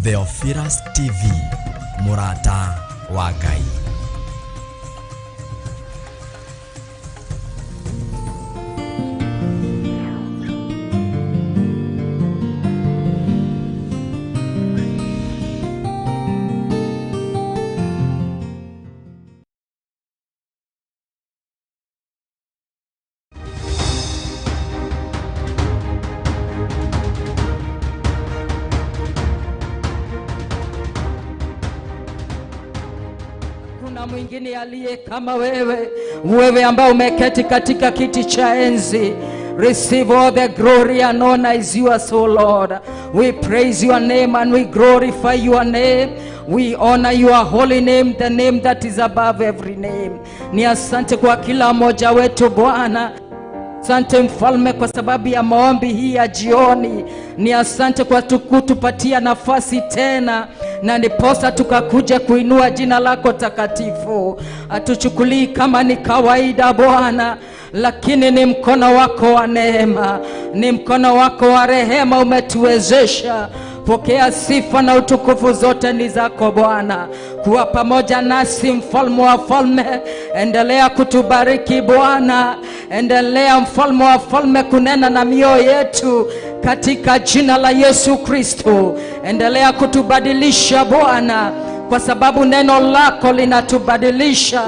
Theophilustv, Murata wa Ngai. Mwingine aliye kama wewe ambao umeketi katika kiti cha enzi. Receive all the glory and honor is yours, O Lord. We praise your name and we glorify your name. We honor your holy name, the name that is above every name. Ni asante kwa kila mmoja wetu Bwana. Asante mfalme kwa sababu ya maombi hii ya jioni. Ni asante kwa kutupatia nafasi tena, na ndiposa tukakuja kuinua jina lako takatifu. Atuchukulii kama ni kawaida Bwana, lakini ni mkono wako wa neema, ni mkono wako wa rehema umetuwezesha. Pokea sifa na utukufu zote ni zako Bwana. Kuwa pamoja nasi mfalme wa falme, endelea kutubariki Bwana. Endelea mfalme wa falme kunena na mioyo yetu katika jina la Yesu Kristo. Endelea kutubadilisha Bwana, kwa sababu neno lako linatubadilisha,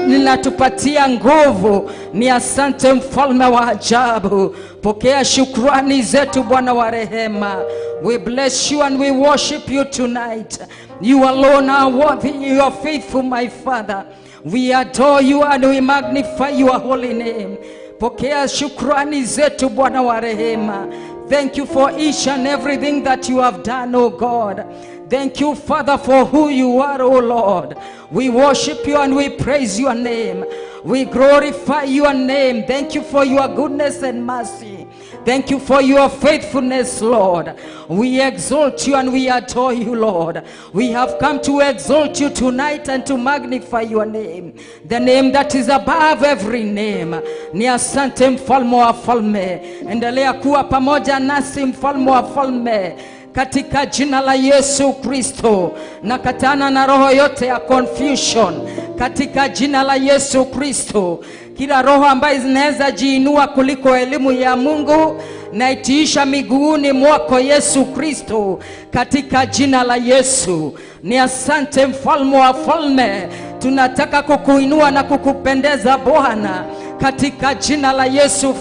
linatupatia nguvu. Ni asante mfalme wa ajabu. Pokea shukrani zetu Bwana wa rehema. We bless you and we worship you tonight. You alone are worthy, you are faithful, my Father. We adore you and we magnify your holy name. Pokea shukrani zetu Bwana wa rehema. Thank you for each and everything that you have done, O God. Thank you, Father, for who you are, O Lord. We worship you and we praise your name. We glorify your name. Thank you for your goodness and mercy. Thank you for your faithfulness, Lord. We exalt you and we adore you, Lord. We have come to exalt you tonight and to magnify your name, the name that is above every name. Ni asante mfalme wa falme. Endelea kuwa pamoja nasi mfalme wa falme, katika jina la Yesu Kristo. Nakatana na roho yote ya confusion katika jina la Yesu Kristo. Kila roho ambayo zinaweza jiinua kuliko elimu ya Mungu, na itiisha miguuni mwako Yesu Kristo katika jina la Yesu. Ni asante mfalme wa falme. Tunataka kukuinua na kukupendeza Bwana katika jina la Yesu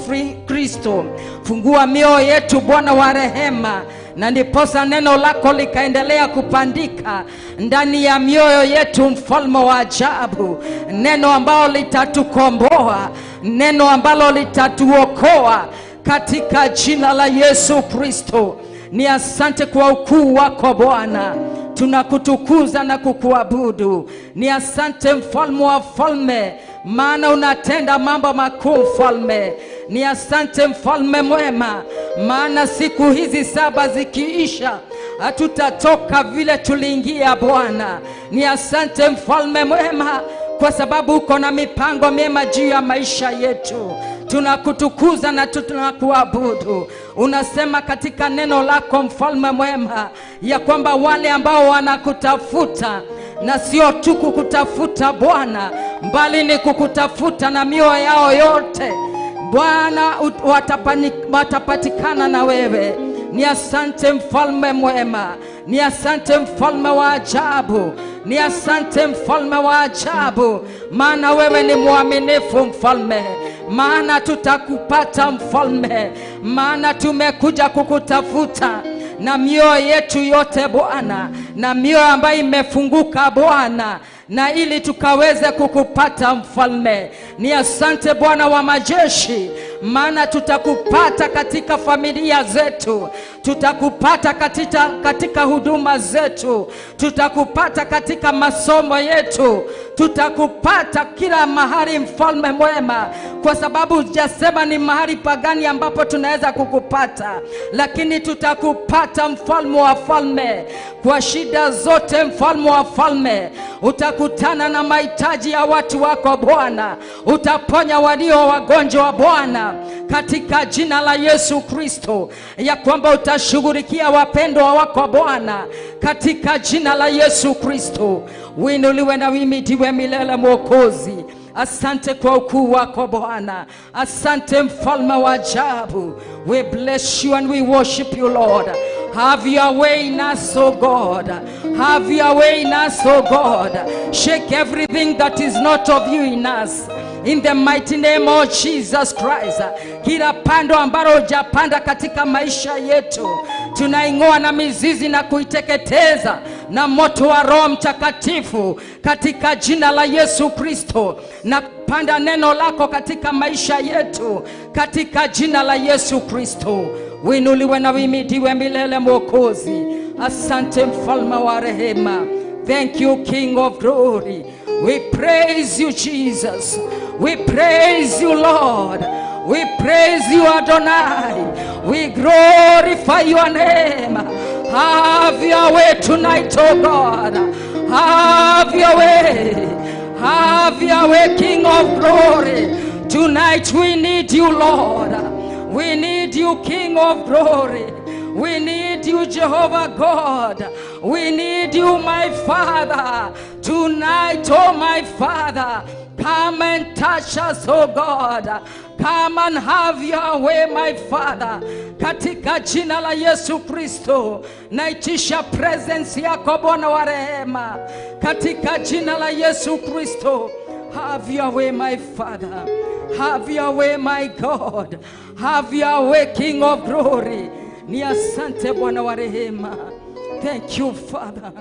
Kristo. Fungua mioyo yetu Bwana wa rehema, na ndiposa neno lako likaendelea kupandika ndani ya mioyo yetu mfalme wa ajabu. Neno ambalo litatukomboa, neno ambalo litatuokoa katika jina la Yesu Kristo. Ni asante kwa ukuu wako Bwana. Tunakutukuza na kukuabudu. Ni asante mfalme wa falme, maana unatenda mambo makuu mfalme. Ni asante mfalme mwema, maana siku hizi 7 zikiisha hatutatoka vile tuliingia Bwana. Ni asante mfalme mwema, kwa sababu uko na mipango mema juu ya maisha yetu. Tunakutukuza na tunakuabudu. Unasema katika neno lako mfalme mwema, ya kwamba wale ambao wanakutafuta, na sio tu kukutafuta Bwana, bali ni kukutafuta na mioyo yao yote Bwana, watapatikana na wewe. Ni asante mfalme mwema. Ni asante mfalme wa ajabu. Ni asante mfalme wa ajabu, maana wewe ni mwaminifu mfalme. Maana tutakupata mfalme, maana tumekuja kukutafuta na mioyo yetu yote Bwana, na mioyo ambayo imefunguka Bwana, na ili tukaweze kukupata mfalme. Ni asante Bwana wa majeshi, maana tutakupata katika familia zetu, tutakupata katika huduma zetu, tutakupata katika masomo yetu, tutakupata kila mahali, mfalme mwema, kwa sababu hujasema ni mahali pagani ambapo tunaweza kukupata, lakini tutakupata, mfalme wa falme. Kwa shida zote, mfalme wa falme, utakutana na mahitaji ya watu wako Bwana. Utaponya walio wagonjwa Bwana, katika jina la Yesu Kristo, ya kwamba utashughulikia wapendwa wako Bwana, katika jina la Yesu Kristo. Uinuliwe na uimidiwe milele Mwokozi. Asante kwa ukuu wako Bwana. Asante mfalme wa ajabu. We bless you and we worship you, Lord. Have your way in us, oh God. Have your way in us, oh God. Shake everything that is not of you in us, in the mighty name of Jesus Christ. Kila pando ambalo hujapanda katika maisha yetu, tunaing'oa na mizizi na kuiteketeza na moto wa Roho Mtakatifu, katika jina la Yesu Kristo. Na panda neno lako katika maisha yetu, katika jina la Yesu Kristo. Uinuliwe na uimidiwe milele Mwokozi. Asante mfalme wa rehema. Thank you, King of glory. We praise you, Jesus. We praise you, Lord. We praise you, Adonai. We glorify your name. Have your way tonight, oh God. Have your way. Have your way, King of glory. Tonight we need you, Lord. We need you, King of glory. We need you, Jehovah God. We need you, my Father. Tonight, oh my Father, come and touch us, oh God. Come and have your way, my Father. Katika jina la Yesu Kristo, naitisha presence yako Bwana wa rehema. Katika jina la Yesu Kristo, have your way, my Father. Have your way, my God. Have your way, King of glory. Ni asante Bwana wa rehema. Thank you, Father.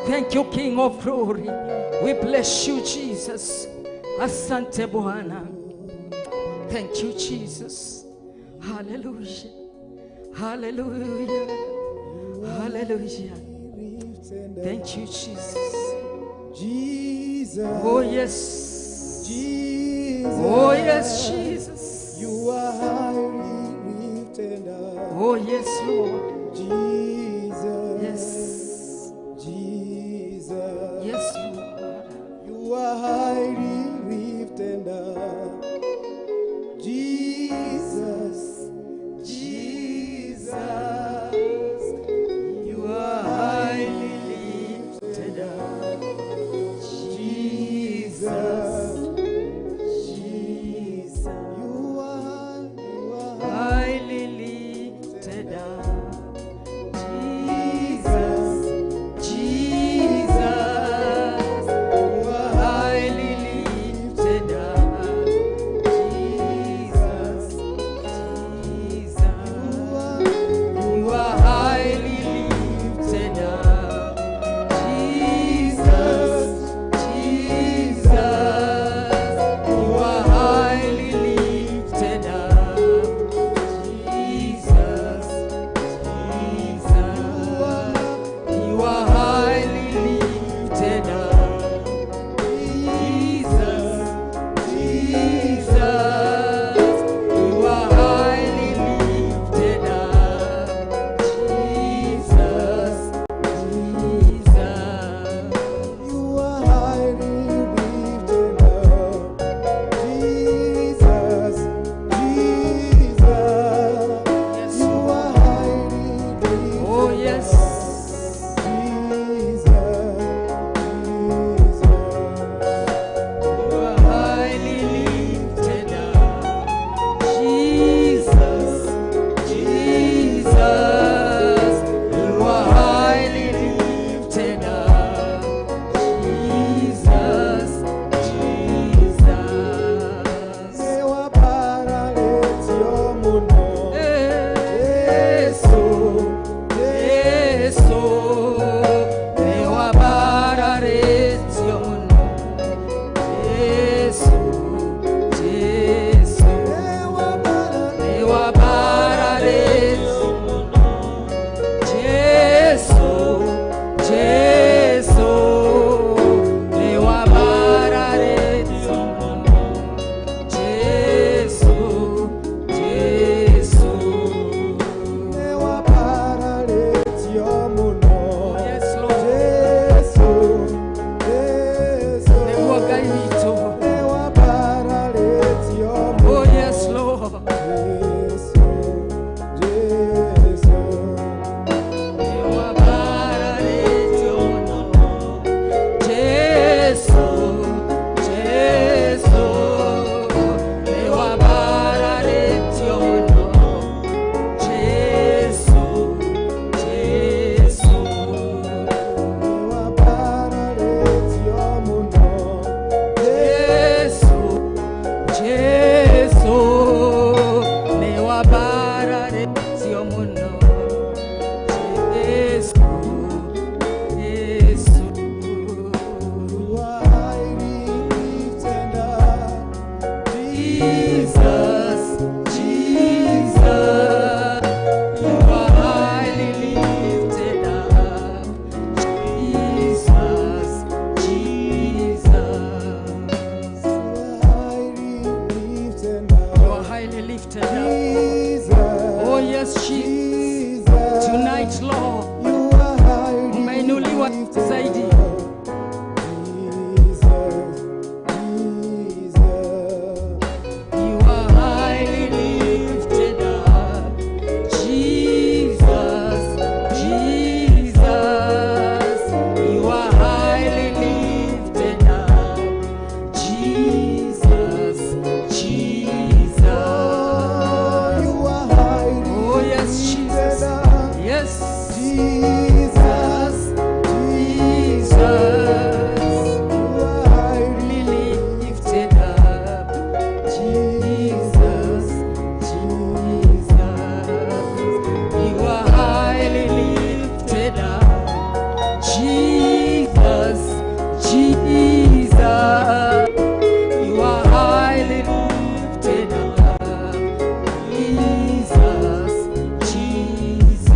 Thank you, King of glory. We bless you, Jesus. Asante Bwana. Thank you, Jesus. Hallelujah. Hallelujah. Hallelujah. Thank you, Jesus. Jesus. Oh yes. Jesus. Oh yes, Jesus. You are highly lifted up. Oh yes, Lord. Jesus. Yes. Jesus. Yes, Lord. You are highly lifted up. Jesus. Jesus. You are highly lifted up. Jesus. Jesus. You are Highly lifted up. lifted up. Jesus, Oh yes, Jesus. Tonight, Lord, you are highly umeinuliwa zaidi. You are highly lifted up. Jesus, Jesus. You are highly lifted up. Jesus, Jesus. You are highly Oh yes, Jesus. Yes, Jesus, Jesus. you are highly Lifted up. Jesus, Jesus. You are highly lifted up. Jesus, Jesus. You are highly lifted up. Jesus, Jesus.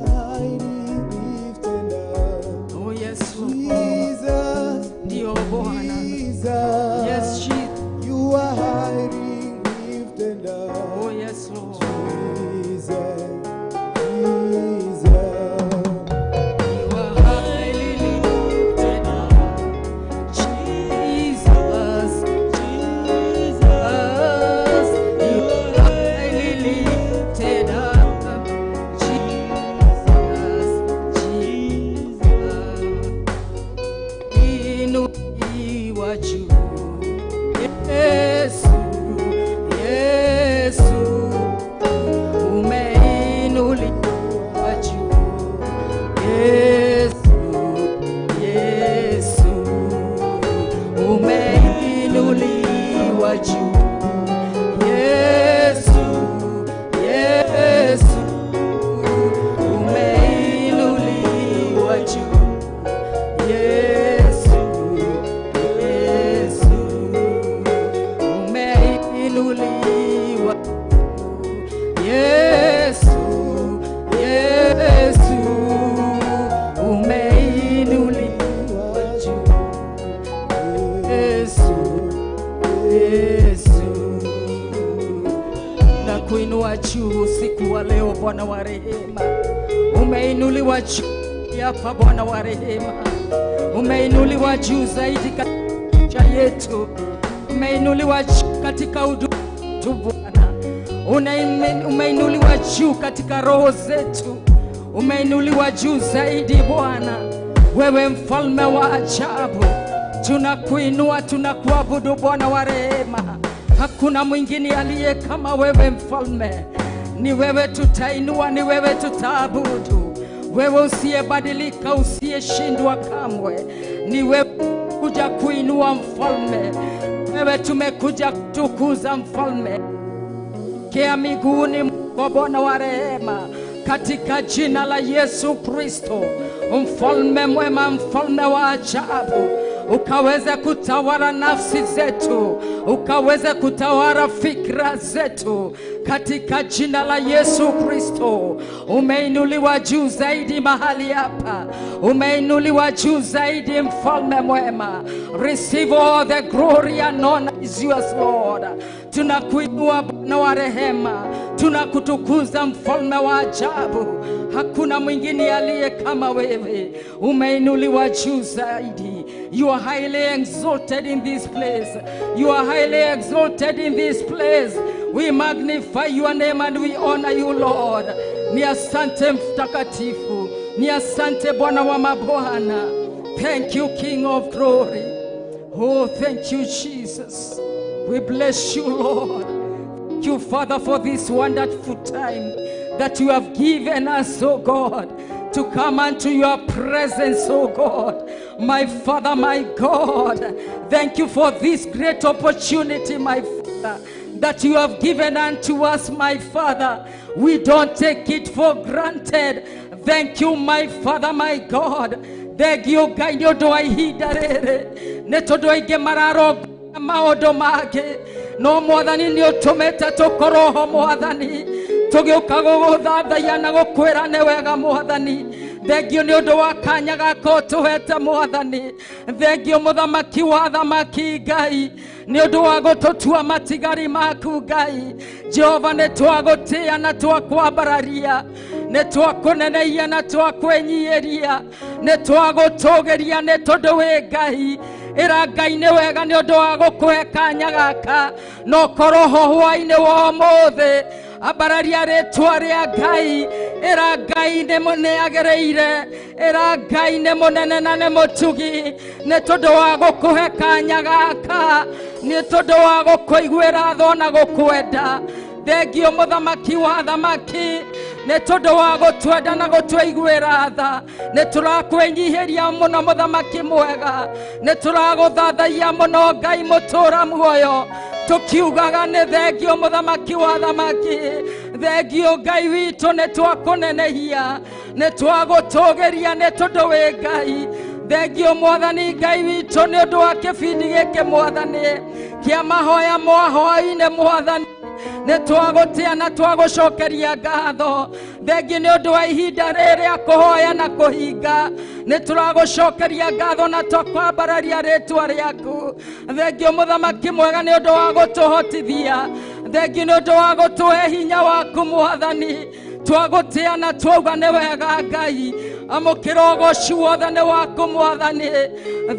highly lifted up. Oh yes, Lord. Jesus, Ndio Bwana. Jesus, Yes, Jesus. you are highly lifted up. Oh yes, Lord. Jesus, Jesus. You are highly lifted up. Jesus, Jesus. You are highly lifted up. Jesus, Jesus. Inuliwa juu. Yesu, Yesu. Umeinuliwa juu. Yesu, Yesu. Umeinuliwa juu. Yesu, Yesu. Umeinuliwa juu. Yesu, Yesu. Umeinuliwa. Yesu, Yesu. Umeinuliwa juu. Yesu, Yesu. Na kuinua juu usiku wa leo, Bwana wa rehema. Umeinuliwa juu hapa, Bwana wa rehema. Umeinuliwa juu zaidi katika yetu. Umeinuliwa juu katika huduma yetu, Bwana. Umeinuliwa juu katika roho zetu. Umeinuliwa juu zaidi, Bwana. Wewe mfalme wa ajabu. Tunakuinua, tunakuabudu, Bwana wa rehema. Hakuna mwingine aliye kama wewe mfalme. Ni wewe tutainua, ni wewe tutaabudu. Wewe usiyebadilika, usiyeshindwa kamwe. Ni wewe kuja kuinua mfalme. Wewe tumekuja kutukuza mfalme. Kea miguuni mwa Bwana wa rehema, katika jina la Yesu Kristo. Mfalme mwema, mfalme wa ajabu, ukaweze kutawala nafsi zetu, ukaweze kutawala fikra zetu, katika jina la Yesu Kristo. Umeinuliwa juu zaidi mahali hapa. Umeinuliwa juu zaidi, mfalme mwema. Receive all the glory and honor is yours, Lord. Tunakuinua Bwana wa rehema, tunakutukuza mfalme wa ajabu. Hakuna mwingine aliye kama wewe. Umeinuliwa juu zaidi. You are highly exalted in this place. You are highly exalted in this place. We magnify your name and we honor you, Lord. Ni asante mtakatifu. Ni asante Bwana wa mabwana. Thank you, King of glory. Oh, thank you, Jesus. We bless you, Lord. Thank you, Father, for this wonderful time that you have given us, oh God, to come unto your presence, oh God. My Father, my God, thank you for this great opportunity, my Father, that you have given unto us, my Father. We don't take it for granted. Thank you, my Father, my God. Thank you, God, you do I heed neto do I gemararo maodo mage no more than in your tometa to koroho more than he. Togeuka gũgũthathaiya na gũkwĩra nĩ wega Mwathani. Thengio nĩ ũndũ wa kanya gaka ũtũhete Mwathani. Thengio Mũthamaki wa athamaki Ngai, nĩ ũndũ wa gũtũtua matigari maku Ngai. Jehova, nĩ twagũtĩa na twakwambararia, nĩ twakũneneia na twakwĩnyihĩria, nĩ twagũtũgĩria nĩ tondũ wĩ Ngai. Ĩra Ngai nĩ wega nĩ ũndũ wa gũkũhe kanya gaka, na ũkorwo ho hwa-inĩ wa ũmũthĩ. Ambararia rĩtwa rĩa Ngai. Ĩra Ngai nĩ agĩrĩire, ĩra Ngai nĩ mũnene na nĩ mũtugi, nĩ tondũ wa gũkũhe kanya gaka, nĩ tondũ wa gũkũiguĩra tho na gũkwenda. Thengio Mũthamaki wa athamaki, nĩ tondũ wa gũtwenda na gũtũiguĩra tha. Nĩ tũrakwĩnyihĩria mũno Mũthamaki mwega, nĩ tũragũthathaia mũno Ngai mũtũra muoyo, tukiugaga nĩ thengio Mũthamaki wa athamaki. Thengio Ngai witũ, nĩ twakũnenehia, nĩ twagũtũgĩria nĩ tondũ wĩ Ngai. Thengio Mwathani Ngai witũ nĩ ũndũ wa kĩbindi gĩkĩ Mwathani kĩa mahoya ma hwa-inĩ Mwathani. Nĩ twagũtĩa na twagũcokeria ngatho. Thengio nĩ ũndũ wa ihinda rĩrĩa kũhoya na kũhinga. Nĩ tũragũcokeria ngatho na twakwambararia rĩtwa rĩaku. Thengio Mũthamaki mwega nĩ ũndũ wa gũtũhotithia. Thengio nĩ ũndũ wa gũtũhe hinya waku Mwathani. Twagũtĩa na twauga nĩ wega Ngai. Amũkĩra ũgooci wothe nĩ waku Mwathani.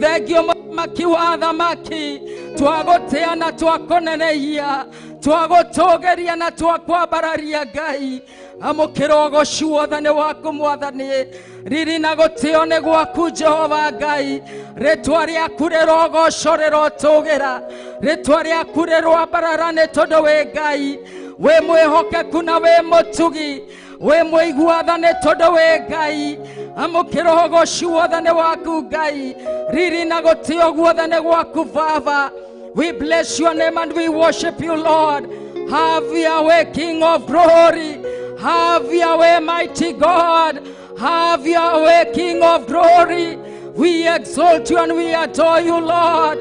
Thengio Mũthamaki wa athamaki, twagũtĩa na twakũneneia, twagũtũgĩria na twakwambararia Ngai. Amũkĩra ũgooci wothe nĩ waku Mwathani. Riri na gũtĩo nĩ gwaku Jehova Ngai. Rĩtwa rĩaku rĩrogocwo rĩrotũgĩra, rĩtwa rĩaku rĩrwambarara nĩ tondũ wĩ Ngai. Wĩ mwĩhokeku na wĩ mũtugi, wĩ mũigua-tha nĩ tondũ wĩ Ngai. Amũkĩra ũgooci wothe nĩ waku Ngai. Riri na gũtĩo guothe nĩ gwaku Baba. We bless your name and we worship you, Lord. Have your way, King of glory. Have your way, mighty God. Have your way, King of glory. We exalt you and we adore you, Lord.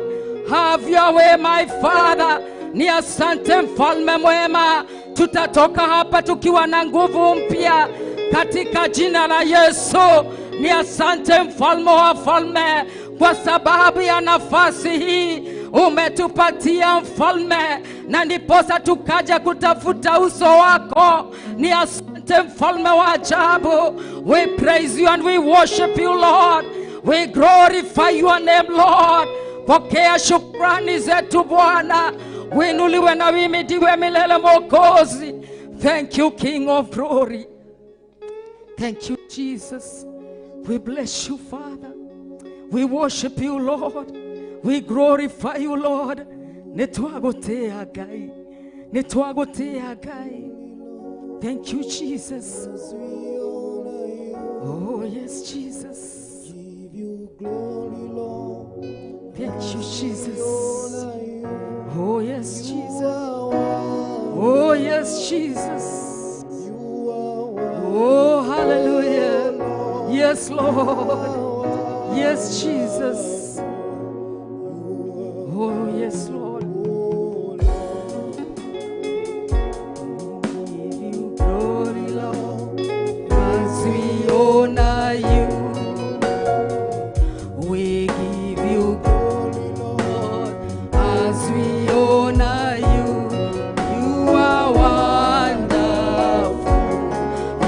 Have your way, my Father. Ni asante mfalme mwema. Tutatoka hapa tukiwa na nguvu mpya katika jina la Yesu. Ni asante mfalme wa falme kwa sababu ya nafasi hii umetupatia mfalme, na ndiposa tukaja kutafuta uso wako. Ni asante mfalme wa ajabu. We praise you and we worship you, Lord. We glorify your name, Lord. Pokea shukrani zetu Bwana. Winuliwe na wimidiwe milele Mwokozi. Thank you, King of glory. Thank you, Jesus. We bless you, Father. We worship you, Lord. We glorify you, Lord. Netwagotea Ngai. Netwagotea Ngai. Thank you, Jesus. Oh, yes, Jesus. Give you glory, Lord. Thank you, Jesus. Oh, yes, Jesus. Oh, yes, Jesus. Oh, hallelujah. Yes, Lord. Yes, Jesus. Oh, yes, Lord. Give you glory, Lord, as we honor you. We give you glory, Lord, as we honor you. You are wonderful.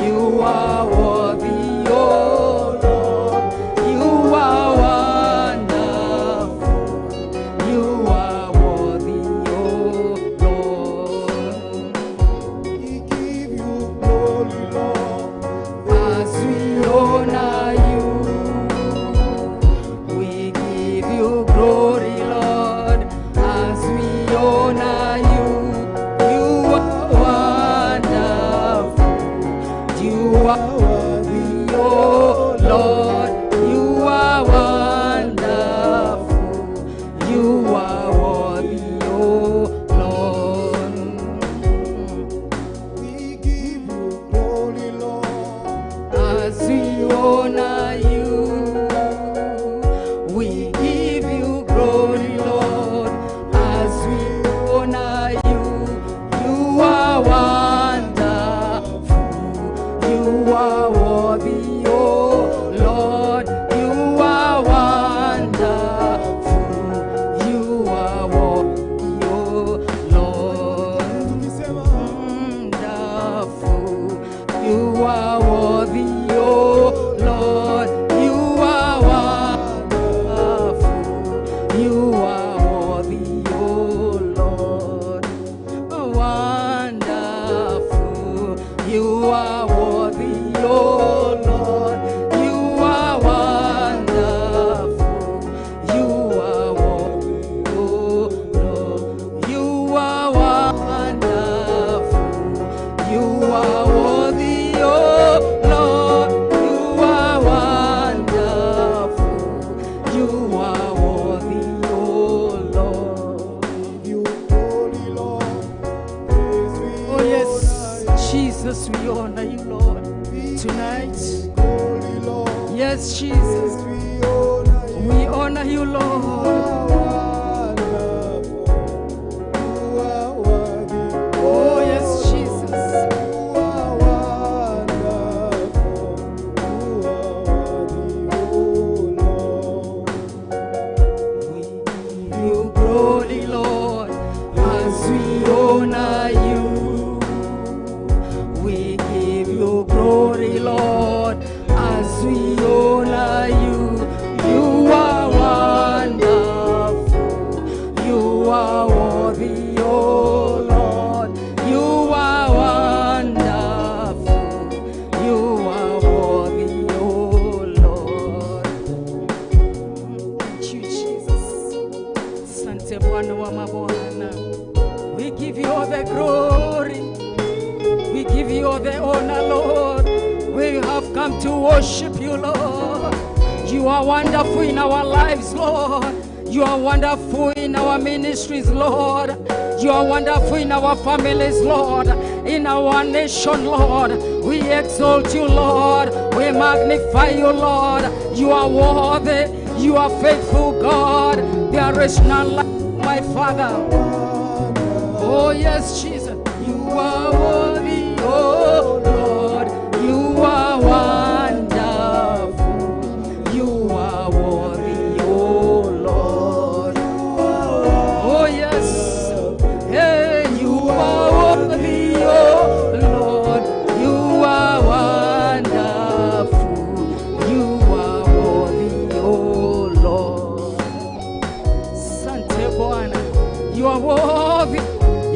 You are worthy, oh Lord. You are wonderful. You are worthy, oh Lord. We give you glory, Lord. As we honor you, we give you glory, Lord. As we honor you, you are wonderful. You are worthy, oh Lord. You are wonderful. You are worthy, oh Lord. We give you glory, Lord. As we honor you, we give you glory, Lord. As we honor you, you are wonderful. You are worthy, oh we honor you, Lord, tonight. Holy Lord, Yes, Jesus, we honor you, Lord. Oh, yes, Jesus. We give you glory, Lord, as we honor you. We give you glory, Lord, as we honor you. You are wonderful. You are worthy, oh Lord. You are wonderful. You are worthy, oh Lord. Thank you, Jesus. Sante Bwana wa mabwana. We give you all the glory. We give you all the honor, Lord. We have come to worship you, Lord. You are wonderful in our lives, Lord. You are wonderful in our ministries, Lord. You are wonderful in our families, Lord. In our nation, Lord. We exalt you, Lord. We magnify you, Lord. You are worthy. You are faithful, God. There is none like my Father. Oh, yes, Jesus. You are worthy, oh Lord. You are wonderful. You are worthy, oh Lord. Oh, yes. Hey, you are worthy, oh Lord. You are wonderful. You are worthy, oh Lord. Sante Bwana. You are worthy.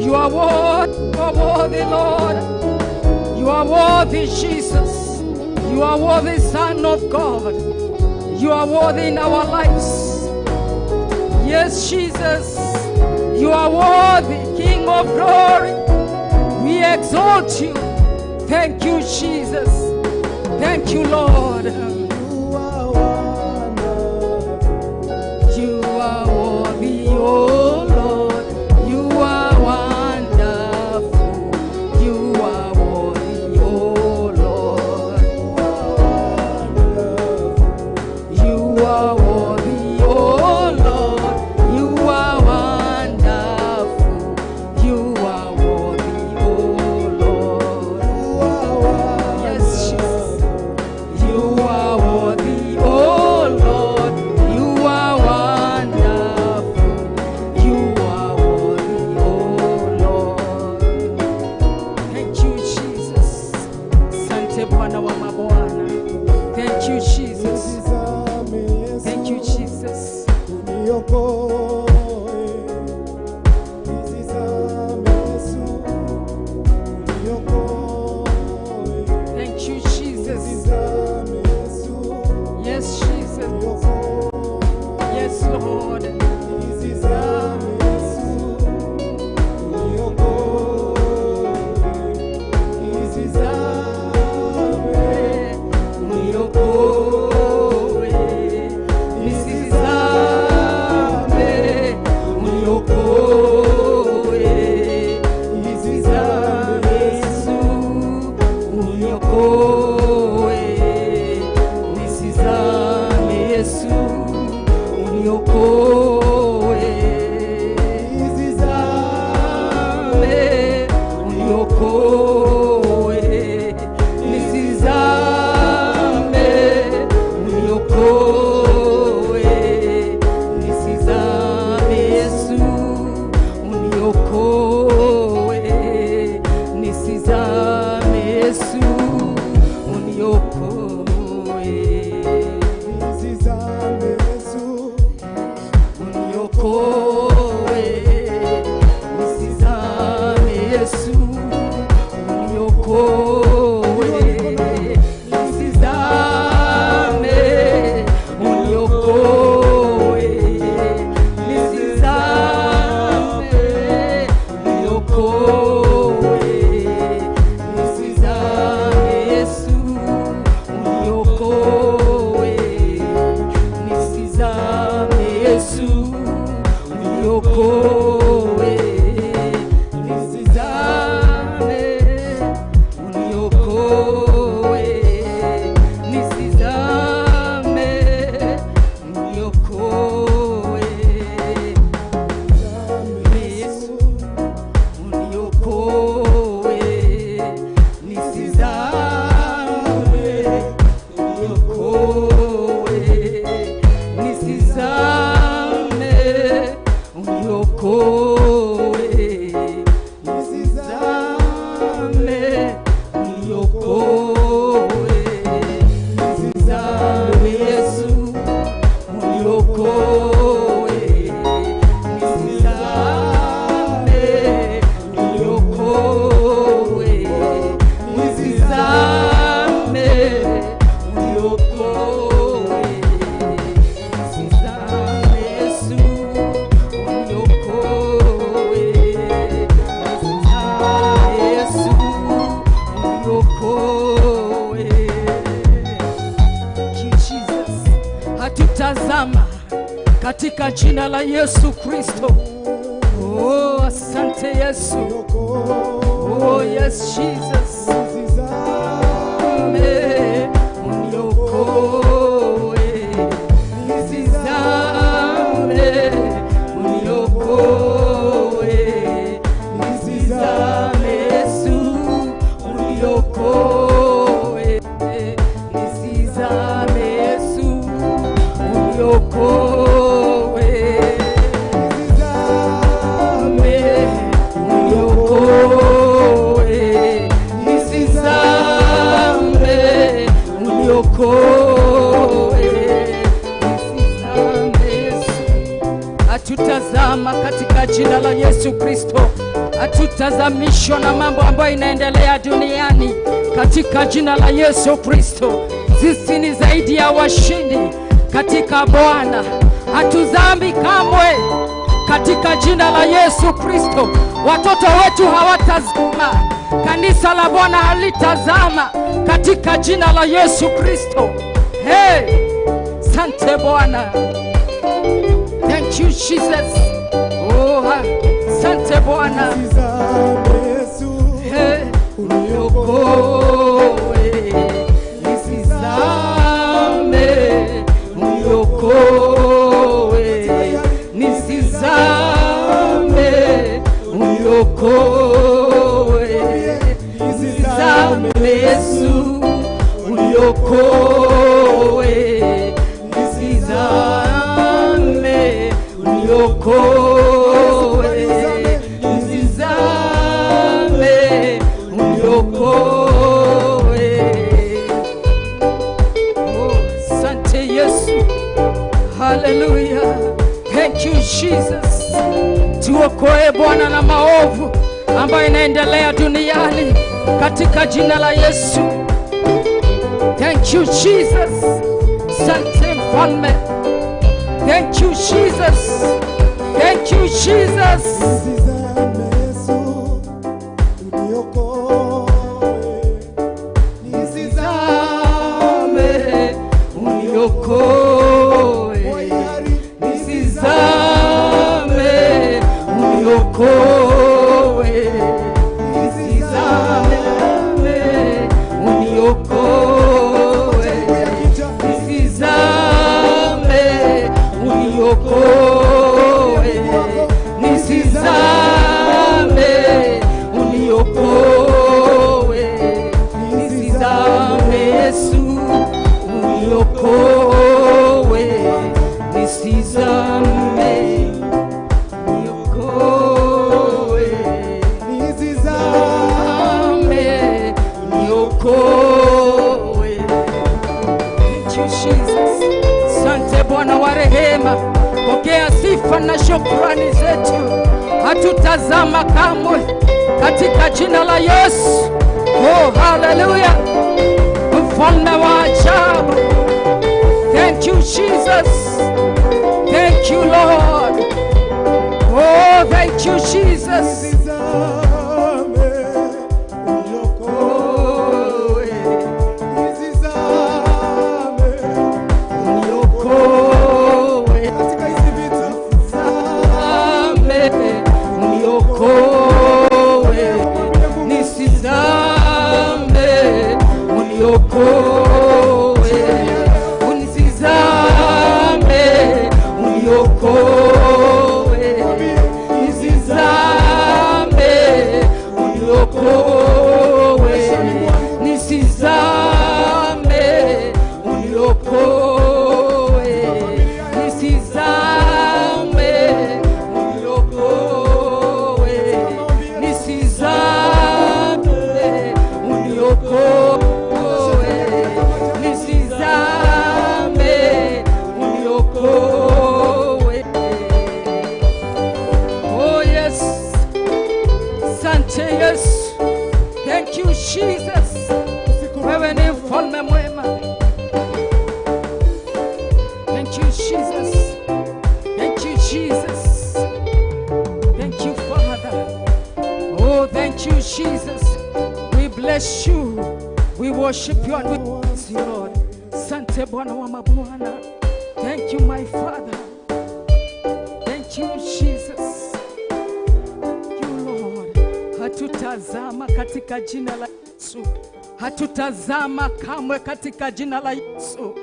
You are worthy. You are worthy, Lord. You are worthy, Jesus. You are worthy, Son of God. You are worthy in our lives. Yes, Jesus. You are worthy, King of glory. We exalt you. Thank you, Jesus. Thank you, Lord. You are worthy, oh Lord. You are wonderful. You are worthy, oh Lord. You are worthy, oh Lord. You are wonderful. You are worthy, oh Lord. Yes, Jesus. You are katika jina la Yesu Kristo. Oh, asante Yesu. Oh, yes, Jesus. Amen. Uniokoe. Nisizame. Uniokoe. Nisizame Yesu. Uniokoe. Nisizame Yesu. Uniokoe. Atutazama katika jina la Yesu Kristo. Atutazamishwa na mambo ambayo inaendelea duniani katika jina la Yesu Kristo. Sisi ni zaidi ya washindi katika Bwana. Hatuzambi kamwe katika jina la Yesu Kristo. Watoto wetu hawatazama, kanisa la Bwana halitazama katika jina la Yesu Kristo. Hey, sante Bwana. Thank you Jesus. Oh, sante Bwana. Hey, uniokoe. Nisizame, uniokoe. Nisizame, uniokoe. Nisizame Yesu, uniokoe. Nisizame, uniokoe. Nisizame, uniokoe. Oh, sante Yesu. Hallelujah. Thank you Jesus. Tuokoe Bwana na maovu ambayo inaendelea duniani katika jina la Yesu. Thank you Jesus. Sante Mfalme. Thank you Jesus. Thank you Jesus. Nisizame, uniokoe. Nisizame, uniokoe. Nisizame, uniokoe. Nisizame, uniokoe. Nisizame, uniokoe. Nisizame Yesu, uniokoe. Nisizame, uniokoe. Nisizame, uniokoe. Thank you Jesus. Sante Bwana wa rehema. Pokea sifa na shukrani zetu. Hatutazama kamwe katika jina la Yesu. Oh, hallelujah. Mfalme wa ajabu. Thank you Jesus. Thank you Lord. Oh, thank you Jesus. Nisizame, uniokoe. Oh, thank you, Jesus. We bless you. We worship you and we praise you, Lord. Sante Bwana wa mabwana. Thank you, my Father. Thank you, Jesus. Thank you, Lord. Hatutazama katika jina la Yesu. Hatutazama kamwe katika jina la Yesu.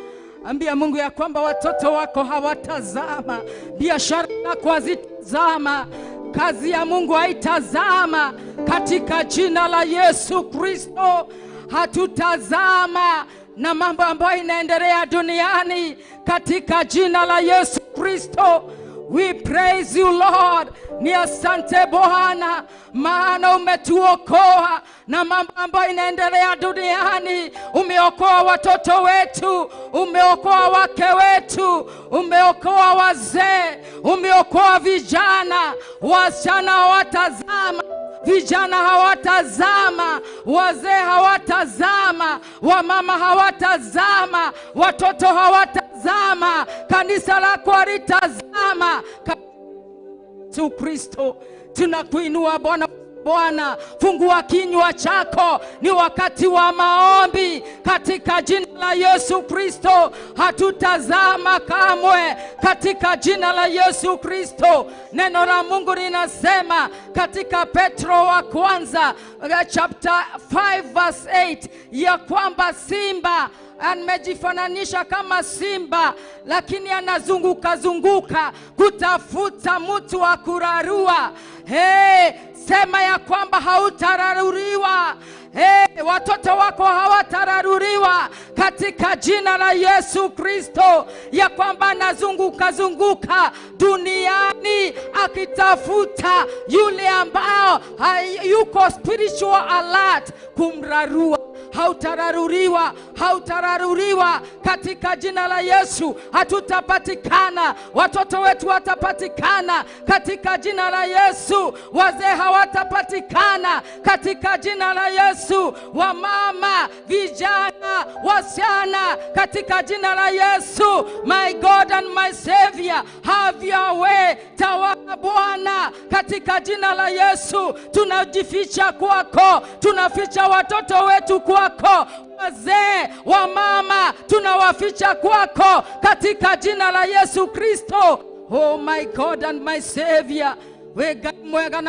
Ambia Mungu ya kwamba watoto wako hawatazama, biashara yako hazitazama, kazi ya Mungu haitazama katika jina la Yesu Kristo. Hatutazama na mambo ambayo inaendelea duniani katika jina la Yesu Kristo. We praise you, Lord. Ni asante Bwana, maana umetuokoa na mambo ambayo inaendelea duniani. Umeokoa watoto wetu, umeokoa wake wetu, umeokoa wazee, umeokoa vijana. Wasichana hawatazama, vijana hawatazama, wazee hawatazama, wamama hawatazama, watoto hawatazama, kanisa lako halitazama. Yesu Kristo, tunakuinua Bwana. Bwana, fungua kinywa chako, ni wakati wa maombi katika jina la Yesu Kristo. Hatutazama kamwe katika jina la Yesu Kristo. Neno la Mungu linasema katika Petro wa kwanza chapter 5 verse 8 ya kwamba simba amejifananisha kama simba, lakini anazunguka zunguka kutafuta mtu wa kurarua. Sema ya kwamba hautararuriwa. Watoto wako hawatararuriwa katika jina la Yesu Kristo, ya kwamba anazunguka zunguka duniani akitafuta yule ambao yuko spiritual alert kumrarua. Hautararuriwa, hautararuriwa katika jina la Yesu. Hatutapatikana, watoto wetu watapatikana katika jina la Yesu. Wazee hawatapatikana katika jina la Yesu. Wamama, vijana, wasichana katika jina la Yesu. My God and my Savior, have your way. Tawala Bwana katika jina la Yesu. Tunajificha kwako, tunaficha watoto wetu kwako, wazee, wamama, tunawaficha kwako katika jina la Yesu Kristo. Oh my God and my Savior, wega mwega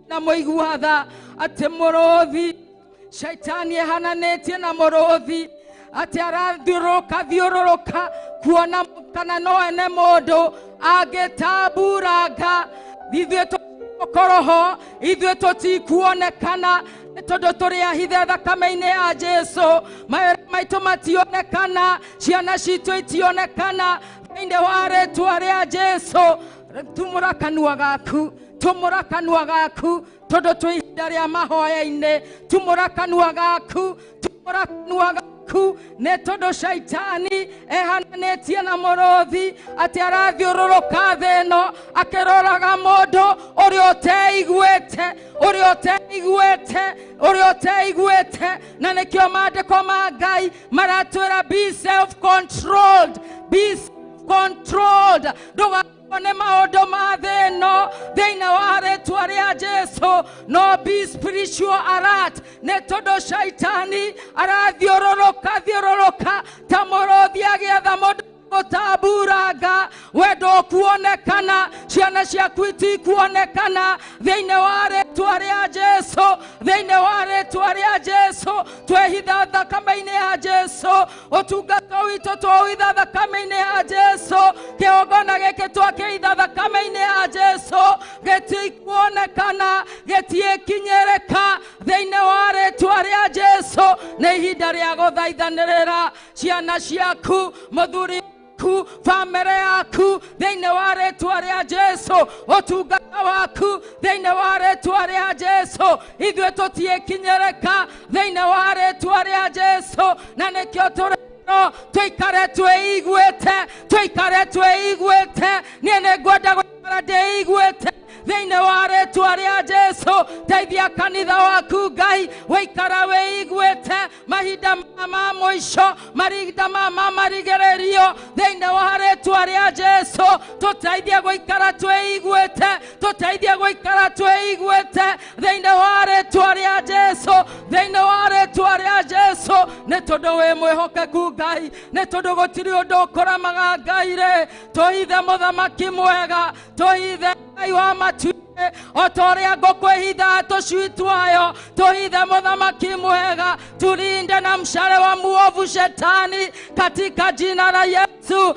na moiguatha ate morothi shaitani hananetie na morothi ate arathiũrũrũka kuona kana no ene mũndũ agĩtaburaga. Ithuĩ tũkoroho, ithuĩ tũtikuonekana tondũ tũrĩ ahithe thakame-inĩ ya Jesu. Mawĩra maitũ mationekana, ciana citũ itionekana thĩinĩ wa rĩĩtwa rĩa Jesu. Tumũra kanua gaku, tumũra kanua gaku tondũ twĩ ihinda rĩa mahoya-inĩ. Tumũra kanua gaku, tumũra kanua gaku ne tondũ shaitani ehananetie na mũrũthi atĩ arathiũrũrũka thĩ ĩno akĩroraga mũndũ ũrĩa ũteiguĩte, ũrĩa ũteiguĩte, ũrĩa ũteiguĩte. Na nĩkĩo maandĩko ma Ngai maratwĩra be self-controlled, be self-controlled. Ndũgakone maũndũ ma thĩ ĩno thĩinĩ wa rĩĩtwa rĩa Jesu. No, be spiritual alert, nĩ tondũ shaitani arathiũrũrũka thiũrũrũka ta mũrũthi agĩetha mũndũ gũtaburaga. Wendo kuonekana, ciana ciaku itikuonekana thĩinĩ wa rĩĩtwa rĩa Jesu, thĩinĩ wa rĩĩtwa rĩa Jesu. Twehitha thakame-inĩ ya Jesu, ũtungata witũ twahitha thakame-inĩ ya Jesu. Kĩongona gĩkĩ twakĩhitha thakame-inĩ ya Jesu, gĩtikuonekana, gĩtiĩkinyĩrĩka thĩinĩ wa rĩĩtwa rĩa Jesu. Nĩ ihinda rĩa gũthaithanĩrĩra ciana ciaku, mũthuri waku, family yaku thĩinĩ wa rĩĩtwa rĩa Jesu. Ũtungata waku thĩinĩ wa rĩĩtwa rĩa Jesu. Ithuĩ tũtiĩkinyĩrĩka thĩinĩ wa rĩĩtwa rĩa Jesu. Na nĩkĩo tuikare twĩiguĩte, tuikare twĩiguĩte. Niĩ nĩngwenda gũikara ndĩiguĩte thĩinĩ wa rĩĩtwa rĩa Jesu. Jesu teithia kanitha waku Ngai waikara weiguite mahinda ma mwisho mahinda ma marigererio thĩinĩ wa rĩĩtwa rĩa Jesu tũteithie gũikara twĩiguite tũteithie gũikara twĩiguite thĩinĩ wa rĩĩtwa rĩa Jesu thĩinĩ wa rĩĩtwa rĩa Jesu nĩ tondũ wĩ mwĩhokeku Ngai nĩ tondũ gũtirĩ ũndũ ũkũramaga Ngai rĩ tũhithe mũthamaki mwega tũhithe Ngai wa matuĩro otoria ngũkwĩhitha tũcui twayo tũhithe mũthamaki mwega tulinde na mshale wa muovu shetani katika jina la Yesu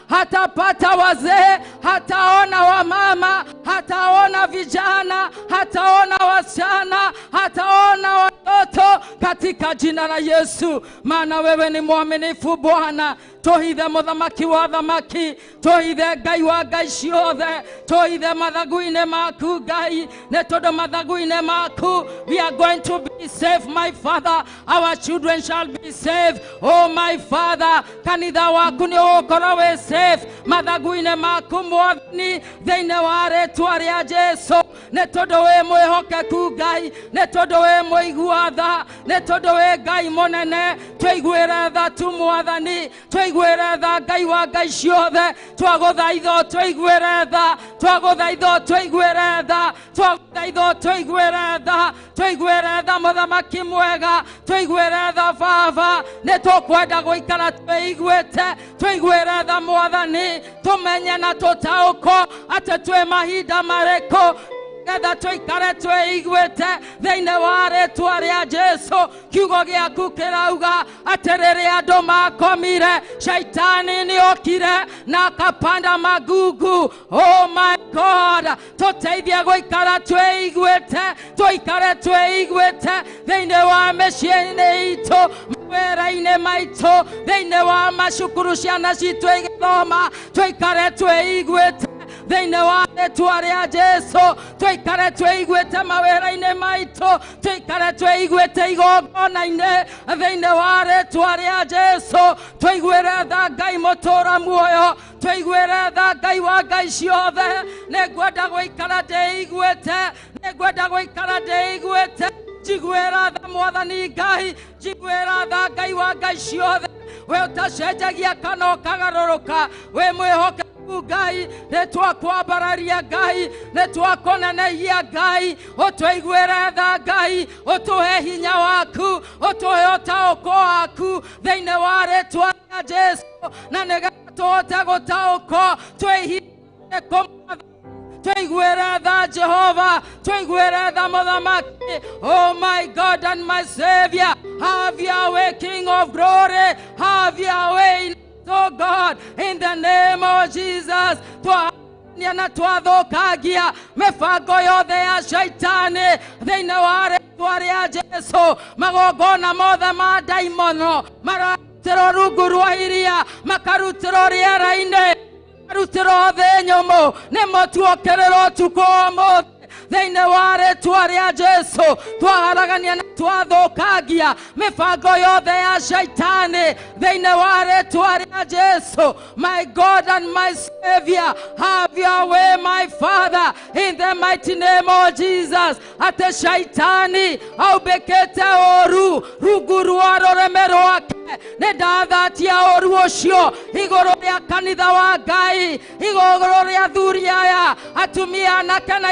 hatapata wazee hataona wamama hataona vijana hataona wasichana hataona watoto katika jina la Yesu maana wewe ni mwaminifu Bwana tũhithe mũthamaki wa thamaki tũhithe Ngai wa ngai ciothe tũhithe mathagu-inĩ maku Ngai nĩ tondũ mathagu-inĩ maku we are going to be safe my Father our children shall be safe oh my Father kanitha waku nĩ ũgũkorwo wĩ safe mathagu-inĩ maku Mwathani thĩinĩ wa rĩĩtwa rĩa Jesu nĩ tondũ wĩ mwĩhokeku Ngai nĩ tondũ wĩ mũigua tha nĩ tondũ wĩ Ngai mũnene twĩiguĩre tha tu Mwathani twĩiguĩre tha Ngai wa ngai ciothe twagũthaitho twĩiguĩre tha twagũthaitho twĩiguĩre tha twagũthaitho twĩiguĩre tha twĩiguĩre tha mũthamaki mwega twĩiguĩre tha Baba nĩ tũkwenda gũikara twĩiguĩte twĩiguĩre tha Mwathani tũmenye na tũtaũkwo atĩ twĩ mahinda marĩkũ getha tũikare twĩiguĩte thĩinĩ wa rĩĩtwa rĩa Jesu kiugo gĩaku kĩrauga atĩ rĩrĩa andũ makomire shaitani nĩokire na akapanda magugu oh my God tũteithie gũikara twĩiguĩte tũikare twĩiguĩte thĩinĩ wa mĩciĩ-inĩ itũ mawĩra-inĩ maitũ thĩinĩ wa macukuru ciana citũ igĩthoma twĩikare twĩiguĩte thĩinĩ wa rĩĩtwa rĩa Jesu twĩikare twĩiguĩte mawĩra-inĩ maitũ twĩikare twĩiguĩte igongona-inĩ thĩinĩ wa rĩĩtwa rĩa Jesu twĩiguĩre tha Ngai mũtũũra muoyo twĩiguĩre tha Ngai wa ngai ciothe nĩngwenda gũikara ndĩiguĩte nĩngwenda gũikara ndĩiguĩte njiguĩra tha Mwathani Ngai njiguĩra tha Ngai wa ngai ciothe we ũtacenjagia kana ũkagarũrũka we mwĩhokeku Ngai nĩtwakwambararia Ngai nĩtwakũnenehia Ngai ũtũiguĩre tha Ngai ũtũhe hinya waku ũtũhe ũtaũkwo waku thĩinĩ wa rĩĩtwa rĩa Jesu na nĩgetha tũhote gũtaũkwo twĩhingĩre kũmwatha twĩiguĩre tha Jehova twĩiguĩre tha mũthamaki oh my God and my Savior have your way King of glory have your way oh God in the name of Jesus na twathokagia mĩbango yothe ya shaitani thĩinĩ wa rĩĩtwa rĩa Jesu magongona mothe ma ndaimono marutĩrwo rungu rwa iria makarutĩrwo rĩera-inĩ marutĩrwo thĩ nyũmũ nĩmo tuokĩrĩrwo ũtukũ ũmũthĩ thĩinĩ wa rĩĩtwa rĩa Jesu twaharagania na twathokagia mĩbango yothe ya shaitani thĩinĩ wa rĩĩtwa rĩa Jesu my God and my Savior have your way my Father in the mighty name of Jesus atĩ shaitani aubĩkĩte ũru rungu rwa rũrĩmĩ rwake nĩ ndathatia ũru ũcio igũrũ rĩa kanitha wa Ngai igũrũ rĩa athuri aya atumia anake na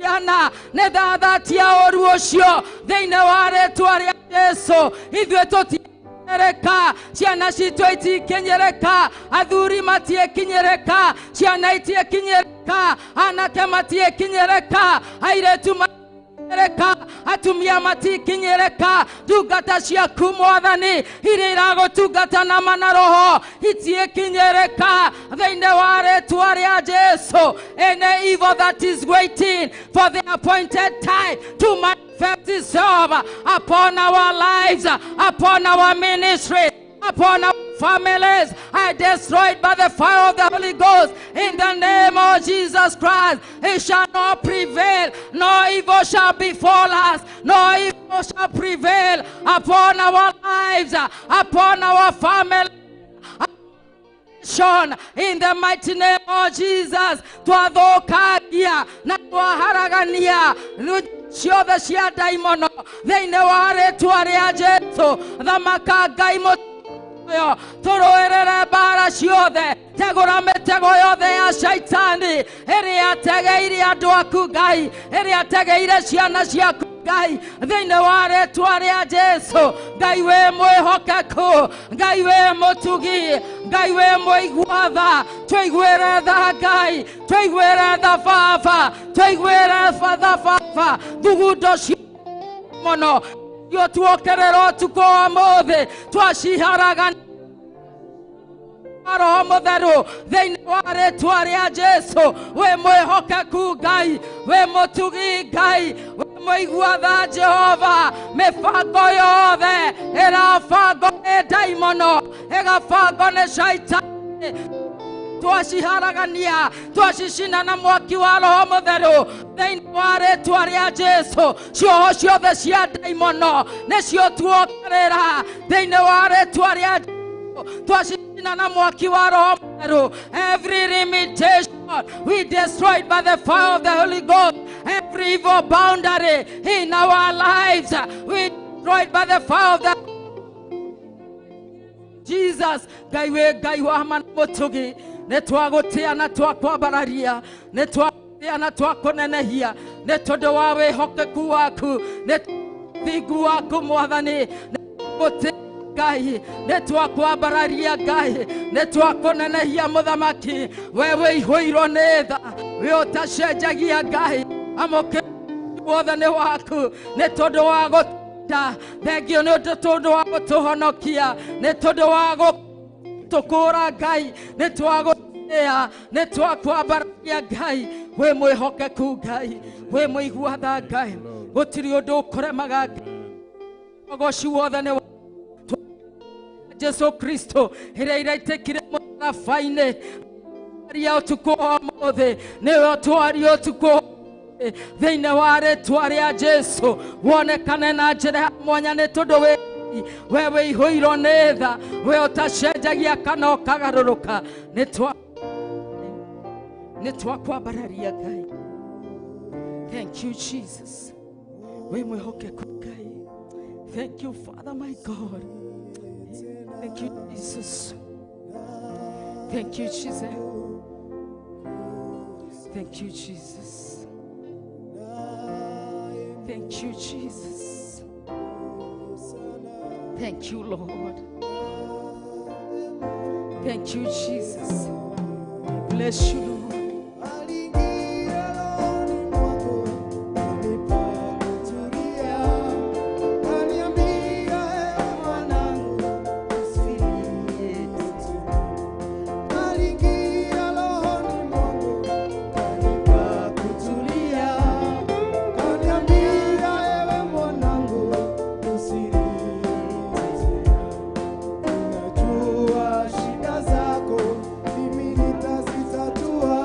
yana nĩ ndathatia ũru ũcio thĩinĩ wa rĩĩtwa rĩa Jesu ithuĩ tũtikinyĩrĩka ciana citũ itikinyĩrĩka athuri matiĩkinyĩrĩka ciana itiĩkinyĩrĩka anake matiĩkinyĩrĩka airĩtu atumia matikinyĩrĩka ndungata ciaku Mwathani iria iragũtungata na mana roho itiĩkinyĩrĩka thĩinĩ wa rĩĩtwa rĩa Jesu any evil that is waiting for the appointed time to manifest itself upon our lives upon our ministry upon our families are destroyed by the fire of the Holy Ghost in the name of Jesus Christ. It shall not prevail, no evil shall befall us, no evil shall prevail upon our lives, upon our family, in the mighty name of Jesus. Twathokagia na twaharagania ciothe cia daimono thĩinĩ wa rĩĩtwa rĩa Jesũ. Thamaka Ngai mũtũyo tũrũĩrĩre mbara ciothe, tegũra mĩtego yothe ya shaitani ĩrĩa ategeire andũ aku Ngai, ĩrĩa ategeire ciana ciaku Ngai, thĩinĩ wa rĩĩtwa rĩa Jesũ. Ngai wĩ mwĩhokeku, Ngai wĩ mũtugi, Ngai wĩ mũigua-tha. Tũiguĩre tha Ngai, tũiguĩre tha Baba, tũiguĩre tha Baba. Thugundo cia mũno yo tuokerera ũtukũ wa mũthĩ twaciharagania Roho Mũtheru thĩinĩ wa rĩĩtwa rĩa Jesũ. Wĩ mwĩhokeku Ngai, wĩ mũtugi Ngai, wĩ mũigua-tha Jehova. Mĩbango yothe ĩrabangwo nĩ daimono, ĩgabangwo nĩ shaitani, twaciharagania, twacicina na mwaki wa Roho Mũtheru thĩinĩ wa rĩĩtwa rĩa Jesũ. Cioho ciothe cia daimono nĩcio tuokerera thĩinĩ wa rĩĩtwa rĩa Jesũ. Twacicina na mwaki wa Roho Mũtheru. Every limitation we destroyed by the fire of the Holy Ghost. Every evil boundary in our lives we destroyed by the fire of the Jesus. Ngai wĩ Ngai wa mũtugi, nĩ twagũtĩa na twakwambararia, nĩ twagũtĩa na twakũnenehia nĩ tondũ wa wĩhokeku waku, nĩ thingu waku Mwathani. Nĩ twagũtĩa Ngai, nĩ twakwambararia Ngai, nĩ twakũnenehia Mũthamaki. We wĩihũirwo nĩ tha, we ũtacenjagia Ngai. Amũkĩra wothe nĩ waku, nĩ tondũ wa thengio nĩ tondũ wa gũtũhonokia, nĩ tondũ wa gũtũkũra Ngai, nĩ twagũtĩa, nĩ twakwambararia Ngai. Wĩ mwĩhokeku Ngai, wĩ mũigua-tha Ngai, gũtirĩ ũndũ ũkũremaga Ngai. Ũgoci wothe nĩ Jesũ Kristo ĩrĩa iraitĩkire mũtharaba-inĩ. Twaria ũtukũ wa mũthĩ, nĩwe twaria ũtukũ thĩinĩ wa rĩĩtwa rĩa Jesũ. Wonekane na njĩra ya mwanya nĩ tondũ we wĩihũirwo nĩ tha, we ũtacenjagia kana ũkagarũrũka. Nĩ twakwambararia Ngai. Thank you Jesus. We mwĩhokeku Ngai. Thank you Father my God. Thank you Jesus. Thank you Jesus. Thank you Jesus. Thank you Jesus. Thank you Lord. Thank you Jesus. Bless you Lord. Shida zako mimi nitazitatua.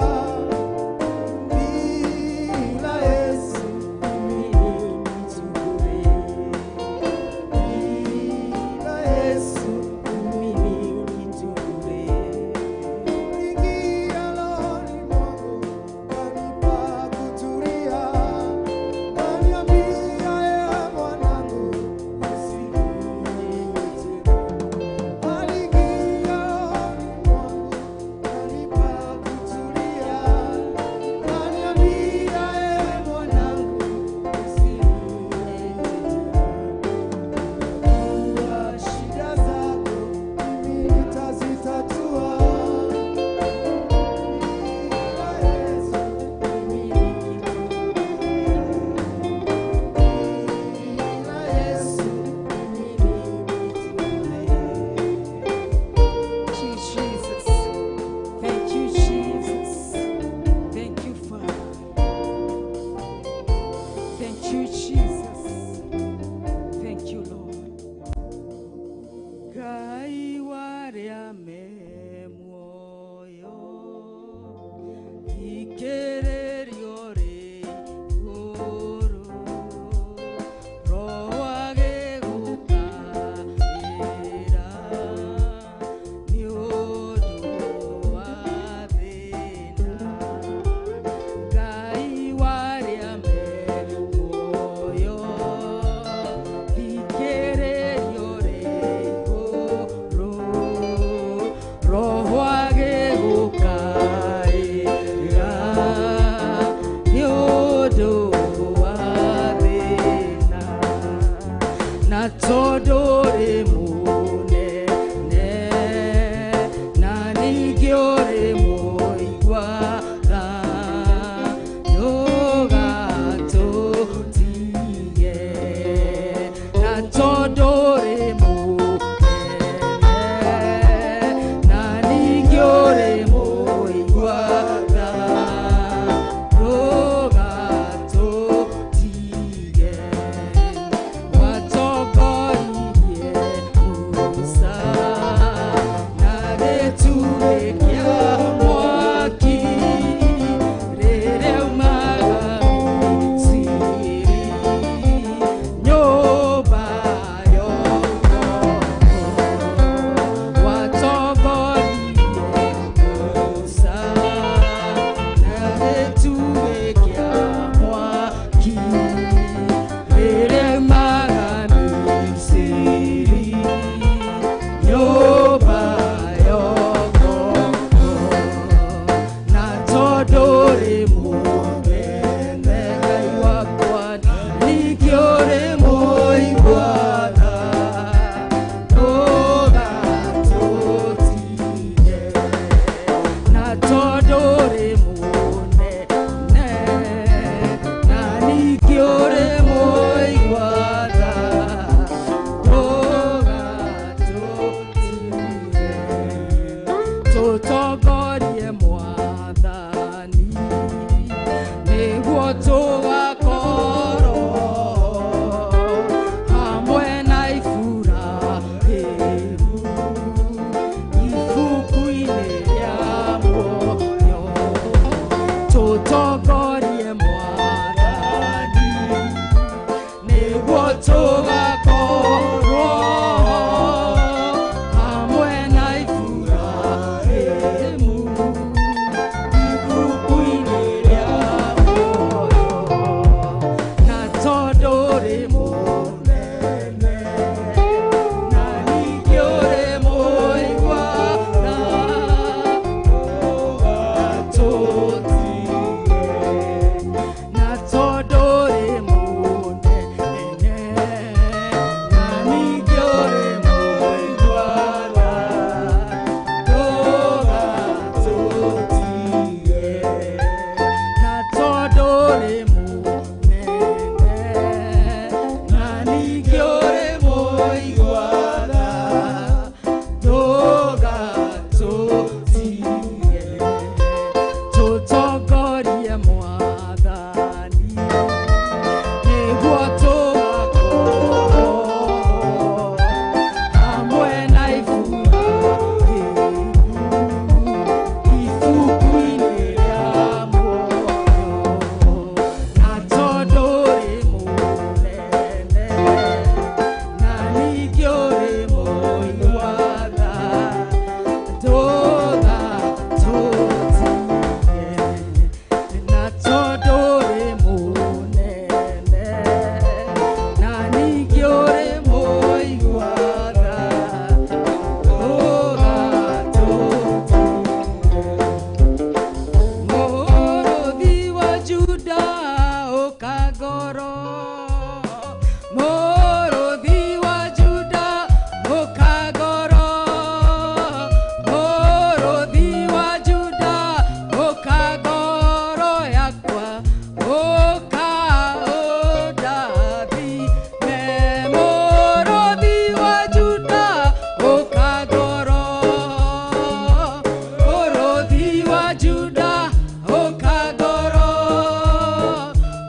Judah, Okagoro,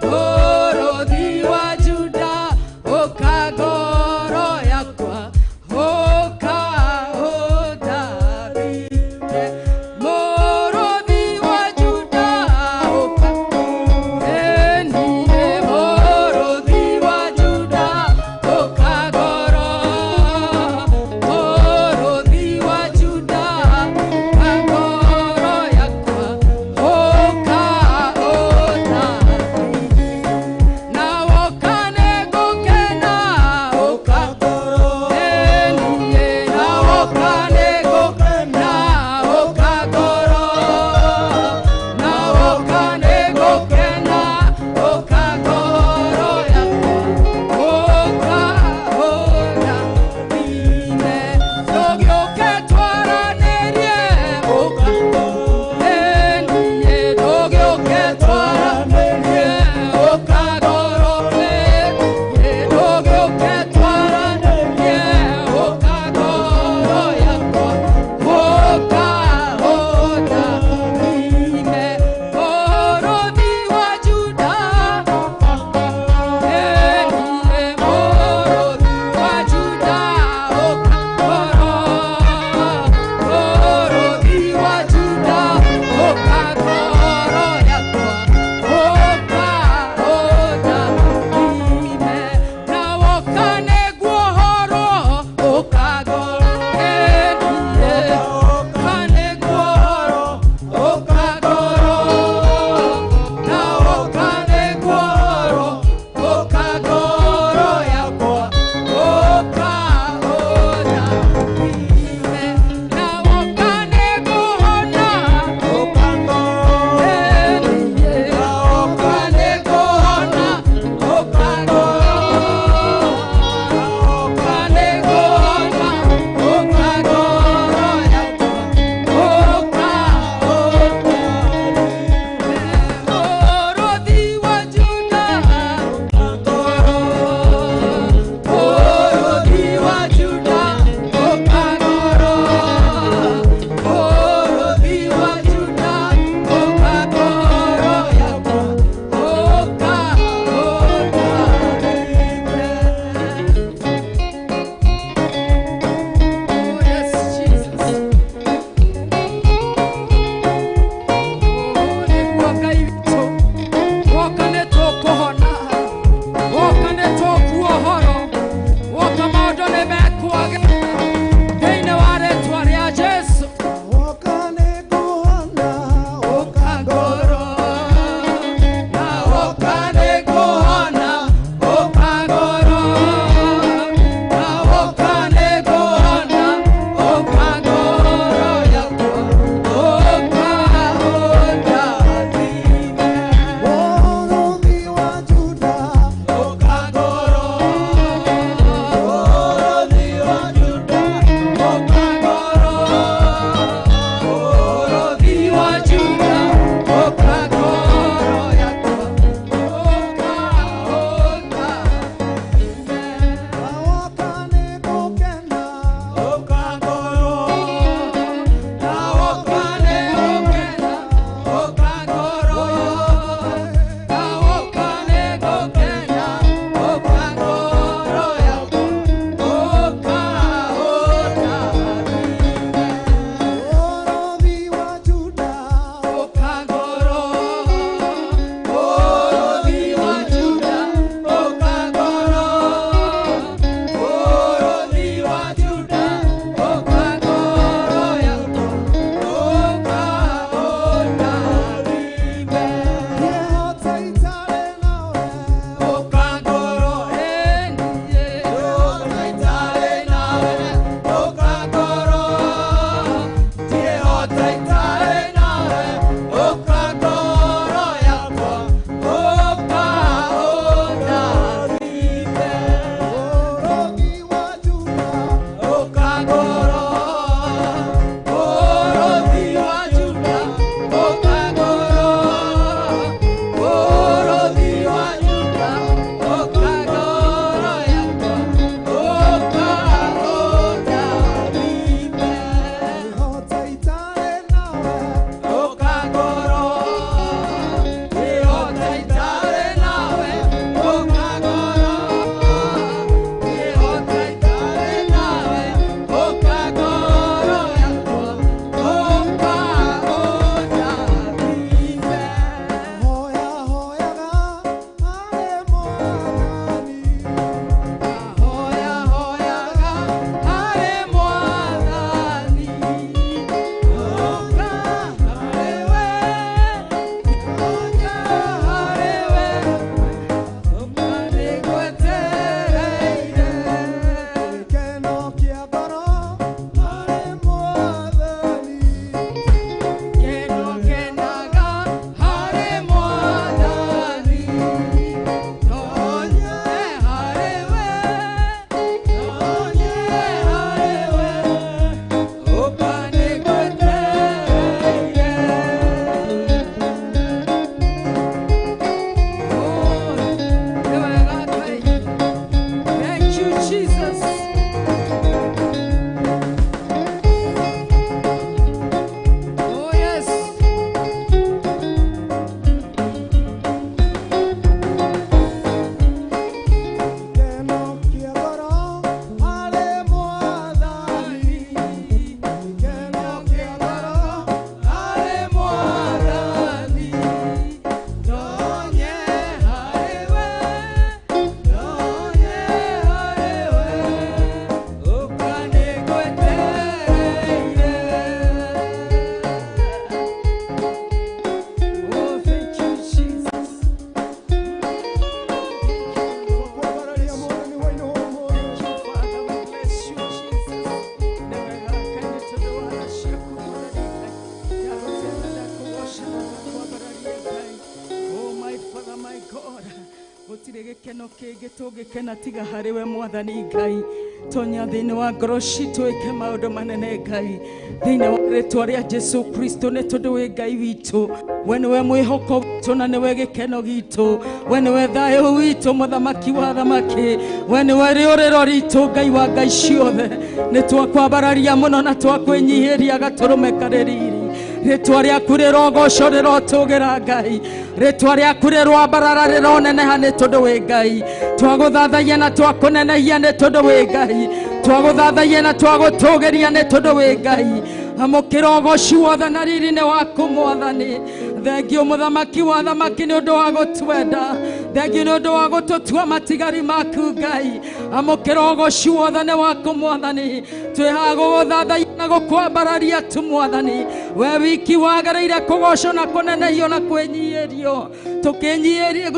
Goro gikeno kingi tungikena tiga hariwe mwathani Ngai tonya thini wa ngoro citu ike maundu manene Ngai thini wa ritwa ria Jesu Kristo ni tondu wi Ngai witu we niwe mwihoko witu na niwe gikeno gitu we niwe thayu witu muthamaki wa thamaki we niwe riuriro ritu Ngai wa Ngai ciothe ni twakwambararia muno na twakwenyihiria gaturume kareriri ritwa rĩaku rĩrogoco rĩrotugira Ngai ritwa rĩaku rĩrwambarara rĩroneneha nĩ tondũ wĩ Ngai twagũthathaia na twakũneneia nĩ tondũ wĩ Ngai twagũthathaia na twagũtũgĩria nĩ tondũ wĩ Ngai amũkĩra ũgoci wothe na riri nĩ waku Mwathani thengio mũthamaki wa thamaki nĩ ũndũ wa gũtwenda thengio nĩ ũndũ wa gũtũtua matigari maku Ngai amũkĩra ũgoci wothe nĩ waku Mwathani twĩhaga gũgũthathaia na gũkwambararia tu Mwathani we wiki wagĩrĩire kũgocwo na kũnenehio na kwĩnyihĩrio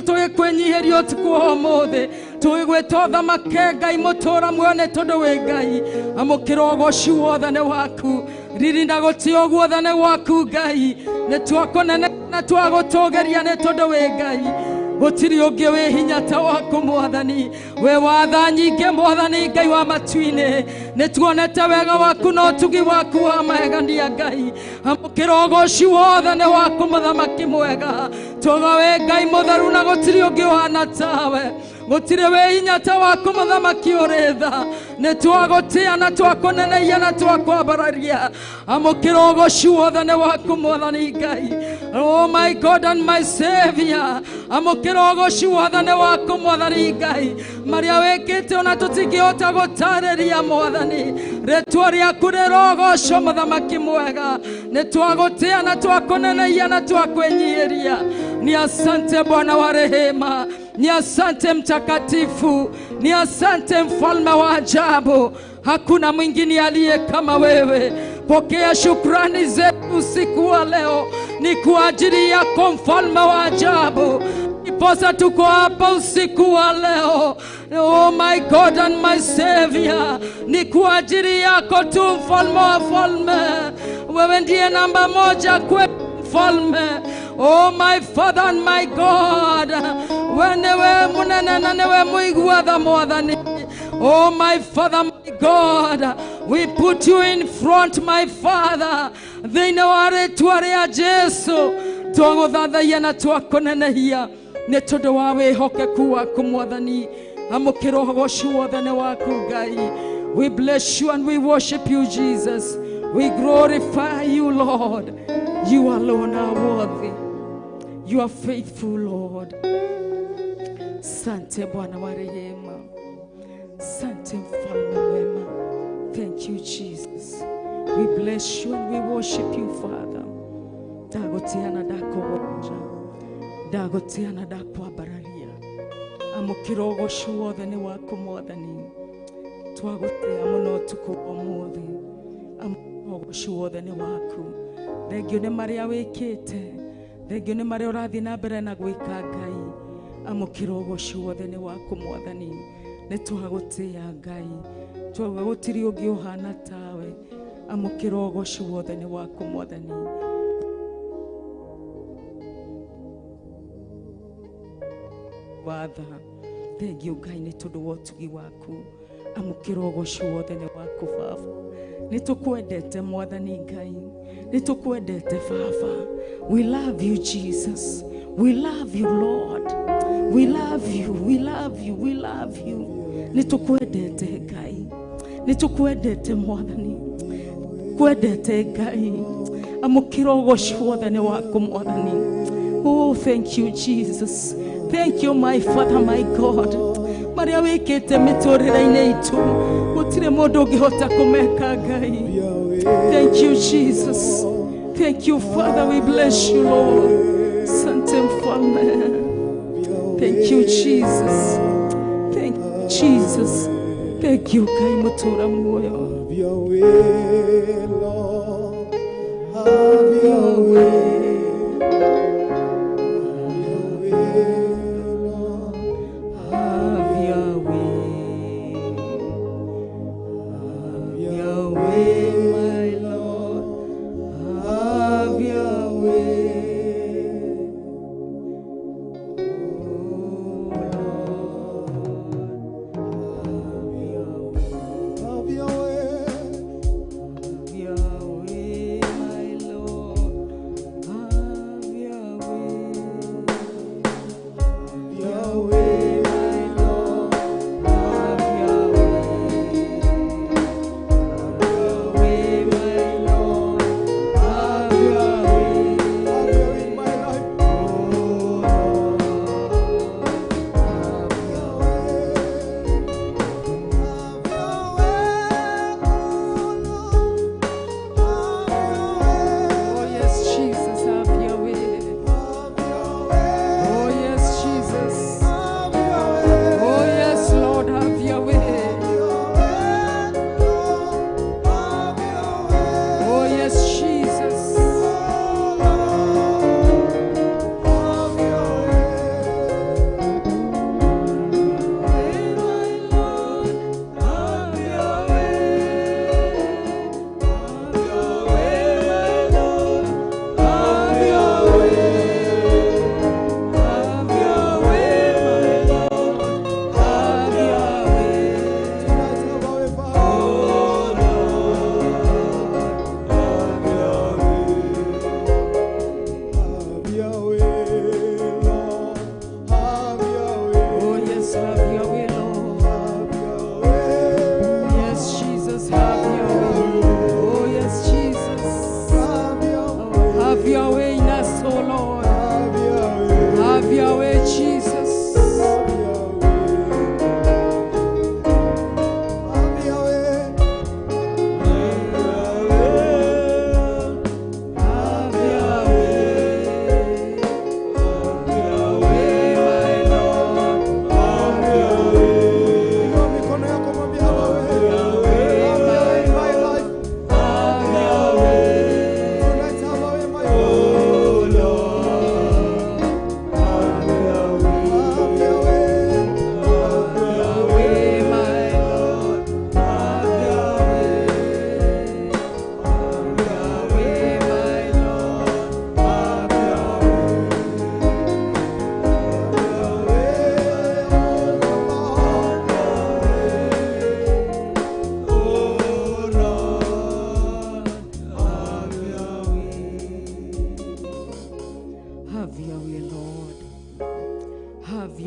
tũgĩkwĩnyihĩrio ũtukũ wa ũmũthĩ tũgĩgwĩta ũthamake Ngai mũtũũra muoyo nĩ tondũ wĩ Ngai amũkĩra ũgoci wothe nĩ waku riri na gũtĩo guothe nĩ waku Ngai nĩ twakũnene na twagũtũgĩria nĩ tondũ wĩ Ngai gũtirĩ ũngĩ wĩ hinya ta waku Mwathani we watha nyingĩ Mwathani Ngai wa matu-inĩ nĩ tuonete wega waku na ũtugi waku wa magegania Ngai amũkĩra ũgoci wothe nĩ waku mũthamaki mwega tũga wĩ Ngai mũtheru na gũtirĩ ũngĩ ũhana tawe gũtirĩ wĩ hinya ta waku mũthamaki ũrĩ tha nĩ twagũtĩa na twakũneneia na twakwambararia amũkĩra ũgoci wothe nĩ waku Mwathani Ngai oh my God and my Savior amũkĩra ũgoci wothe nĩ waku Mwathani Ngai marĩa wĩkĩte ona tũtingĩhota gũtarĩria Mwathani rĩtwa rĩaku rĩrogocwo mũthamaki mwega nĩ twagũtĩa na twakũneneia na twakwĩnyihĩria ni asante Bwana wa rehema ni asante mtakatifu ni asante mfalme wa ajabu hakuna mwingine aliye kama wewe pokea shukrani zetu usiku wa leo ni kwa ajili yako mfalme wa ajabu iposa tuko hapa usiku wa leo oh my God and my Savior ni kwa ajili yako tu mfalme wa falme wewe ndiye namba moja kwetu mfalme oh my Father and my God wenewe munene na newe muiguatha Mwathani oh my Father my God we put you in front my Father thĩinĩ wa rĩtwa rĩa Jesu twagũthathaia na twakũnenehia nĩ tondũ wa wĩhokeku waku Mwathani amũkĩra ũgoci wothe nĩ waku Ngai we bless you and we worship you Jesus we glorify you Lord you alone are worthy you are faithful Lord Sante Bwana wa rehema Sante mfalme mwema thank you Jesus we bless you and we worship you Father dagotiana dakogonja dagotiana dakwambararia amũkĩra ũgoci wothe nĩ waku Mwathani twagũtĩa mũno ũtukũ wa ũmũthĩ amũkĩra ũgoci wothe nĩ waku thengio nĩ marĩa wĩkĩte thengio nĩ marĩa ũrathiĩ na mbere na gwĩka Ngai amũkĩra ũgoci wothe nĩ waku Mwathani nĩ twagũtĩa Ngai twauga gũtirĩ ũngĩ ũhana tawe amũkĩra ũgoci wothe nĩ waku Mwathani watha thengio Ngai nĩ tondũ wa ũtugi waku amũkĩra ũgoci wothe nĩ waku Baba nĩ tũkwendete Mwathani Ngai nĩ tũkwendete Baba we love you Jesus we love you Lord we love you we love you we love you nĩ tũkwendete Ngai nĩ tũkwendete Mwathani kwendete Ngai amũkĩra ũgoci wothe nĩ waku Mwathani oh thank you Jesus thank you my Father my God marĩa wĩkĩte mĩtũrĩre-inĩ itũ gũtirĩ mũndũ ũngĩhota kũmeka Ngai thank you Jesus thank you Father we bless you Lord Sante mfalme thank you Jesus thank you Jesus thank you Ngai mũtũũra muoyo Have your way, Lord. Have your way. Oh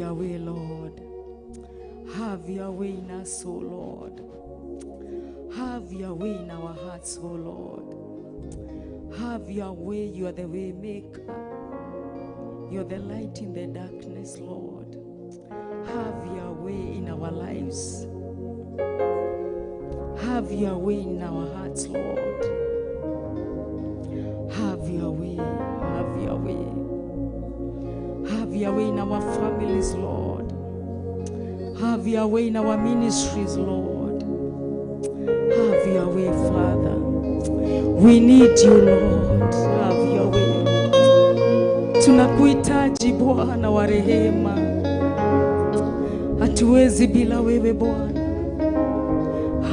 your way, Lord. Have your way in us, O Lord. Have your way in our hearts, O Lord. Have your way. You are the way maker. You are the light in the darkness, Lord. Have your way in our lives. Have your way in our hearts, Lord. Have your way. Have your way. Have your way in our families, Lord. Have your way in our ministries, Lord. Have your way, Father. We need you, Lord. Have your way. Tunakuhitaji Bwana wa rehema. Hatuwezi bila wewe Bwana.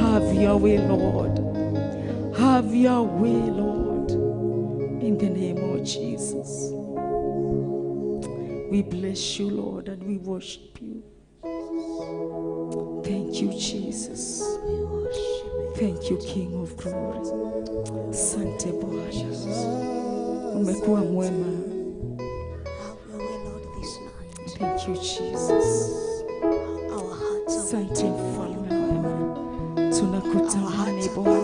Have your way, Lord. Have your way, Lord. In the name of Jesus. We bless you, Lord, and we worship you. Thank you, Jesus. Thank you, King of Glory. Asante Bwana. Umekuwa mwema. Thank you, Jesus. Asante Mfalme wema. Tunakutamani Bwana.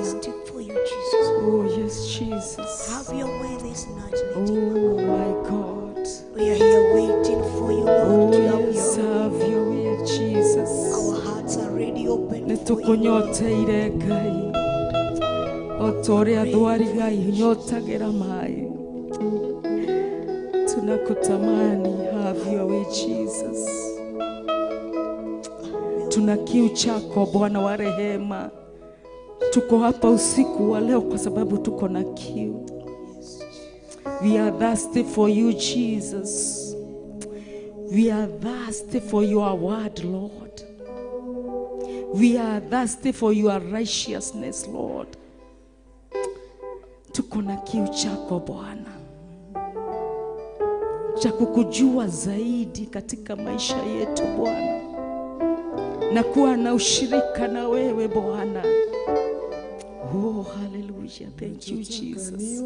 Oh yes, Jesus. Have your way this night. Oh my God. We are here waiting for you, Lord. Oh, have your way, Jesus. Our hearts are ready open for you. Nitukunyoteire Ngai. Otore adwari Ngai nyotagera mai. Tunakutamani. Have your way, Jesus. Tuna kiu chako Bwana wa rehema. Tuko hapa usiku wa leo kwa sababu tuko na kiu. We are thirsty for you, Jesus. We are thirsty for your word, Lord. We are thirsty for your righteousness, Lord. Tuko na kiu chako Bwana. Cha kukujua zaidi katika maisha yetu Bwana. Na kuwa na ushirika na wewe Bwana. Oh, hallelujah. Thank you, Jesus.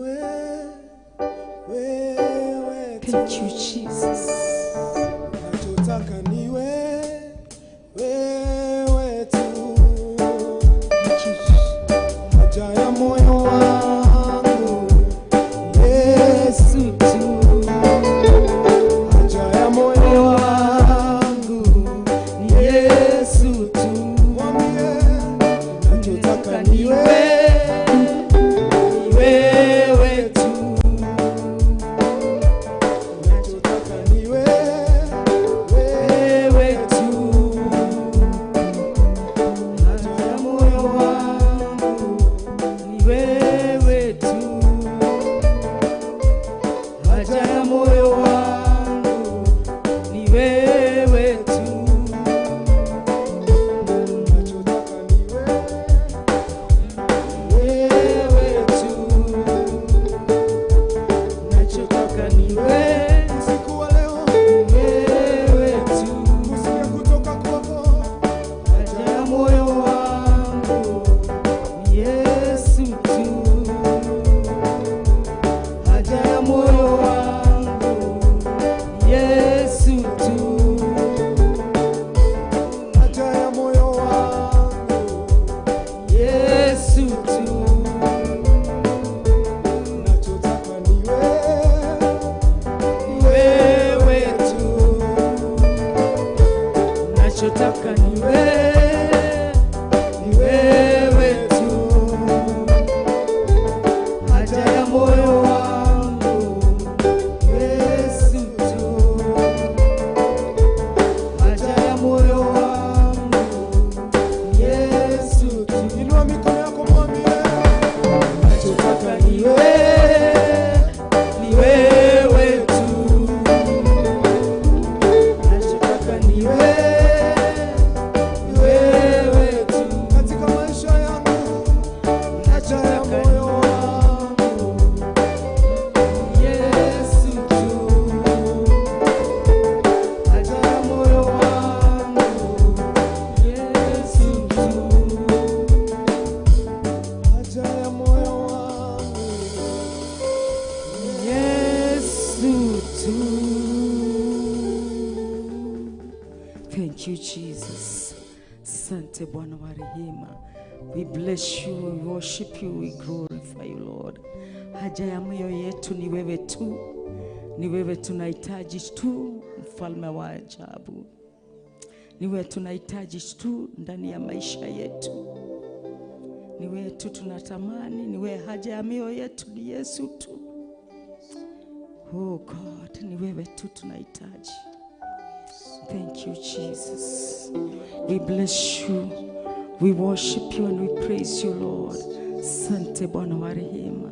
Thank you, Jesus. Nachotaka niwe wewe tu. Thank you. Haja ya moyo wangu Yesu tu. Haja ya moyo wangu ni Yesu tu. Mwambie nachotaka niwe wewe tu. Nachotaka niwe wewe tu. Haja ya moyo wangu ni wewe tu. Haja ya moyo wangu ni wewe tu. Nachotaka niwe wewe tu. Nachotaka niwe usiku wa leo wewe tu. Kusikia kutoka kwako. Haja ya moyo wangu ni Yesu tu. Haja ya moyo wangu ni Yesu tu. Haja ya moyo wangu ni Yesu tu. Nachotaka niwe wewe tu. Nachotaka niwe wewe tu. Haja ya moyo wangu Yesu tu. Haja ya moyo wangu Yesu tu. Inua mikono yako mwambie. Nachotaka niwe wewe tu. Nachotaka niwe wewe tu. Katika maisha yangu. Haja ya moyo wangu Yesu tu. Haja ya moyo wangu Yesu tu. Haja ya moyo wangu Yesu tu. Thank you, Jesus. Sante Bwana wa rehema. We bless you, we worship you, we glorify you, Lord. Haja ya moyo yetu ni wewe tu. Ni wewe tunahitaji tu, mfalme wa ajabu. Ni wewe tunahitaji tu ndani ya maisha yetu. Ni wewe tu tunatamani, ni wewe haja ya mioyo yetu ni Yesu tu. Oh God, ni wewe tu tunahitaji. Thank you, Jesus. We bless you, we worship you and we praise you, Lord. Sante Bwana wa rehema.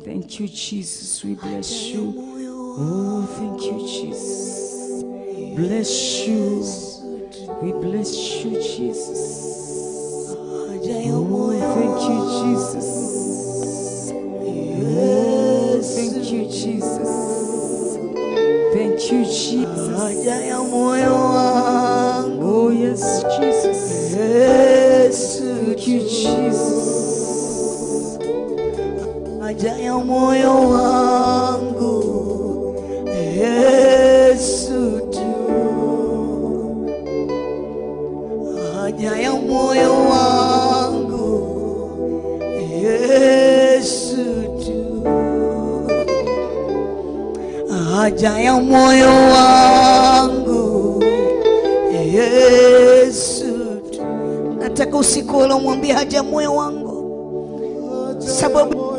Thank you, Jesus. We bless you. Oh, thank you, Jesus. Bless you. We bless you, Jesus. Oh, thank you, Jesus. Oh, thank you, Jesus. Thank you, Jesus. Oh, yes, Jesus. Thank you, Jesus. Haja ya moyo wangu Yesu tu. Haja ya moyo wangu Yesu tu. Haja ya moyo wangu Yesu tu. Nataka usiku ule umwambie haja ya moyo wangu. Sababu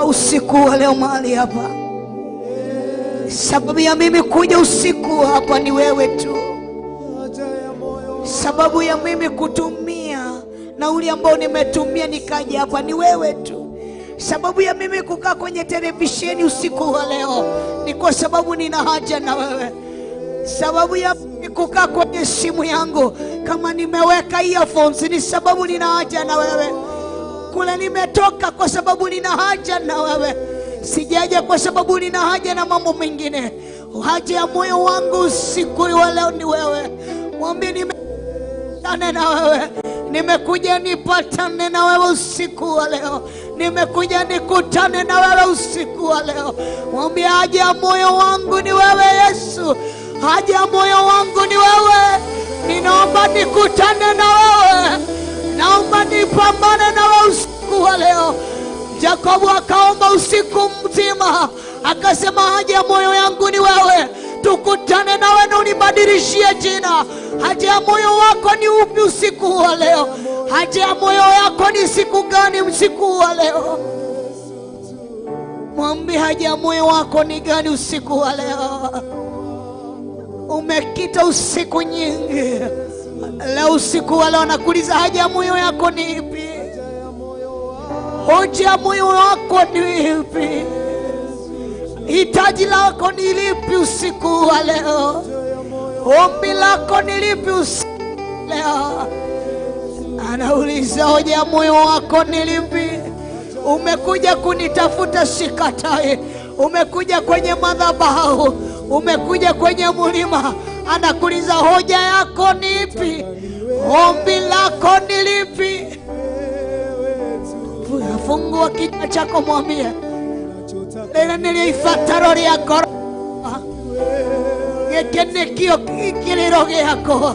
usiku wa leo mahali hapa, sababu ya mimi kuja usiku hapa ni wewe tu. Sababu ya mimi kutumia nauli ambao nimetumia nikaja hapa ni wewe tu. Sababu ya mimi kukaa kwenye televisheni usiku wa leo ni kwa sababu nina haja na wewe. Sababu ya mimi kukaa kwenye simu yangu kama nimeweka earphones ni sababu nina haja na wewe. Kule nimetoka kwa sababu nina haja na wewe. Sijaja kwa sababu nina haja na mambo mengine. Haja ya moyo wangu usiku wa leo ni wewe. Mwambie nimekutane na wewe. Nimekuja nipatane na wewe usiku wa leo. Nimekuja nikutane na wewe usiku wa leo. Mwambie haja ya moyo wangu ni wewe Yesu. Haja ya moyo wangu ni wewe. Ninaomba nikutane na wewe. Naomba nipambane na wewe usiku wa leo. Jakobu akaomba usiku mzima, akasema haja ya moyo yangu ni wewe. Tukutane na wewe na unibadilishie jina. Haja ya moyo wako ni upi usiku wa leo? Haja ya moyo yako ni siku gani usiku wa leo? Mwambie haja ya moyo wako ni gani usiku wa leo? Umekita usiku nyingi. Leo usiku wa leo nakuuliza haja ya moyo yako ni ipi? Hoja ya moyo wako ni ipi? Hitaji lako ni lipi usiku wa leo? Ombi lako ni lipi usiku wa leo? Anauliza hoja ya moyo wako ni lipi? Umekuja kunitafuta sikatai. Umekuja kwenye madhabahu. Umekuja kwenye mlima. Anakuuliza hoja yako ni ipi? Ombi lako ni lipi? Fungua kinywa chako mwambie. Leo nilifuata roho yako. Gekenekio kiriro yako.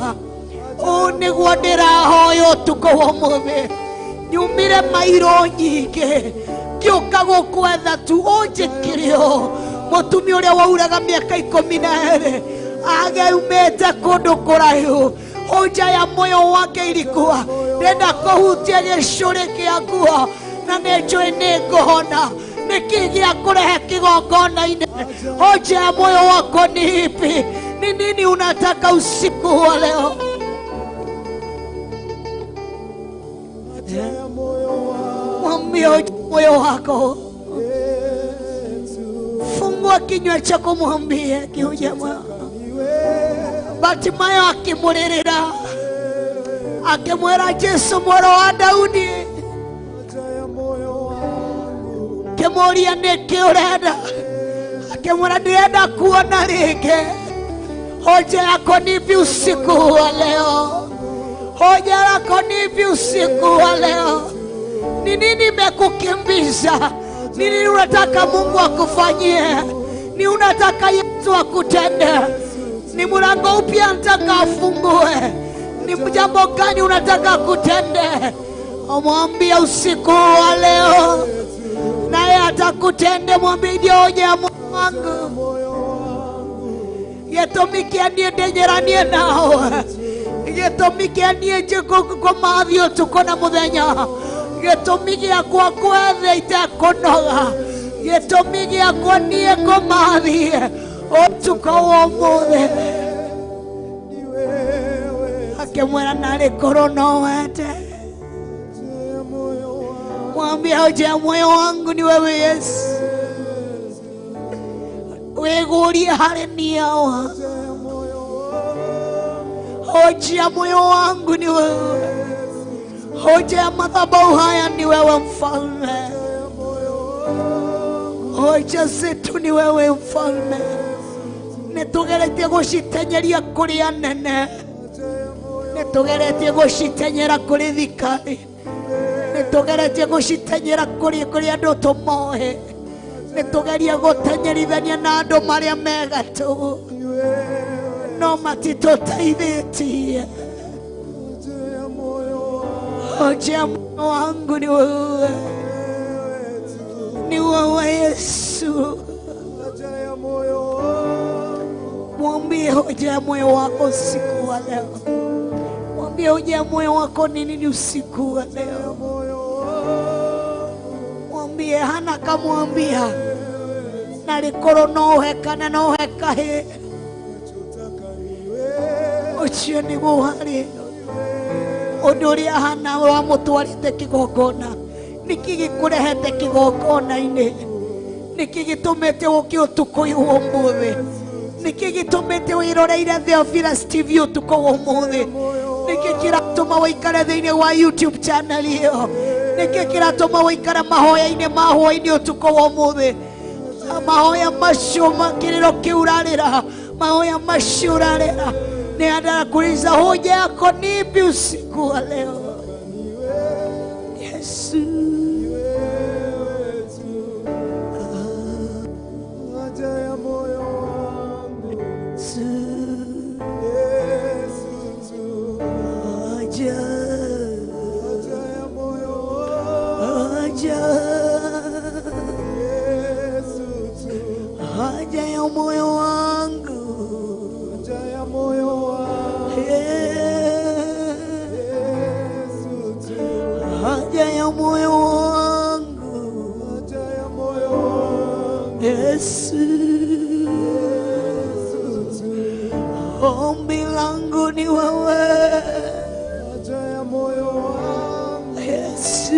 Unigwa ndirahoyo tuko womwe. Nyumire mairo nyinge. Kioka gukwetha tu unjikirio. Mutumi uria wauraga miaka 12 ageumete kundu kuraihu. Hoja ya moyo wake ilikuwa nenda kuhutia gicuri giakuo na nĩnjũĩ nĩngũhona. Nĩkĩ gĩa kũrehe kĩgongona-inĩ? Hoja ya moyo wako ni ipi? Ni nini unataka usiku wa leo? Mwambie moyo wako. Fungua kinywa chako mwambie kiujamaa. Batimayo akimurĩrĩra akimwĩra Jesu mwana wa Daudi, akimũria nĩkĩ ũrenda? Akimwĩra ndĩrenda kuona rĩngĩ. Hoja yako ni ipi usiku wa leo? Hoja yako ni ipi usiku wa leo? Ni nini imekukimbiza? Ni nini unataka Mungu akufanyie? Ni unataka Yesu akutende? Ni mlango upya nataka afungue. Ni jambo gani unataka kutende? Mwambie usiku wa leo, naye atakutende. Mwambie hoja ya moyo wangu yetumikia niĩ ndĩnyeranie nao, gĩtũmikia niĩ njĩkũkũ mathio tuko na mũthenya, gĩtũmi gĩakwa gwethe itekũnoga, gĩtũmi gĩakwa niĩ kũmathie ũtukũ wa ũmũthĩ. Akĩmwĩra narĩ korwo no wende. Mwambie hoja ya moyo wangu ni wewe Yesu. Wegurie harĩ niĩ hawa. Hoja ya moyo wangu ni wewe. Hoja ya madhabahu haya ni wewe Mfalme. Hoja zetu ni wewe Mfalme. Nĩtũgeretie gũcitenyeria kũrĩ anene, nĩtũgeretie gũcitenyera kũrĩ thikari, nĩtũgeretie gũcitenyera kũrĩ andũ tũmoĩ, nĩtũgeria gũtenyerithania na andũ marĩa me gatũ, no matitũteithĩtie. Hoja ya moyo wangu ni wewe, ni wewe Yesu. Mwambie hoja ya moyo wako usiku wa leo. Mwambie hoja ya moyo wako ni nini usiku wa leo. Mwambie Hana kamwambia narĩ korwo no hekana no hekahe. Ũcio nĩguo warĩ ũndũ ũrĩa Hana wamũtwarĩte kĩgongona. Nĩkĩ gĩkũrehete kĩgongona-inĩ? Nĩkĩ gĩtũmĩte ũke ũtukũ ũyũ ũmũthĩ? Nĩkĩ gĩtũmĩte wĩroreire Theophilustv ũtukũ ũmũthĩ? Nĩkĩ kĩratũma wĩikare thĩinĩ wa YouTube channel ĩyo? Nĩkĩ kĩratũma wĩikare mahoya-inĩ ma Hwa-ini ũtukũ ũmũthĩ? Mahoya macio kĩrĩro kĩu ũrarĩra, mahoya macio ũrarĩra. Nĩendaga kuuliza hoja yako ni ipi usiku wa leo? Yesu. Haja ya moyo wangu, haja ya moyo wangu, haja ya moyo wangu, haja ya moyo wangu, Yesu. Ombi langu ni wewe, haja ya moyo wangu, Yesu.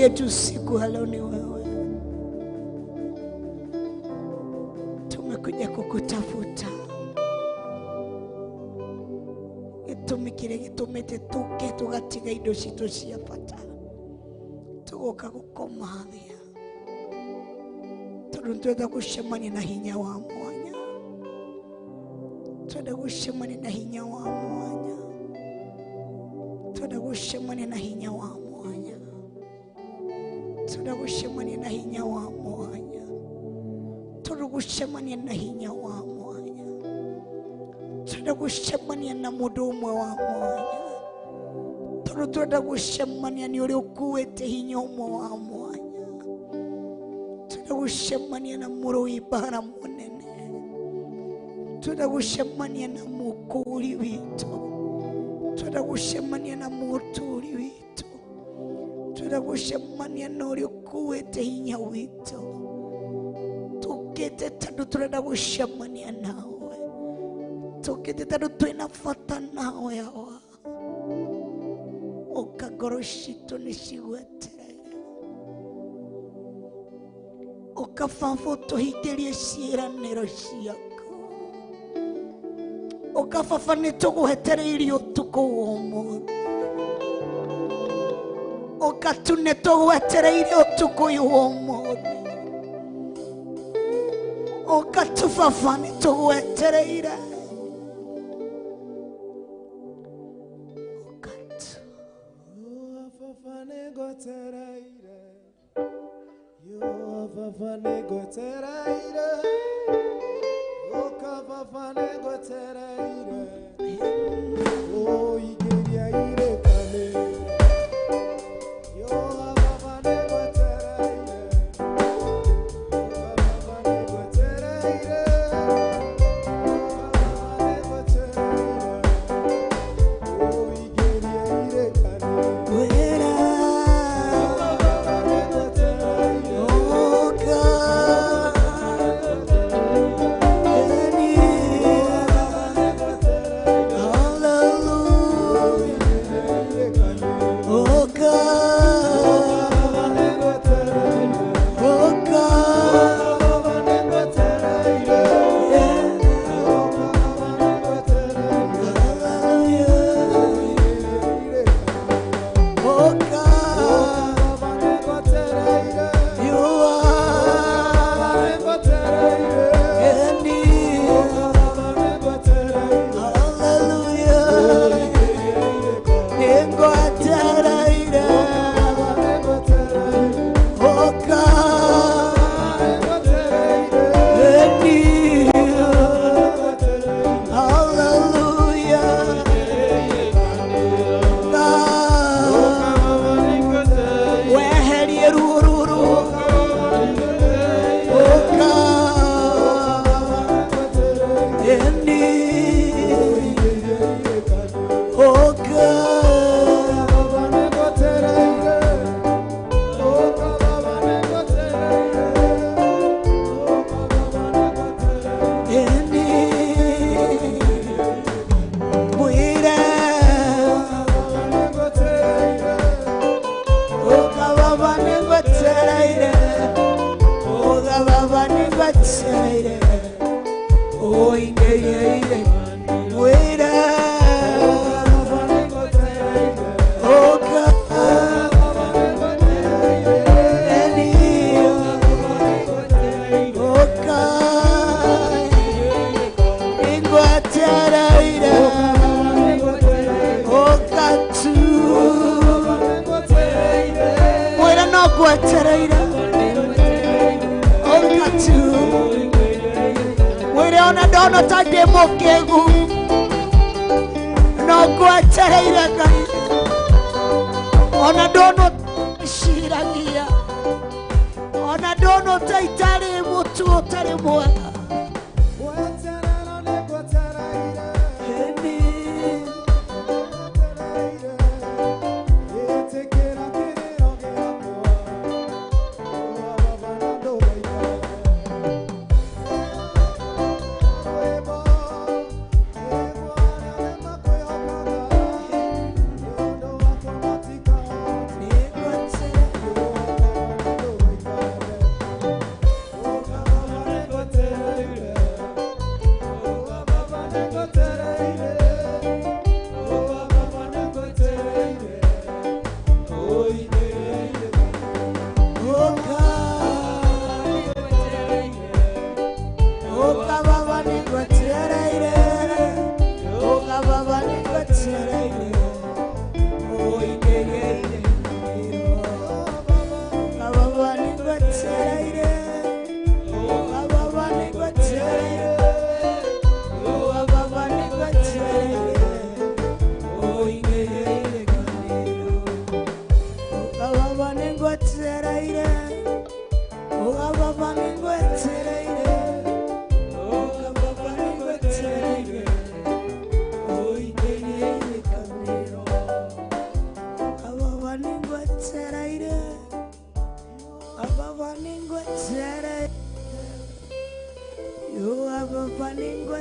yetu usiku leo ni wewe. Tumekuja kukutafuta. Gitumikire gitumite tuke tugatiga indo citu cia bata. Tugoka gukomathia. Turutwenda gucemania na hinya wa mwanya. Twenda gucemania na hinya wa mwanya. Twenda gucemania na hinya wa mwanya. Twenda gucemania na hinya wa mwanya. Twenda gucemania na hinya wa mwanya. Twenda gucemania na mundu umwe wa mwanya. Twenda gucemania ni uri ukuite hinya umwe wa mwanya. Twenda gucemania na murui bara munene. Twenda gucemania na mukuri witu. Twenda gucemania na muturi witu. Twenda gucemania na uri ukuite hinya witu. Tukite tandu twenda gucemania nawe. Tukite tandu twina bata nawe yawa. Okagoro citu ni cigwetereire. Okababa tuhingirie ciiraniro ciaku. Okababa ni tuguhetereirie utuku umuthi. Okatune tuguhetereirie utuku umuthi. Okatubaba ni tuguhetereire.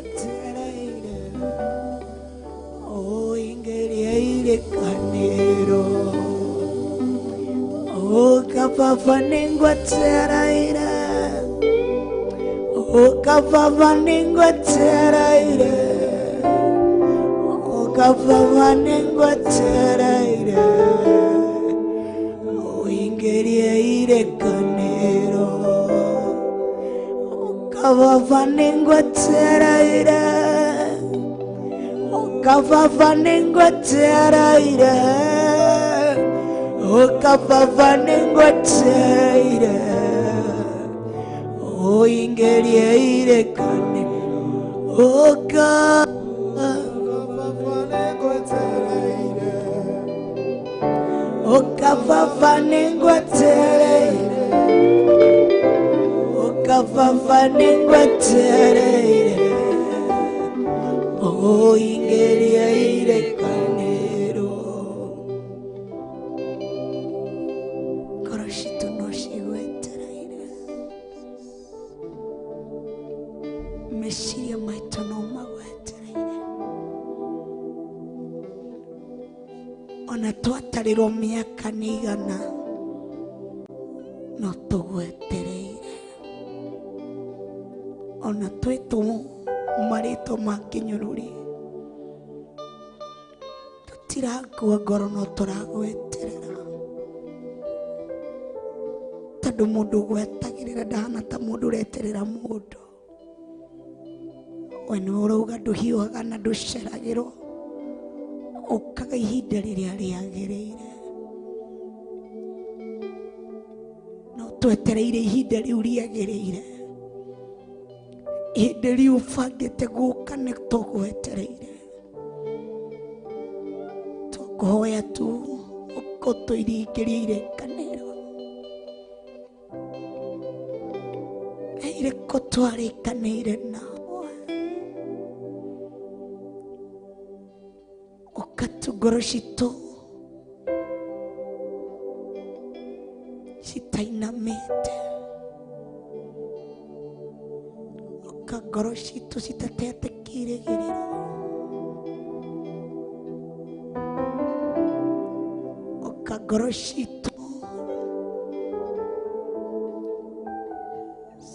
ngwetereire o ingerie kaniro o kapapa ngwetereire o kapapa ngwetereire o kapapa ngwetereire o ingerie kaniro Kavava ningweteraire O kavava ningweteraire O kavava ningweteraire O ingerieire kane O kavava ningweteraire O kavava ningweteraire Kavava ningwetereire O ingerieire kanero Koroshito no shigwetereire Meshiria maito no magwetereire Ona twatariro miaka nigana No tugwetereire Ona tweto marito makinyururi tutiragwa ngoro no turagweterera tondu mundu gwetagirira ndahana ta mundu ureterera mundu we ni urauga nduhiũhaga na nduceragĩrwo ũkaga ihinda rĩrĩa rĩagĩrĩire no twetereire ihinda rĩu rĩagĩrĩire ihinda rĩu ũbangĩte gũka nĩ tũgwetereire tũkũhoya tu ũkũtũiringĩrie irekanĩro irĩkũ twarĩkanĩire nawe ũkatungoro citũ citainamĩte ngoro citũ citatete kĩrĩgĩrĩro ngoro citũ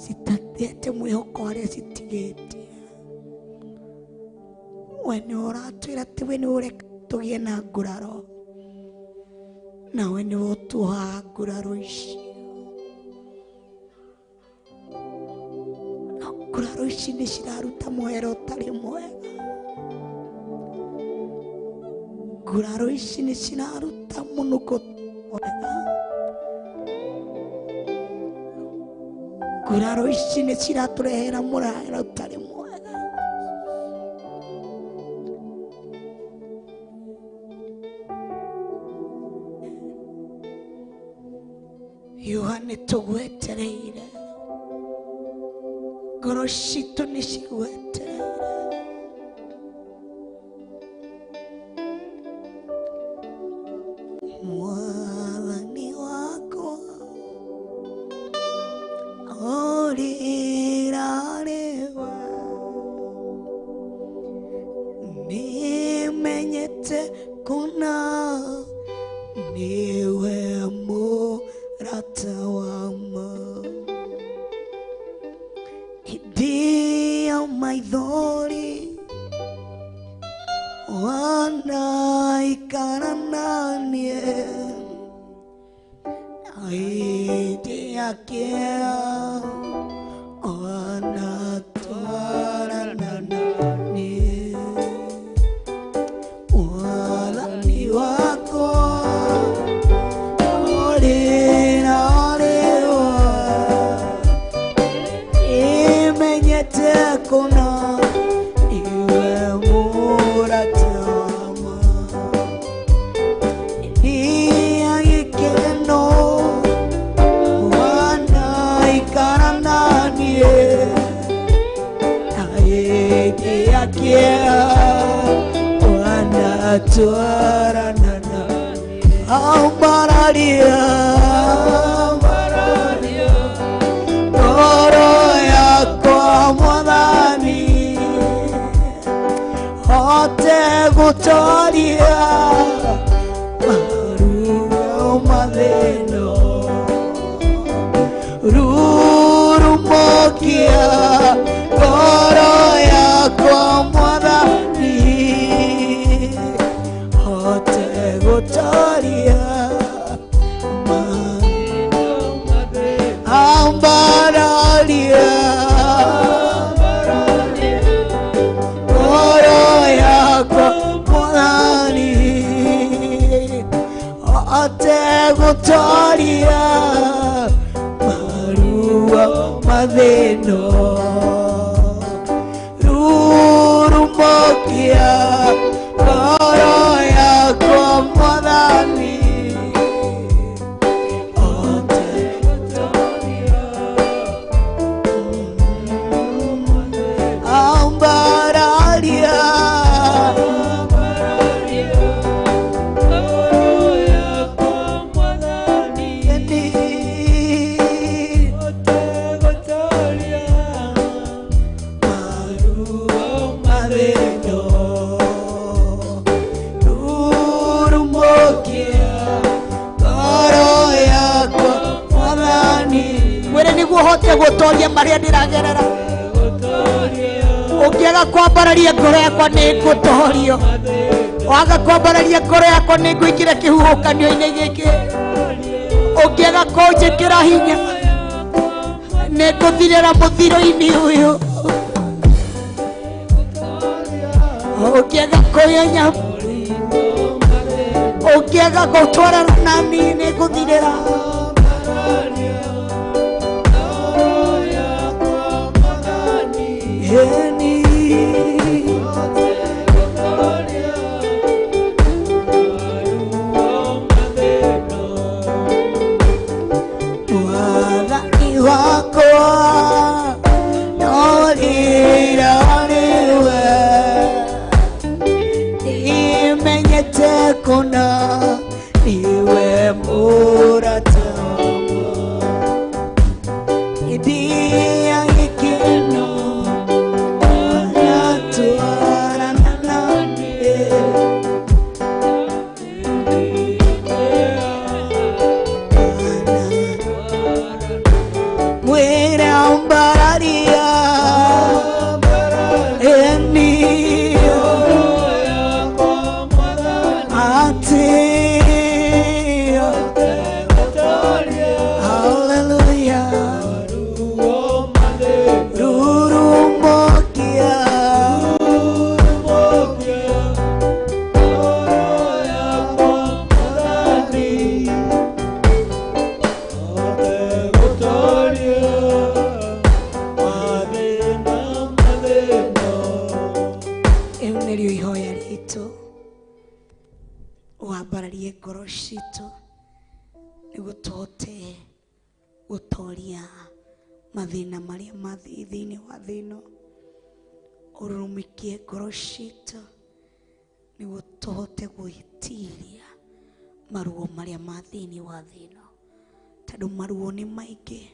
citatete mwĩhoko harĩa citigĩtie we nĩ ũratwĩra atĩ we nĩ ũreka tũgĩe na nguraro nawe nĩ ũtuohaga nguraro ici nguraro ici nĩ ciraruta mwero ũtarĩ mwega nguraro ici nĩ ciraruta mũnungo mwega nguraro ici nĩ ciratũrehera mũraera ũtarĩ mwega Yohane tũgwetereire ngoro citũ nĩ cigwetereire Mwathani wakwa ũrĩrarĩwe nĩmenyete kuna niwe Murata wama Idia maithori wanaikana nanie Idia kia wanatwarana nanie Mwathani wakwa kuna iwe Murata wama iya ikeno wanaikana nanie aiki akia wanatwarana nanie ambararia Mwathani ategutoria maruo mathino rurumokia ngoro yakwa Mwathani ategutoria ambaralia ngoro yakwa Mwathani ategutoria maruo mathino rurumokia ngoro yakwa Mwathani ambaralia hote gutoria maria ndiragerera ungiaga kwambararia ngoro yakwa ni ngutorio waga kwambararia ngoro yakwa ni nguingira kihuhukanio-ini giki ungiaga kunjikira hinya ni nguthirira muthiro-ini uyu ungiaga kuyonya ungiaga gutwarana nani ni nguthirira Mwathani wakwa noliraniwe nimenyete kuna niwe Murata idia ikino wambararie ngoro citu niguo tuhote gutoria mathina maria mathi thiini wa thino urumikie ngoro citu niguo tuhote gwitiria maruo maria mathini wa thino tondu maruo ni maingi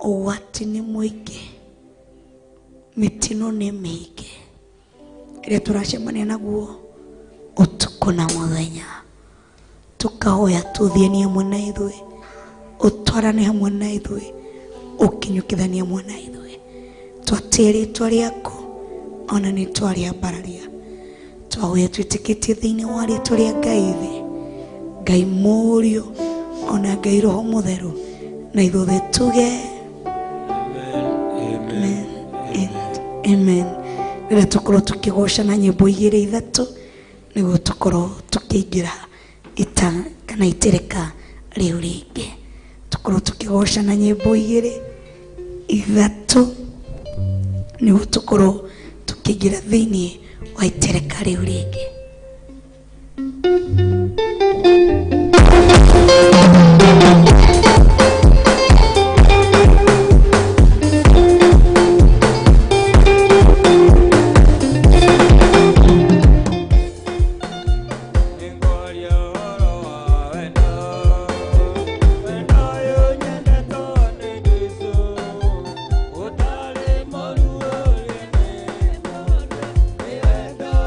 ugwati ni mwingi mitino ni mingi iria turacemania naguo utuko na muthenya tukahoya tuthieni hamwe na ithui utwarane hamwe na ithui ukinyukithanie hamwe na ithui twatiri twariako ona ni twaria bararia twahoya twitikitie thiini wa ritwa ria Ngai thi Ngai murio ona Ngai roho mutheru na ithuothe tuge amen amen rĩrĩa tukorwo tukigoca na nyĩmbo igĩrĩ ithatu nĩguo tukorwo tukiingira kana itereka rĩu rĩngĩ tukorwo tukigoca na nyĩmbo igĩrĩ ithatu nĩguo tukorwo tukiingira thĩinĩ wa itereka rĩu rĩngĩ. Wendo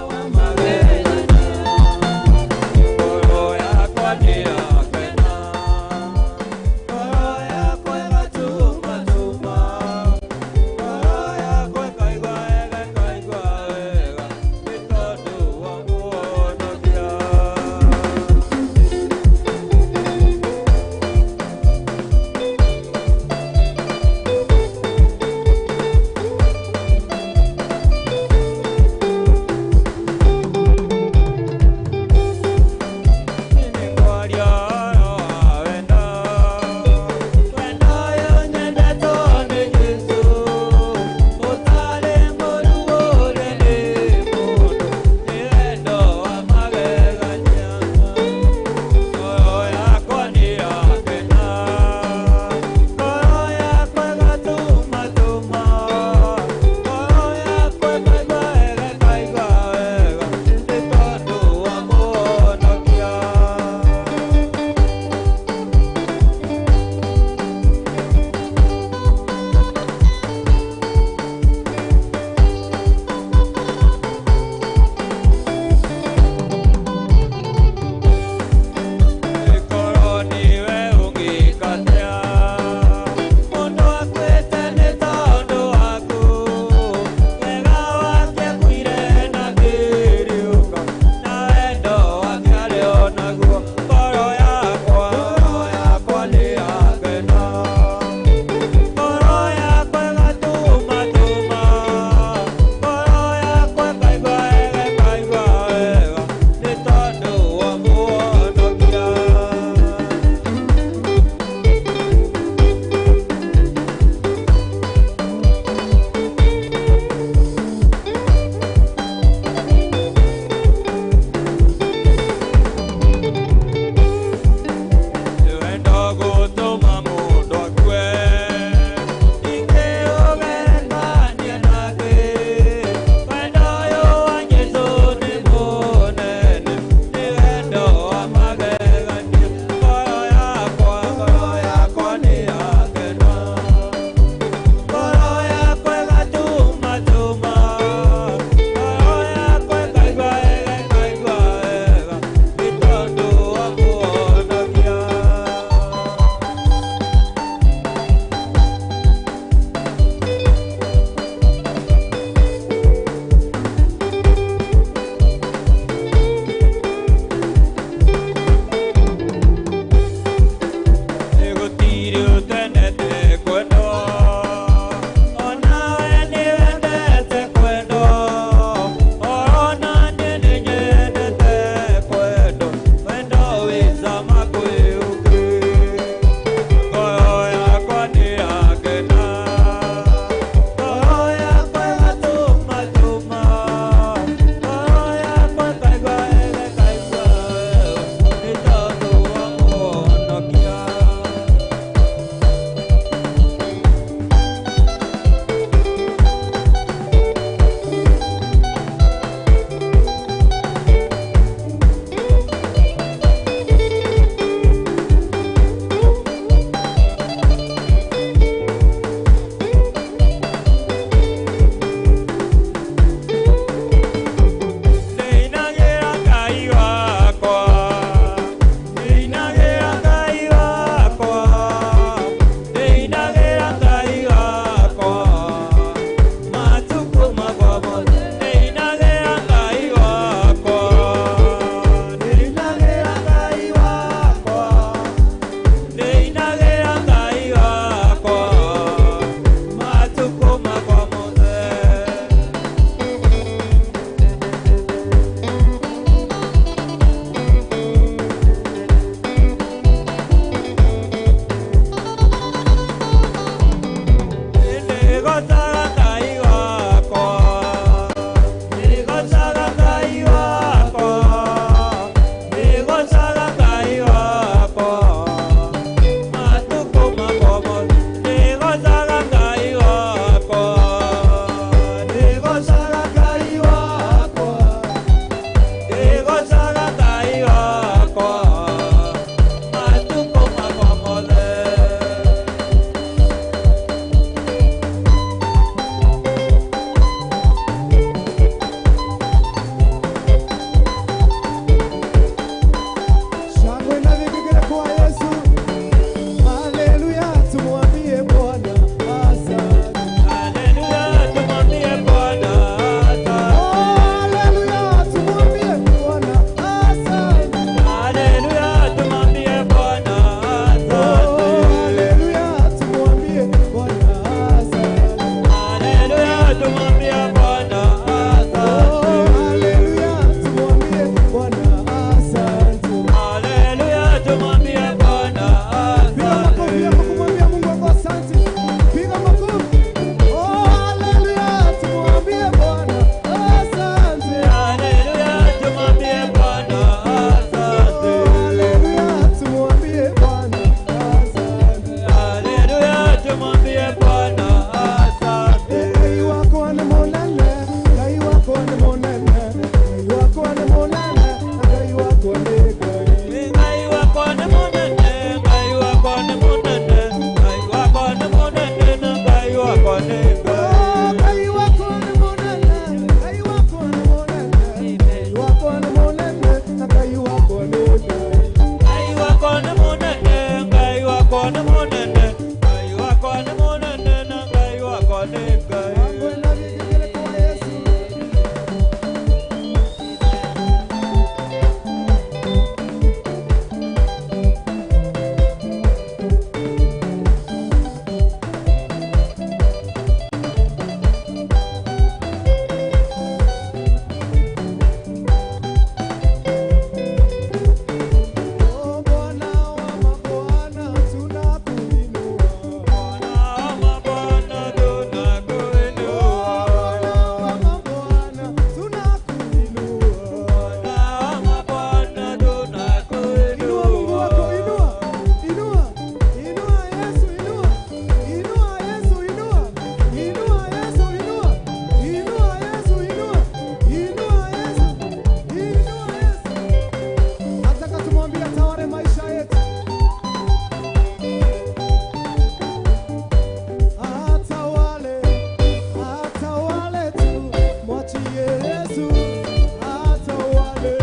Atawale,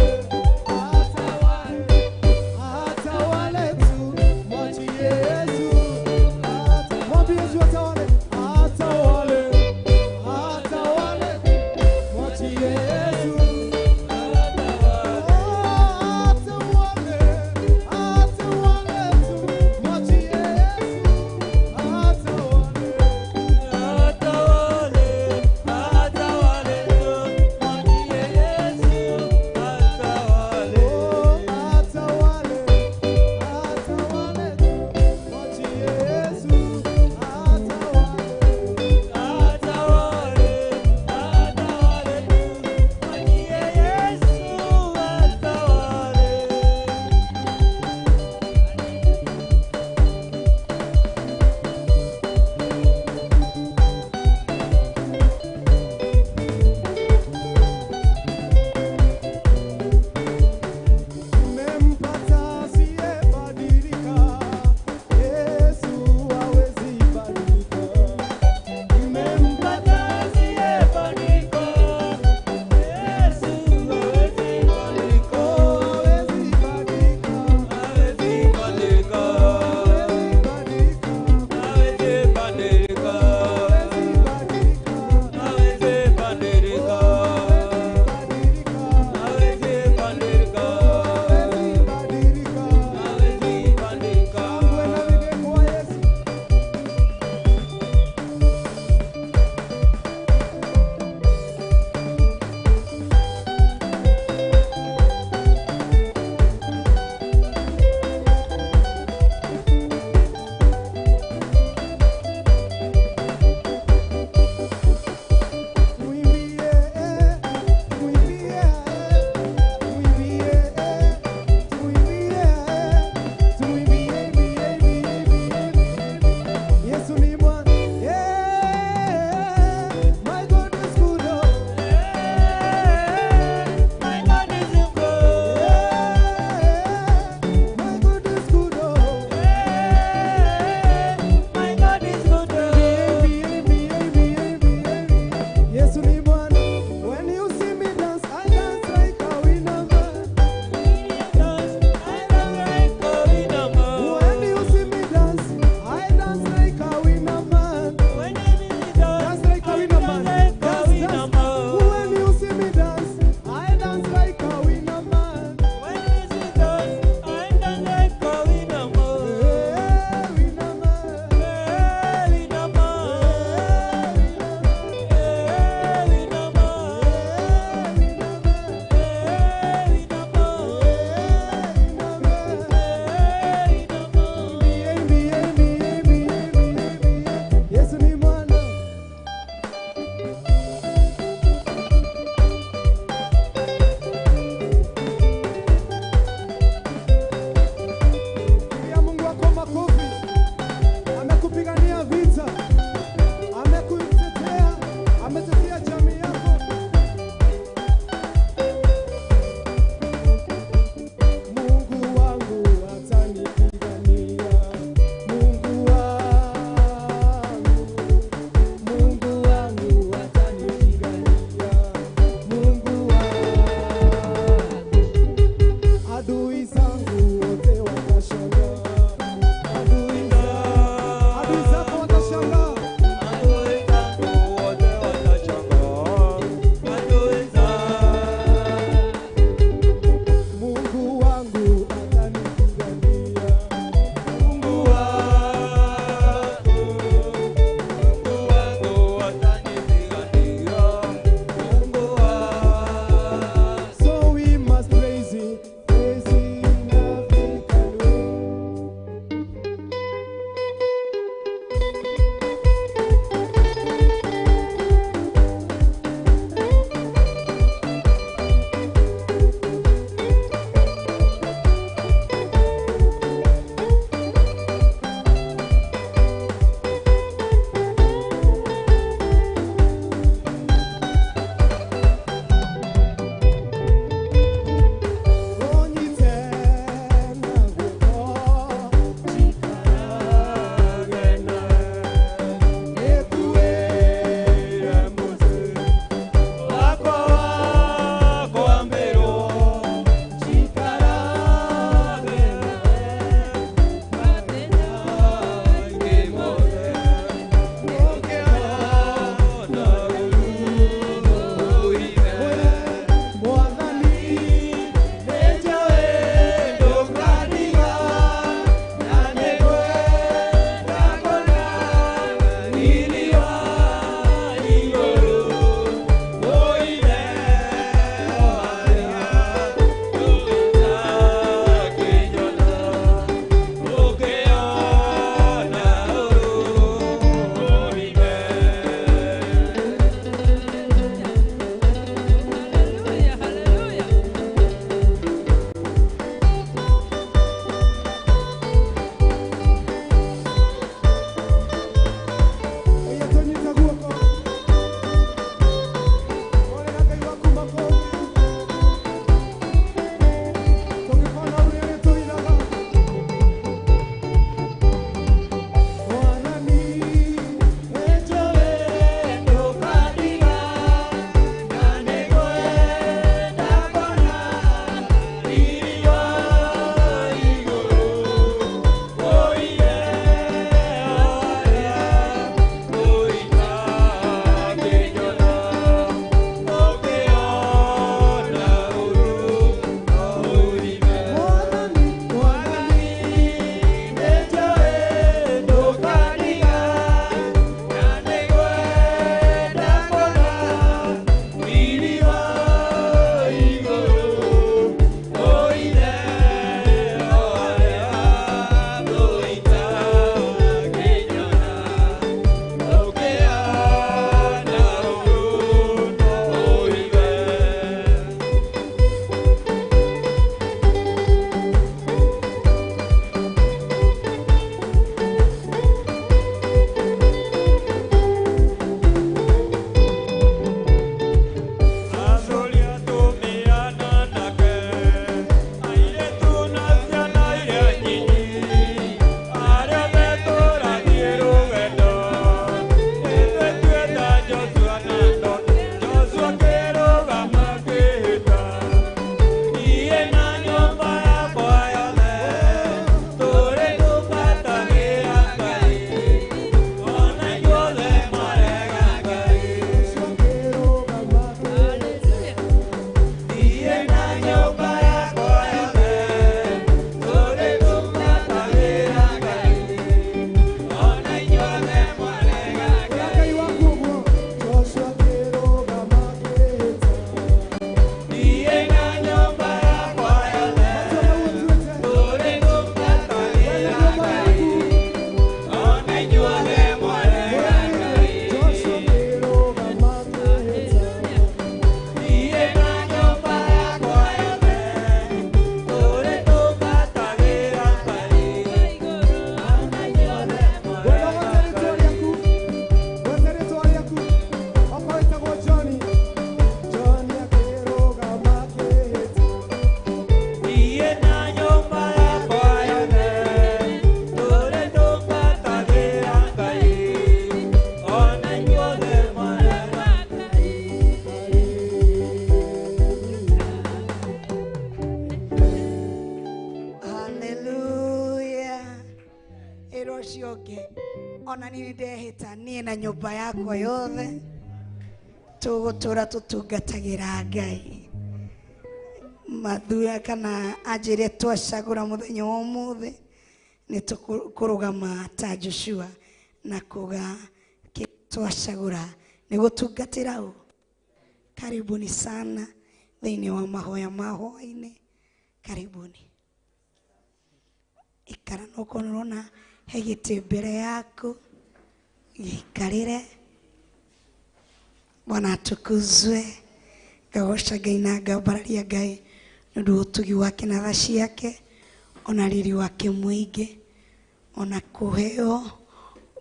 ona nini ndehita nie na nyumba yakwa yothe tugutura tutungatagira Ngai mathuya kana ajire twacagura muthenya wa umuthi ni tukurugama ta Joshua na kuga twacagura ni gutungatira u. Karibuni sana thiini wa mahoya ma Hwa-ini. Karibuni ikara nokonona hegite mbere yako gikarire. Bwana atukuzwe. Gagosha Ngai na ngambararia Ngai nundu utugi wake na tha ciake ona riri wake mwingi ona kuheo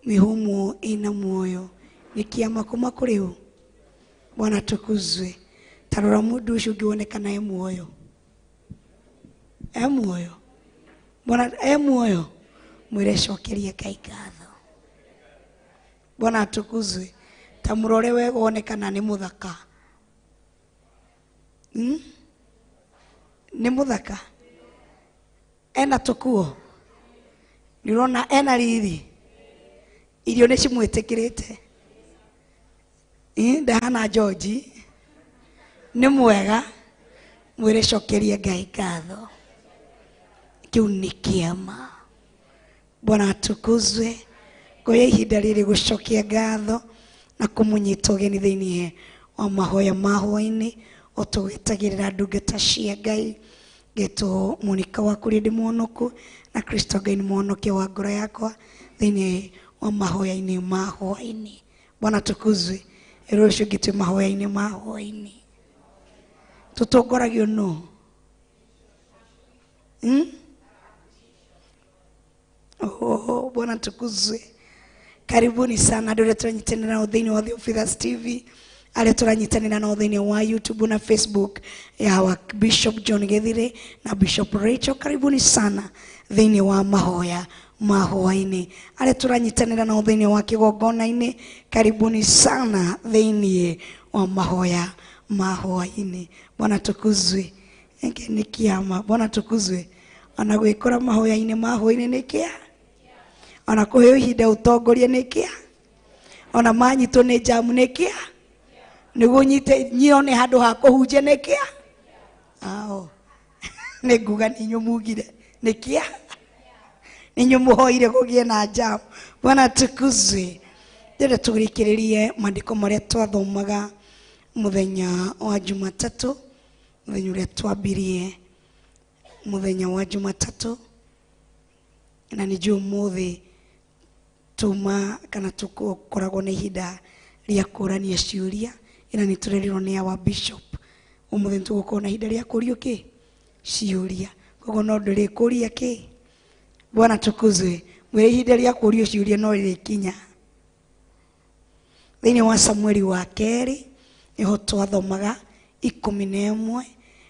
mihumu ina muoyo ni kiama kuma kuri u. Bwana atukuzwe. Tarora mundu ucio ngionekana e muoyo Bwana e muoyo mwire cokerie Ngai ngatho. Bwana atukuzwe. Tamurore wega onekana ni muthaka ni muthaka ena tukuo nirona ena riri irio ni cimwitikirite ndahana George ni mwega mwire cokerie Ngai ngatho. Kiu ni kiama. Bwana atukuzwe. Ngoya ihinda riri gucokia ngatho na kumunyita ugeni thiini wa mahoya ma Hwa-ini otugitagirira ndungata cia Ngai gitu munika waku ri ndi muonoku na Kristo Ngai ni muonokia wa ngoro yakwa thiini wa mahoya-ini ma Hwa-ini. Bwana tukuzwe. Erocio gitu mahoya-ini ma Hwa-ini tutongoragio no Bwana tukuzwe. Karibuni sana ndio tunanyitanira na thiini wa Theophilustv, ale tunanyitanira na thiini wa YouTube na Facebook ya wa Bishop John Githiri na Bishop Rachel. Karibuni sana thiini wa mahoya ma Hwa-ini, ale tunanyitanira na thiini wa kigongona-ini. Karibuni sana thiini wa mahoya ma Hwa-ini. Bwana tukuzwe. Enge ni kiama. Bwana tukuzwe. Ona gwikora mahoya-ini ma Hwa-ini ni kia ona kuheo ihinda utongoria ni kia ona manyitwo ni jamu ni kia niguo nyite nyione handu ha kuhunjia ni kia ni nguga ni nyumugire ni kia ni nyumuhoire gugie na jamu. Bwana tukuzwe. Ndire tugirikiririe mandiko maria twathomaga muthenya wa Jumatatu, muthenya uria twambirie muthenya wa Jumatatu na ni umuthi tuma kana tukoragwo na ihinda ria kurania ciuria ina ni turerirwo ni wa Bishop. Umuthi tugukorwo na ihinda ria kurio ki ciuria koguo no ndiri kuria ki. Bwana tukuzwe. Mwire ihinda ria kurio ciuria no ririkinya thiini wa Samueli wa keri niho twathomaga 11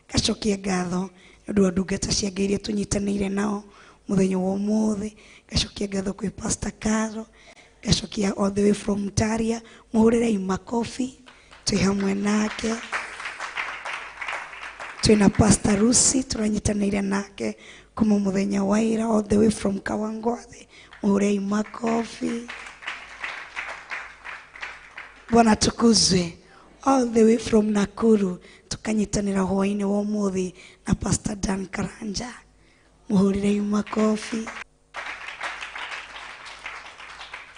gacokia ngatho ndu ndungata cia Ngai iria tunyitanire nao muthenya wa umuthi. Gacokia ngatho kwi Pastor Caro, gacokia all the way from Taria. Muhurire makofi twi hamwe nake. Twina Pastor Ruci turanyitanire nake kuma muthenya wa ira all the way from Kawangwathe. Muhurire makofi. Bwana tukuzwe. All the way from Nakuru tukanyitanira Hwa-ini wa umuthi na Pastor Dan Karanja. Muhurire makofi.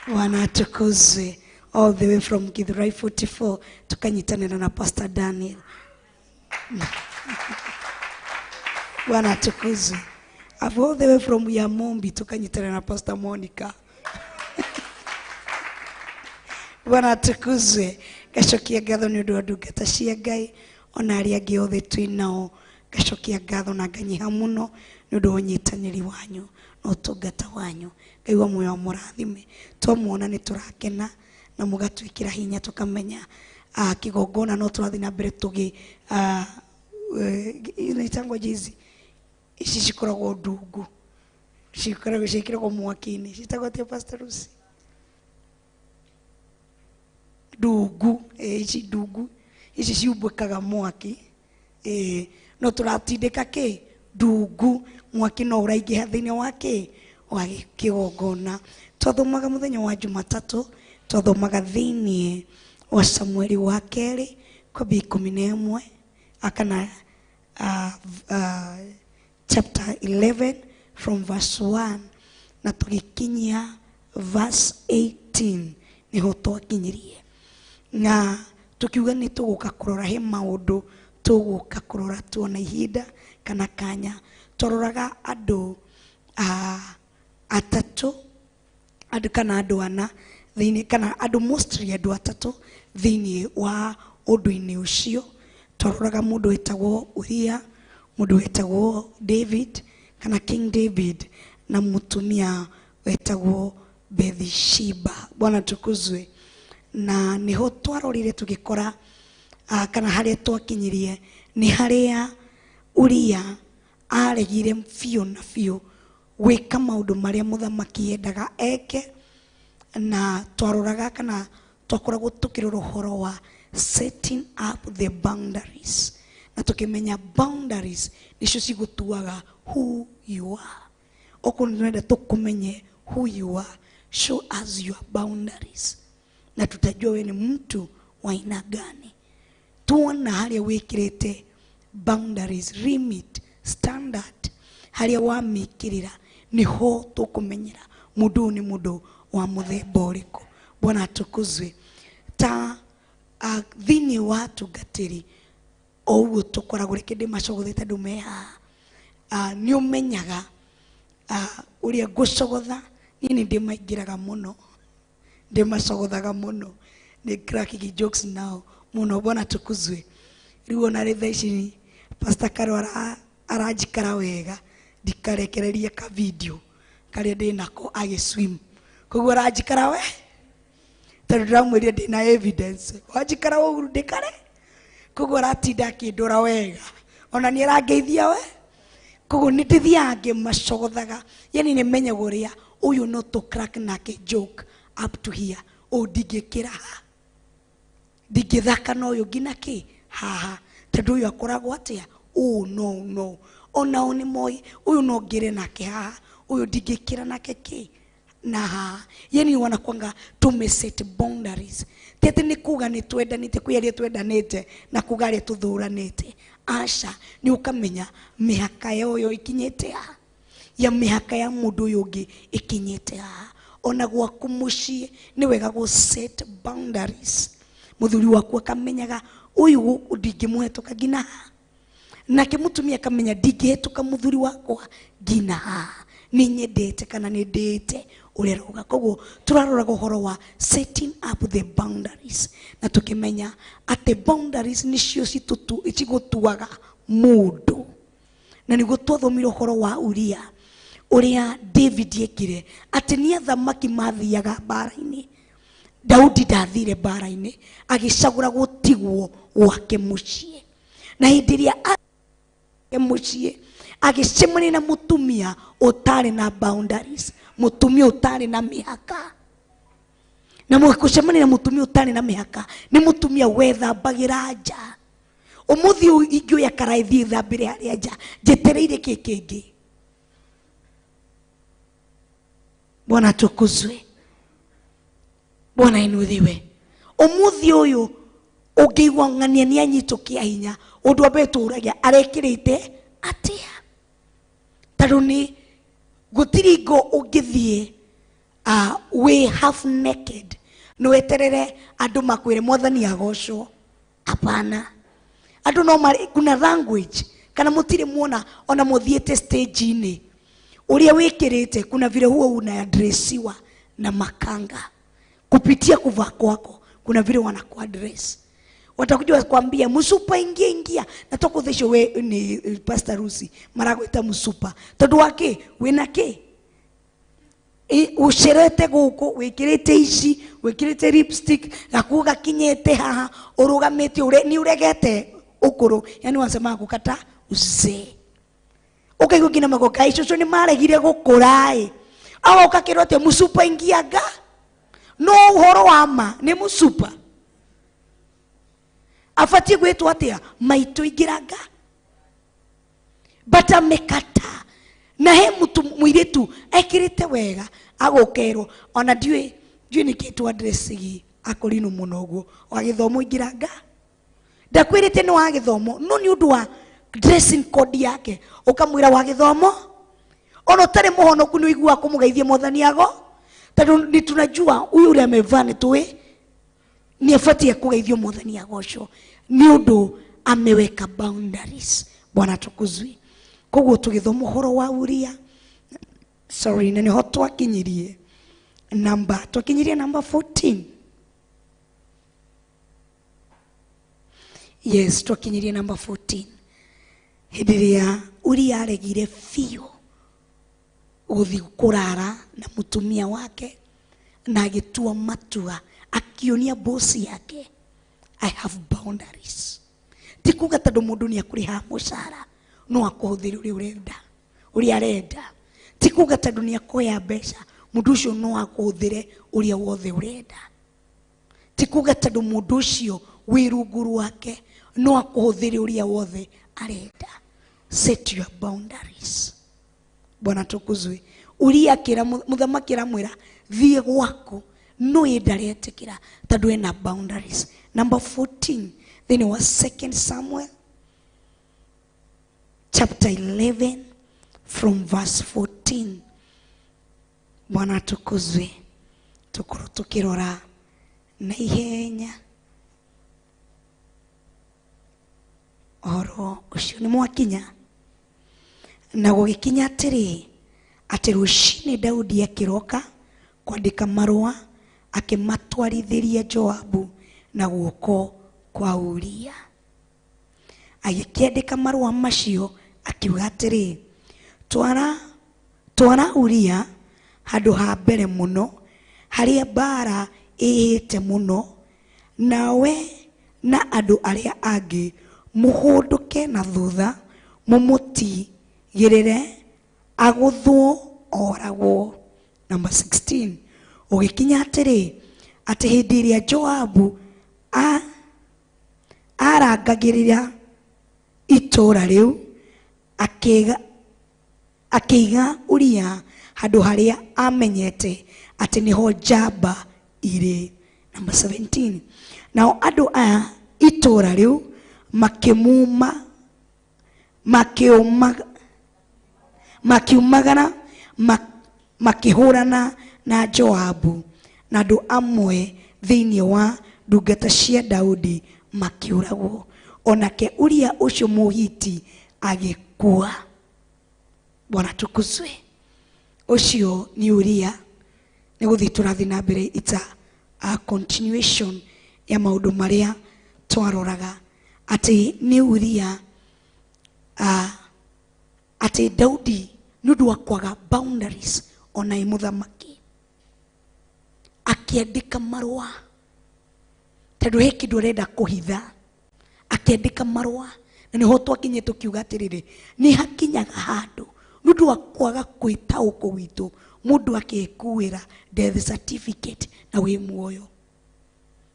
Bwana tukuzwe. All the way from Githiri 44 tukanyitanira na Pastor Daniel. Bwana tukuzwe. All the way from Yamombi tukanyitanira na Pastor Monica. Bwana tukuzwe. Gacokia ngatho ni undu ndungata cia Ngai ona aria angi othe twinao. Gacokia ngatho na nganyiha muno ni undu unyitaniri wanyu na utungata wanyu. Ngai wa moyo murathime. Twamuona ni turakena na mugatwikira hinya tukamenya kigongona no turathi na mbere tugi itangwa jizi ici cikoragwo ndungu cikoragwo ciikiragwo mwaki-ini citagwo tia Pastor Ruci ndungu ici ndungu ici ciumbũkaga mwaki no turatindĩka ndungu mwaki no ũraingĩha thĩinĩ wa kigongona twathomaga muthenya wa Jumatatu, twathomaga thiini wa Samueli wa keri kwa 11 akana chapter 11 from verse 1 na tugikinyia verse 18 niho twakinyirie, na tukiuga ni tuguka kurora he maundu tuguka kurora tuona ihinda kana kanya. Tororaga andu atatu, andu kana andu ana thiini, kana andu mostly andu atatu thiini wa undu-ini ucio. Tororaga mundu wetagwo Uria, mundu wetagwo David kana King David, na mutumia wetagwo Bathsheba. Bwana tukuzwe. Na niho twarorire tugikora kana haria twakinyirie ni haria Uria aregire biũ na biũ gwika maundu maria muthamaki endaga eke, na twaroraga kana twakoragwo tukirora uhoro wa setting up the boundaries, na tukimenya boundaries nicio cigutuaga who you are. Okorwo nĩrenda tukumenye who you are, show us your boundaries, na tutajua we ni mtu wa aina gani. Tuona haria wikirite boundaries, limit, standard, haria wamikirira niho tukumenyera mundu ni mundu wa muthemba uriku. Bwana atukuzwe. Ta thiini wa tungatiri ouguo tukoragwo reke ndimacogothe ndumeha ni umenyaga uria ngucogotha nini ndimaingiraga muno, ndimacogothaga muno, ni cracking jokes now muno. Bwana tukuzwe. Riu ona ritha ici Pastor Karora arajikara wega ndikarekereria ka video karia ndinako agiswim, koguo arajikara we tondu ndamwiria ndina evidence wajikara ũguo ndikare, koguo aratinda akindora wega ona ni arangeithia we, koguo ni ndithia ngimacogothaga, yani ni menyaga uria uyu no to crack nake joke up to here, o ndingikira ha ndingithaka na uyu ngina ki haha tondu uyu akoragwo atia. Oh no ona oni moi uyu no ngire nake haha, uyu ndingikira nake ki na ha. Yani wanakwanga tumeset boundaries, tete ni kuga ni twendanite kwiaria twendanite na kuga ria tuthuranite. Asha ni ukamenya mihaka yoyo ikinyete ha ya mihaka ya mundu uyu ungi ikinyete ha. Ona gwaku mucii ni wega go set boundaries. Muthuri waku akamenyaga uyu ndingimuhetuka ngina ha, nake mutumia akamenya ndingihituka muthuri wakwa ngina ha, ni nyendete kana ni ndite uria roga. Koguo turaroraga uhoro wa setting up the boundaries, na tukimenya ate boundaries nicio cigutuaga mundu. Na niguo twathomire uhoro wa Uria uria David ekire ati ni athamaki mathiaga mbara-ini, Daudi ndathire mbara-ini, agicagura gutigwo gwake mucii, na hindi iria mucii agicemania na mutumia utari na boundaries, mutumia utari na mihaka. Na mukucemania na mutumia utari na mihaka ni mutumia wethambagira nja. Umuthi ingioya karaithi thambire haria nja njetereire kikingi. Bwana tukuzwe. Bwana inuthiwe. Umuthi uyu ungiigwa ng'ania ni anyitukia hinya undu abetu uragia arekirite atia. Taruni gutirigo ungithie we half naked no weterere andu makwire mwathani agocwo. Hapana, andu no mari kuna language kana mutire muona ona muthiete stage ini uria wikirite kuna vile huo una addressiwa na makanga kupitia kuvaa kwako, kuna vile wanakuaddress. Watakuja kuambia musupa ingia na tokuthisho we ni Pastor Ruci maragwita musupa tondu wake wina ki ucerete guku wikirite ici wikirite lipstick gakuga kinyete haha urugamite ure ni uregete ukuru, yani wanasema kukata uzee. Ukaigua kina magoka ico ni maregire gukurai awo ukakirote musupa ingiaga no uhoro wama ni musupa afati gwetu atia maito igiraga bata mekata na he mutu muiretu ekirite wega agokero ona ndiwe ni kitu addressigi akorino munogo wa githomo ingiranga ndakwirite no wa githomo no ni undu wa dressing code yake ukamwira wa githomo ono tare muhonoku ni igua kumugeithie mothani ago tondu ni tunajua huyu ule amevaa ni tuwe ni afatie kugeithio mothani ago cio ni undu ameweka boundaries. Bwana tukuzwe. Koguo tugithoma horo wa Uria nene ho twakinyirie number 14. Yes, twakinyirie number 14. Hidiria Uria aregire fio uthi kurara na mutumia wake na agitua matua akionia bosi yake I have boundaries. Tikuga tondu mundu ni akuriha mucara no akuhuthira uria arenda. Tikuga tondu ni akoya mbeca mundu ucio no akuhuthire uria wothe urenda. Tikuga tondu mundu ucio wi rungu wake no akuhuthire uria wothe arenda. Set your boundaries. Bwana tukuzwe. Uria kira muthamaki aramwira thie gwaku no yendaretikira tondu ena boundaries. Number 14. Then it was 2 Samuel chapter 11 from verse 14. Bwana tukuzwe. Tukuru tukirora na ihenya oro ucio ni mwakinya na gugikinya atiri ati rucini Daudi akiroka kwandika marua akimatwarithiria Joabu na guoko kwa Uria. Agikiandika marua macio akiuga atiri twara Uria handu ha mbere muno haria bara ihite muno nawe na andu aria angi muhunduke na thutha mumutigirire aguthwo oragwo. Number 16. Ugikinya atiri ati hindi iria Joabu arangagirira itura riu akiga Uria handu haria amenyete ati niho njamba iri. Number 17. Nao andu aya itura riu makiumagana makihurana na Joabu na andu amwe thiini wa ndungata cia Daudi makiuragwo. Onake Uria ucio muhiti agikua. Bwana tukuzwe. Ucio ni Uria. Ni guthi turathi na mbere. It's a continuation ya maundu maria twaroraga ati ni Uria ati Daudi nundu wa kwaga boundaries ona imuthamaki akiandika marua tondu he kindu arenda kuhitha akiandika marua na niho twakinye tukiuga atiriri ni hakinyaga handu nundu wa kwaga kwitauko witu mundu akikuira death certificate na wi muoyo.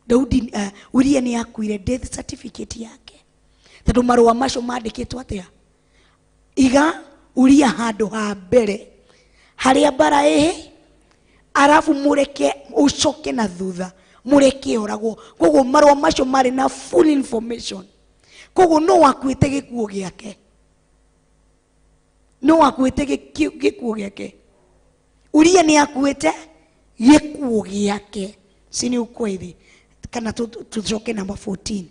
Daudi Uria ni akuire death certificate yake tondu marua macio mandikitwo atia iga Uria handu ha mbere haria bara arafu mureke ucoke na thutha mureke oragwo. Koguo marua macio mari na full information. Koguo no wakwite gikuo giake Uria ni akuite gikuo giake. Sini ukweli kana tucoke number 14.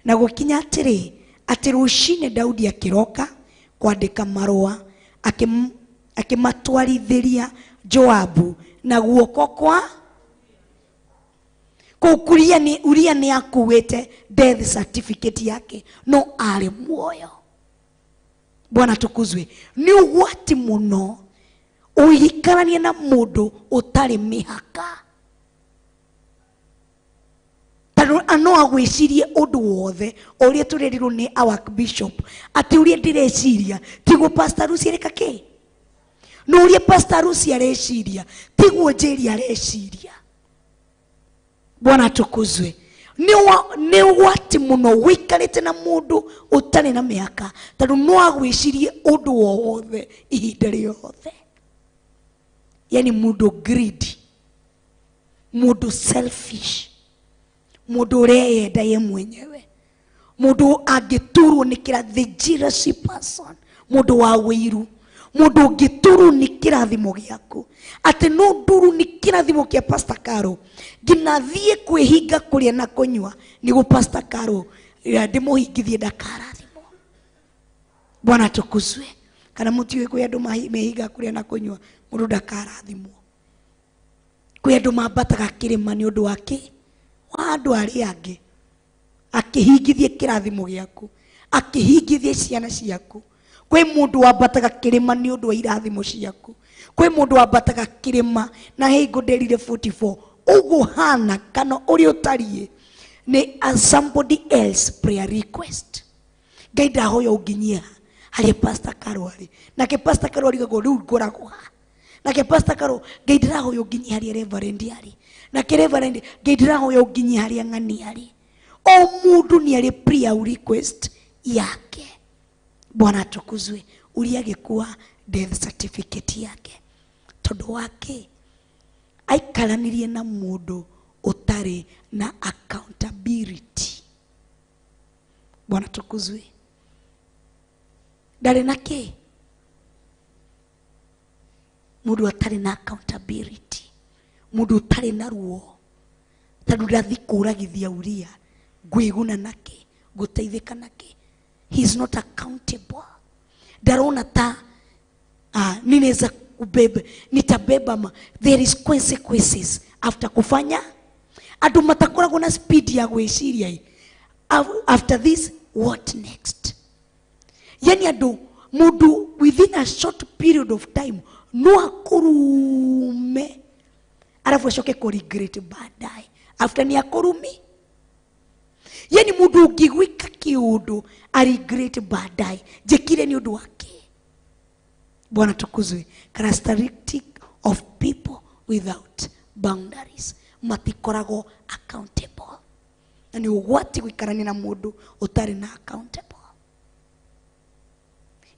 Na gukinya atiri ati rucini Daudi akiroka kwandika marua akimatwarithiria Joabu na guoko kwa Uria ni akuite death certificate yake no ari muoyo. Bwana tukuzwe. Ni ugwati muno uikaranie na mundu utari mihaka tano ano agwicirie undu wothe uria turerirwo ni our bishop ati uria ndireciria tigo pastor Ruci areka ki no uria pastor Ruci areciria tigo njeri areciria. Bwana tukuzwe. ni wati muno wikarite na mundu utari na miaka tondu no agwicirie undu wothe ihinda riothe. Yani mundu greedy, mundu selfish, mundu ureyenda ye mwenyewe, mundu agiturwo ni kirathi, jealousy person, mundu wa wiru, mundu ngituru ni kirathimo giaku. Ati no nduru ni kirathimo kia Pastor Karo nginathie kwihinga kuria na kunywa nigu Pastor Karo ndimuhingithie ndakarathimo. Bwana tukuzwe. Kana mutiwe kwi andu mehinga kuria na kunywa mundu ndakarathimo. Kwi andu mambataga kirima ni undu wake wa andu ari angi, akihingithie kirathimo giaku, akihingithie ciana ciaku. Kwe mundu wambataga kirima ni undu wa irathimo ciaku. Kwe mundu wambataga kirima na hingo nderire 44 uguhana kana uri utarie ni somebody else prayer request. Ngai ndahoya unginyia hari Pastor Karo ari na ke Pastor Karo ari go riu ngoragwa na ke Pastor Karo ngai ndirahoya unginyia hari Reverend ari na ke Reverend ngai ndirahoya unginyia hari ng'ani ari. O mundu ni ari prayer request yake. Bwana tukuzwe. Uri agikuwa death certificate yake tondu wake aikaranirie na mundu utari na accountability. Bwana tukuzwe. Ndari nake mundu atari na accountability, mundu utari na ruo tondu ndathi kuragithia uria gwiguna nake guteithika nake. He is not accountable. Darona ta ninaweza kubeba, nitabeba. There is consequences after kufanya. Adu matakora kuna speed ya gweciria. After this, what next? Yani adu mudu within a short period of time no akurume arafu ashoke ko regret baadaye after ni akurumi. Yani mudu ugigwika kiudu a regret baadaye jekire ni udu wake. Bwana tukuzwe. Characteristic of people without boundaries, matikorago accountable. Na ni ugwati gwikarania na mundu utari na accountable.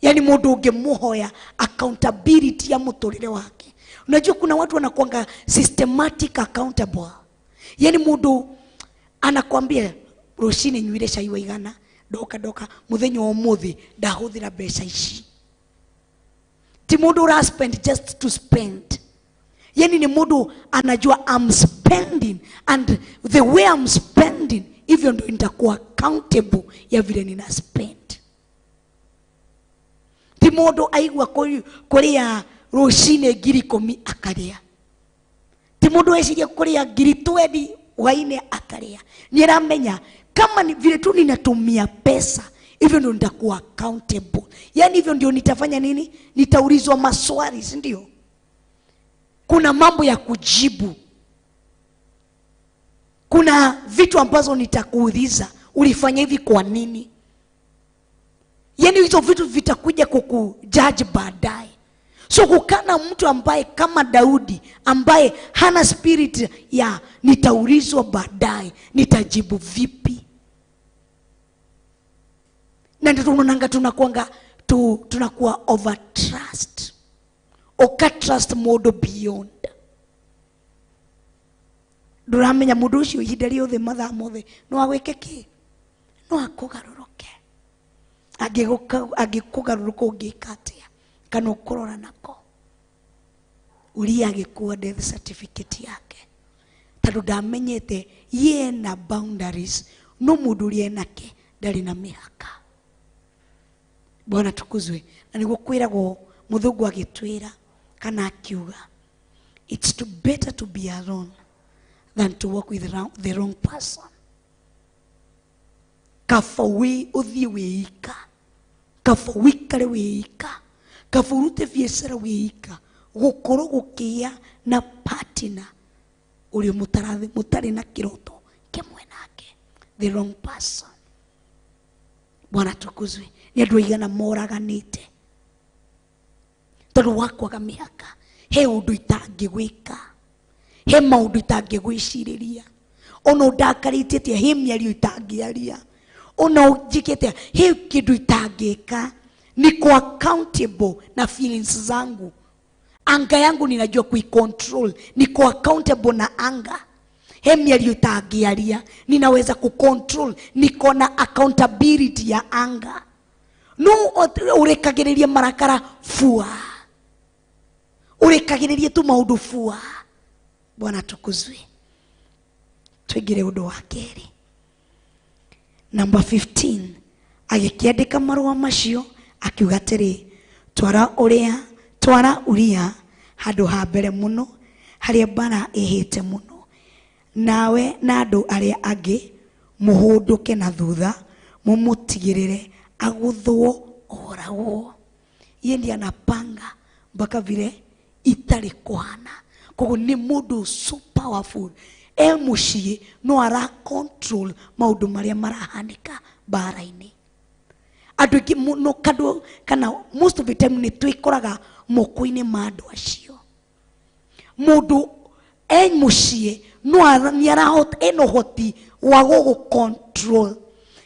Yani mundu ungemuhoya accountability ya muturire wake. Unajua kuna watu wanakuanga systematic accountable. Yani mundu anakuambia Rucini nywire cai wa igana doka muthenya wa umuthi ndahuthira mbeca ici. Ti mundu ura spend just to spend. Yani ni mundu anajua I'm spending and the way I'm spending hivyo ndo nitakuwa accountable ya vile nina spend. Ti mundu aigwa kuria Rucini ngiri 10 akaria. Ti mundu eciria kuria ngiri 20 Hwa-ini akaria. Niramenya kama ni vile tu ninatumia pesa hivyo ndio nitakuwa accountable. Yani hivyo ndio nitafanya nini? Nitaulizwa maswali, si ndio? Kuna mambo ya kujibu. Kuna vitu ambazo nitakuuliza, ulifanya hivi kwa nini? Yani hizo vitu vitakuja kukujudge baadaye. So kukana mtu ambaye kama Daudi ambaye hana spirit ya nitaulizwa baadaye, nitajibu vipi? Na ndio tunaonanga tunakuwa over trust. Oka trust modo beyond. Duramenya mundu ucio ihinda riothe mathaa mothe no agwike ki? No akugaruruke. Agikugaruruka ungikatia kana ukurora nako. Uri agikuwa death certificate yake. Tondu ndamenyete ye na boundaries no mundu uri enake ndari na mihaka. Bwana tukuzwe. Na niguo kwiragwo muthungu agitwira kana akiuga it's better to be alone than to walk with the wrong person. Kafa we uthie weika, kafa wikare weika, kafa urute biashara weika, gukoro gukia na partner uri mutari na kiroto kimwe nake, the wrong person. Bwana tukuzwe. Ni andu aigana moraganite tondu wakwaga miaka. He undu itangigwika, he maundu itangigwiciriria. Ono ndakarĩtie atĩa he mĩario itangĩaria, ono njĩkĩte he kĩndũ itangĩka. Niko accountable na feelings zangu. Anga yangu ninajua kuicontrol. Niko accountable na anga. He mĩario itangĩaria ninaweza kucontrol. Niko na accountability ya anga. No urekagĩrĩria marakara fua. Urekagĩrĩria tu maundu fua. Bwana tukuzwe. Tuigire undu wa keri. Number 15. Agĩkĩandĩka marũa macio akiuga atĩrĩ, twara Uria handũ ha mbere mũno harĩa mbara ĩhĩte mũno, nawe na andũ arĩa angĩ mũhũndũke na thutha mũmũtigĩrĩre agũthwo oragwo. Yeye ndiye anapanga mpaka vile itari kuhana. Koguo ni mundu so powerful. Muciĩ no ara control maundu maria marahanika bara-ini. Andu aingĩ no kando kana most of the time ni twikoraga moko-ini ma andu acio. Mundu muciĩ no ni arahota eno hoti wa control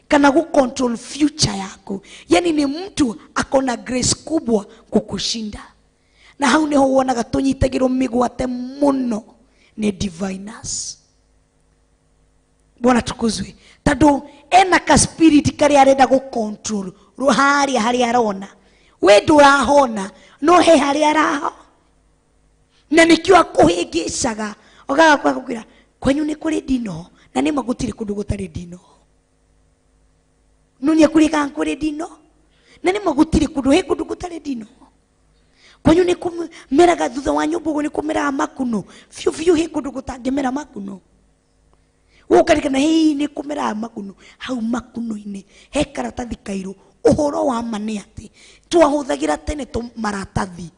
kana control future yako. Yani ni mtu akona grace kubwa kukushinda. Na hau niho wonaga tunyitagirwo migwate muno ni diviners. Bwana tukuzwe. Tado ena ka spirit kari arenda control ruhari hari arona. We ndurahona no he hari araho. Na nikiwa kuhingicaga ogaga kwa kugira kwenyu ni kuri dino na ni magutiri kundu gutari dino. Nunya kurika kuri dino na ni magutiri kundu he kundu gutari dino. Kwenyu ni kumeraga thutha wa nyumba ni kumera makuno fiu he kundu gutangimera makuno. Ukarikana hei ni kumera makuno hau makuno-ini he karatathi kairu. Uhoro wa mane ati twahuthagira tene to maratathi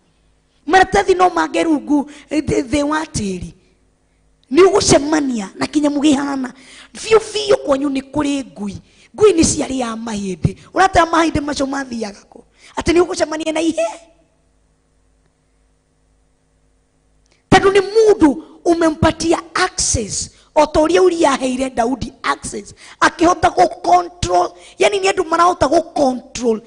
no magerungu the watiri ni ugucemania na kinyamu gihana fiu kwanyu ni kuri ngui ni ciari ya mahindi. Urata mahindi macio mathiaga ko ati ni ugucemania na ihe. Tadu ni mundu umempatia access. Otoria Uria heire Daudi access. Akihota control. Yani ni andu marahota control.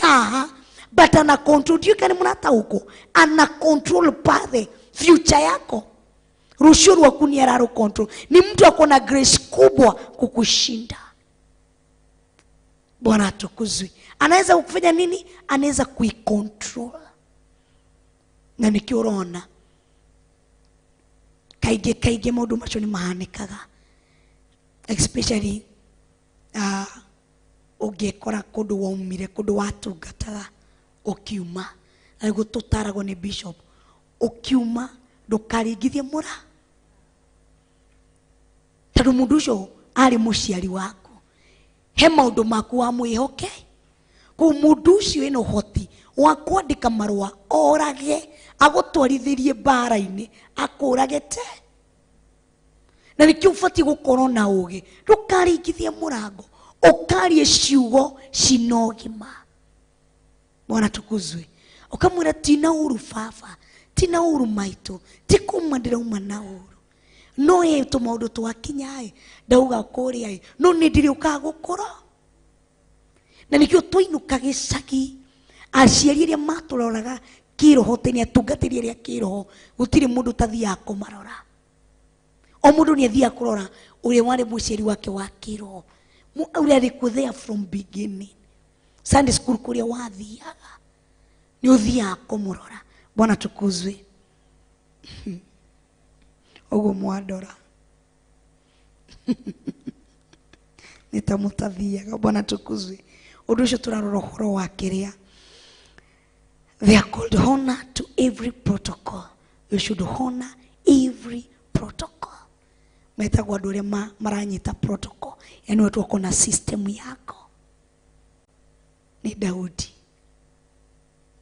Haha. But ana control. Diyo kani Murata huko. Ana control pathe. Future yako. Rushuru wa kuni araro control. Ni mtu akona grace kubwa kukushinda. Bwana atukuzwe. Anaweza kufanya nini? Anaweza kuicontrol. Na nikiorona kaige maundu macio ni mahanikaga, especially ungekora kundu waumire kundu watungataga ukiuma na gututarago ni bishop ukiuma ndukaringithie mura tondu mundu ucio ari muciari waku he maundu maku wa mwihoke ku mundu ucio eno hoti wa kwandika marua orage agutwarithirie bara-ini akuragete. Na nikio ufati gukorwo na ugi ndukaringithie murango ukarie ciugo cinogima. Bwana tukuzwe. Ukamwira tina uru baba tina uru maito tikuma ndirauma na uru no yetu maundu twakinyae ndauga kuria no nindiri ukagukora. Na nikio twinuka gicagi aciari iria maturoraga kiroho tene atungatiri iria kiroho gutiri mundu tathia kumarora. O mundu ni athia kurora uri wari muciari wake wa kiroho uri ari there from beginning. Sunday school kuria wathiaga ni uthia kumurora. Bwana tukuzwe. Ogo mwadora nitamuthathiaga. Bwana tukuzwe. Undu ucio turarora horo wa kiria. They are called honor to every protocol. You should honor every protocol. Metagwa andu aria maranyita protocol. Yani watu wako na system yako. Ni Daudi.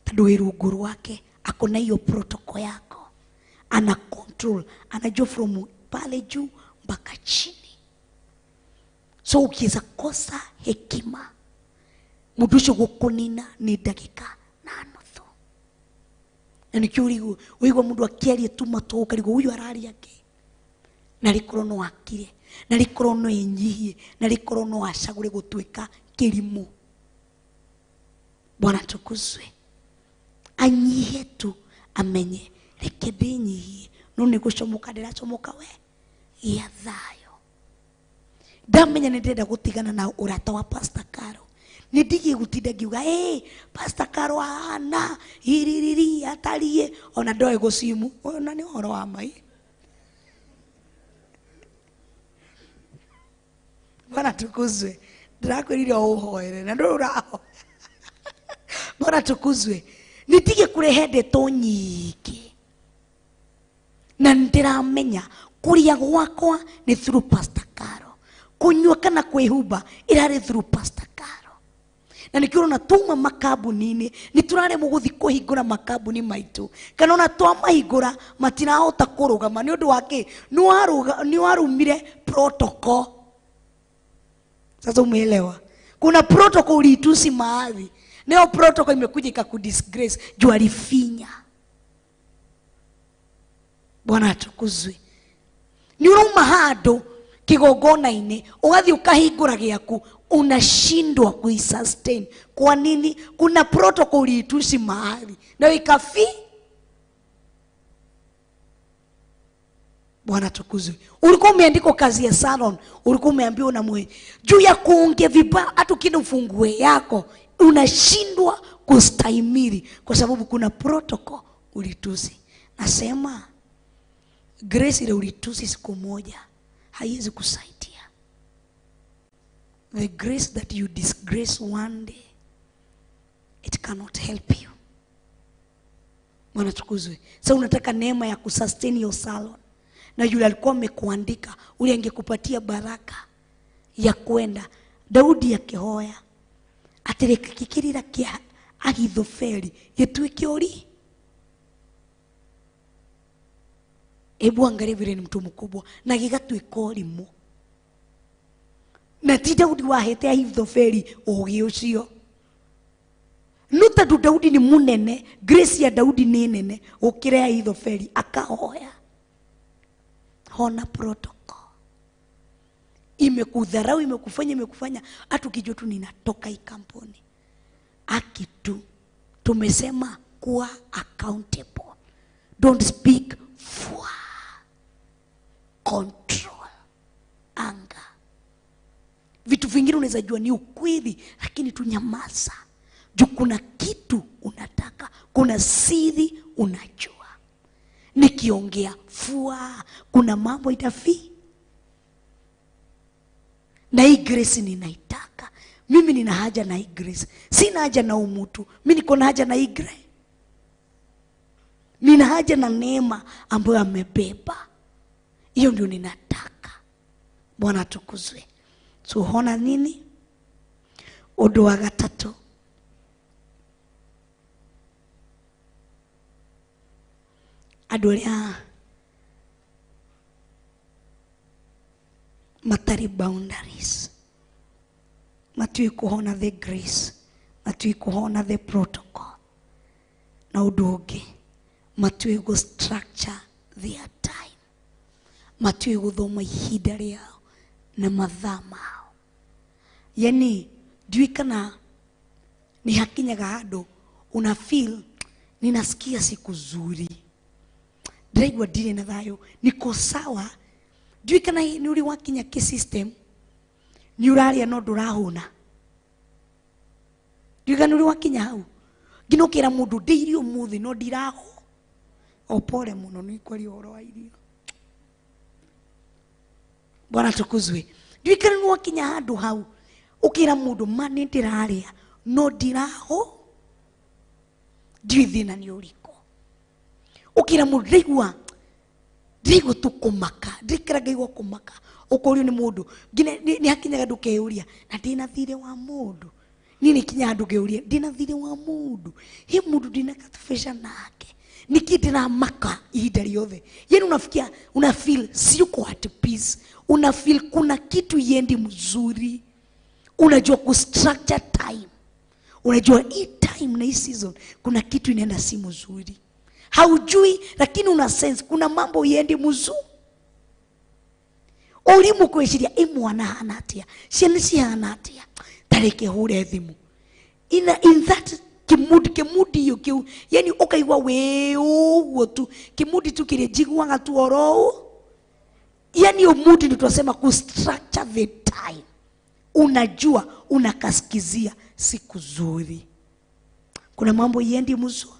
Tadu iruguru wake akona hiyo protocol yako. Ana control, anajua from pale juu mpaka chini. So ukiweza kosa hekima, mudusho gukunina ni dakika 8. Na nikiurigo uigwa mundu akiaria tu matoka rigo huyu arari yake na rikorwo no akire na rikorwo no enyihie na rikorwo no acagure gutwika kirimu. Bwana tukuzwe. Anyihie tu amenye reke ndinyihie no ni gucomoka ndiracomoka we ya thayo. Ndamenya nĩ ndenda gutigana na urata wa Pastor Karo. Nĩ ndigie gutinda ngiuga Pastor Karo ana hiririri atarie ona ndoe gucimu ona ni horo wa mai. Bwana tukuzwe. Ndirakwirire uhoere na nduraho. Bwana tukuzwe. Nĩ ndigie kurehe ndeto nyingĩ na ndiramenya kuria gwakwa ni through Pastor Karo. Kunywa kana kwihumba irari through Pastor Karo. Na nikiona tuma makabuni-ini ni turare muguthi kuhingura makabuni maitu kana ona twa mahingura matirahota kurugama ni undu wake ni warumire protocol. Sasa umeelewa? Kuna protocol ulitusi mahali. Neo protocol imekuja ikakudisgrace juu alifinya. Bwana atukuzwe. Ni uruma hado kigogona-ini ugathi ukahingura giaku unashindwa kuisustain. Kwa nini? Kuna protocol ulitusi mahali na ikafi. Bwana tukuzwe. Ulikuwa umeandikwa kazi ya salon, ulikuwa umeambiwa na mwe juu ya kuongea vibaya hata kile ufungue yako unashindwa kustahimili kwa sababu kuna protocol ulitusi. Nasema grace ile ulitusi siku moja haiwezi kusaidia. The grace that you disgrace one day, it cannot help you. Bwana tukuzwe. Sasa unataka neema ya kusustain your salon. Na yule alikuwa amekuandika, ule angekupatia baraka ya kwenda. Daudi akihoya atereka kikirira kia Ahithofeli gituike uri. Ebu angalia vile ni mtu mkubwa na gigatuika urimu. Na ti Daudi wahete Ahithofeli ugi ucio. Nuta Daudi ni munene, grace ya Daudi ni nene, ukire Ahithofeli akahoya. Hona protocol. Imekudharau, imekufanya hata ukijua tu ninatoka hii kampuni. Akitu tumesema kuwa accountable. Don't speak for control, anger. Vitu vingine unaweza jua ni ukweli lakini tunyamaza. Juu kuna kitu unataka, kuna siri unajua. Nikiongea fua kuna mambo itafi. Na hii grace ninaitaka. Mimi nina haja na hii grace. Sina haja na umutu. Mimi niko na haja na hii grace. Nina haja na neema ambayo amebeba. Hiyo ndio ninataka. Bwana tukuzwe. Tuhona nini? Undu wa gatatu. Adoria matari boundaries. Matui kuhona the grace. Matui kuhona the protocol. Na udoge. Matui go structure their time. Matui guthoma ihinda riao na mathaa mao. Yani diwi kana ni hakinyaga hado una feel ninasikia siku zuri. Draigwa dire na thayo niko sawa. Diwi kana ni uri wakinya ki system ni uraria no ndurahuna. Diwi kana uri wakinya hau ginokira mundu ndeirio muthi no ndiraho. Opole muno ni kweli oro wa irio. Bwana tukuzwe. Diwi kana ni wakinya handu hau ukira mundu mani ndiraria no ndiraho. Diwi thina ni uriko. Ukira mundu ndiraigua tukumaka, ndikiraga kumaka. Ukorio ni mundu ni hakinyaga ndukeuria na ndina thire wa mundu. Nini kinya ndugeuria ndina thire wa mundu. Hi mundu ndina katufesha nake. Nikidina maka ihinda riothe. Yani unafikia una feel siko at peace. Una feel kuna kitu yendi mzuri. Unajua ku structure time. Unajua hii time na hii season kuna kitu inaenda si mzuri. Haujui lakini una sense kuna mambo yendi mzuri. Ulimu kweciria mwana hana atia, ciana cihana atia, tareke hure thimu. In that kimudi hiyo kiu, yani ukaigwa we uguo tu, kimudi tu kile jiguaga tu oro. Yani hiyo mood ndio tunasema ku structure the time. Unajua unakaskizia siku zuri. Kuna mambo yendi mzuri.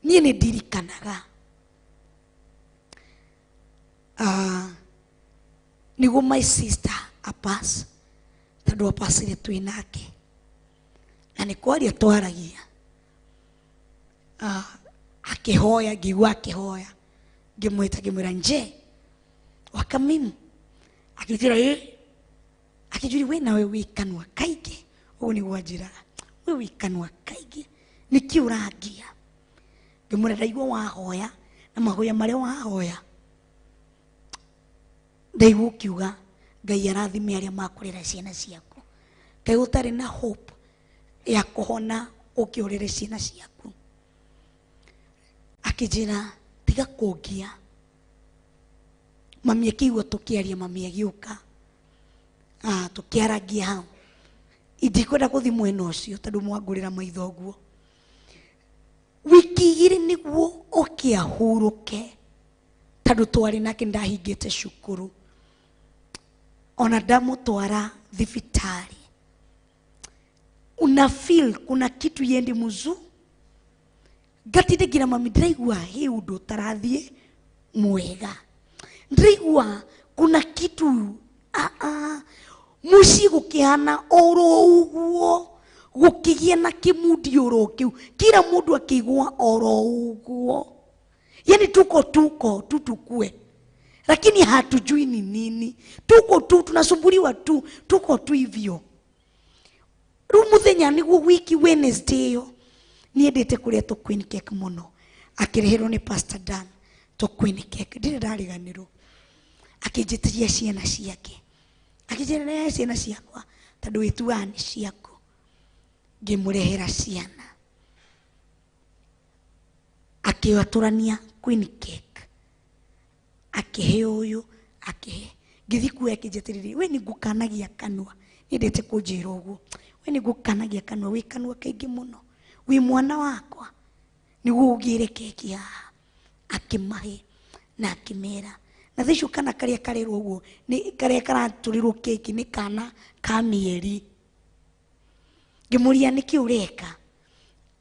Niye ni dirikanaga. Nigo my sister apas. Tadu apasire tuinake. Na nikwaria twaragia. Akihoya, giwa akihoya. Gimwira nje. Wakamimu. Akijira akijuri we nawe wikanwa kaige. Uni wajira. We wikanwa kaige. Nikiuragia. Gimwira ndaigua wahoya. Na mahoya maria wahoya. Ndaigua kiuga. Ngai arathime aria makurera ciana ciaku. Kai utari na hope ya kuhona ukiorere ciana ciaku. Akijira tiga kugia. Mami akiwa tukiaria mami agiuka. Tukiaragia hau. Indikwenda kuthi mwena ucio tondu mwangurira maitho guo. Wiki igiri niguo okiahuruke. Tondu twari nake ndahingite cukuru. Ona ndamutwara thibitari. Una feel kuna kitu yendi muzu. Gatinde mami ndiraigua he undu tarathie mwega. Ndiraigua kuna kitu muci gukiana oro uguo gukigia na kimudi oro kiu. Kila mundu akigua oro uguo. Yani tutukue. Lakini hatujui ni nini. Tuko tu tunasumbuliwa tu. Tuko tu hivyo. Rumuthenya niguo wiki Wednesday yo. Niendete kuria to queen cake muno. Akirehero ni Pastor Dan to queen cake. Ndire ndariganirwo. Akijitiria ciana ciake. Akijitiria ciana ciakwa tondu wituani ciaku. Ngimurehera ciana. Akiwaturania queen cake. Akihe uyu, akihe. Ngithi kuya akijitiria we ni ngukanagia kanwa. Niendete kunjira uguo. We ni ngukanagia kanwa, we kanwa kaingi muno. We mwana wakwa. Niguo ugire keki ya. Akimahe na akimera. Na thisho kana karia karerwo uguo ni karia karaturirwo keki ni kana ka mieri. Ngimuria niki ureka.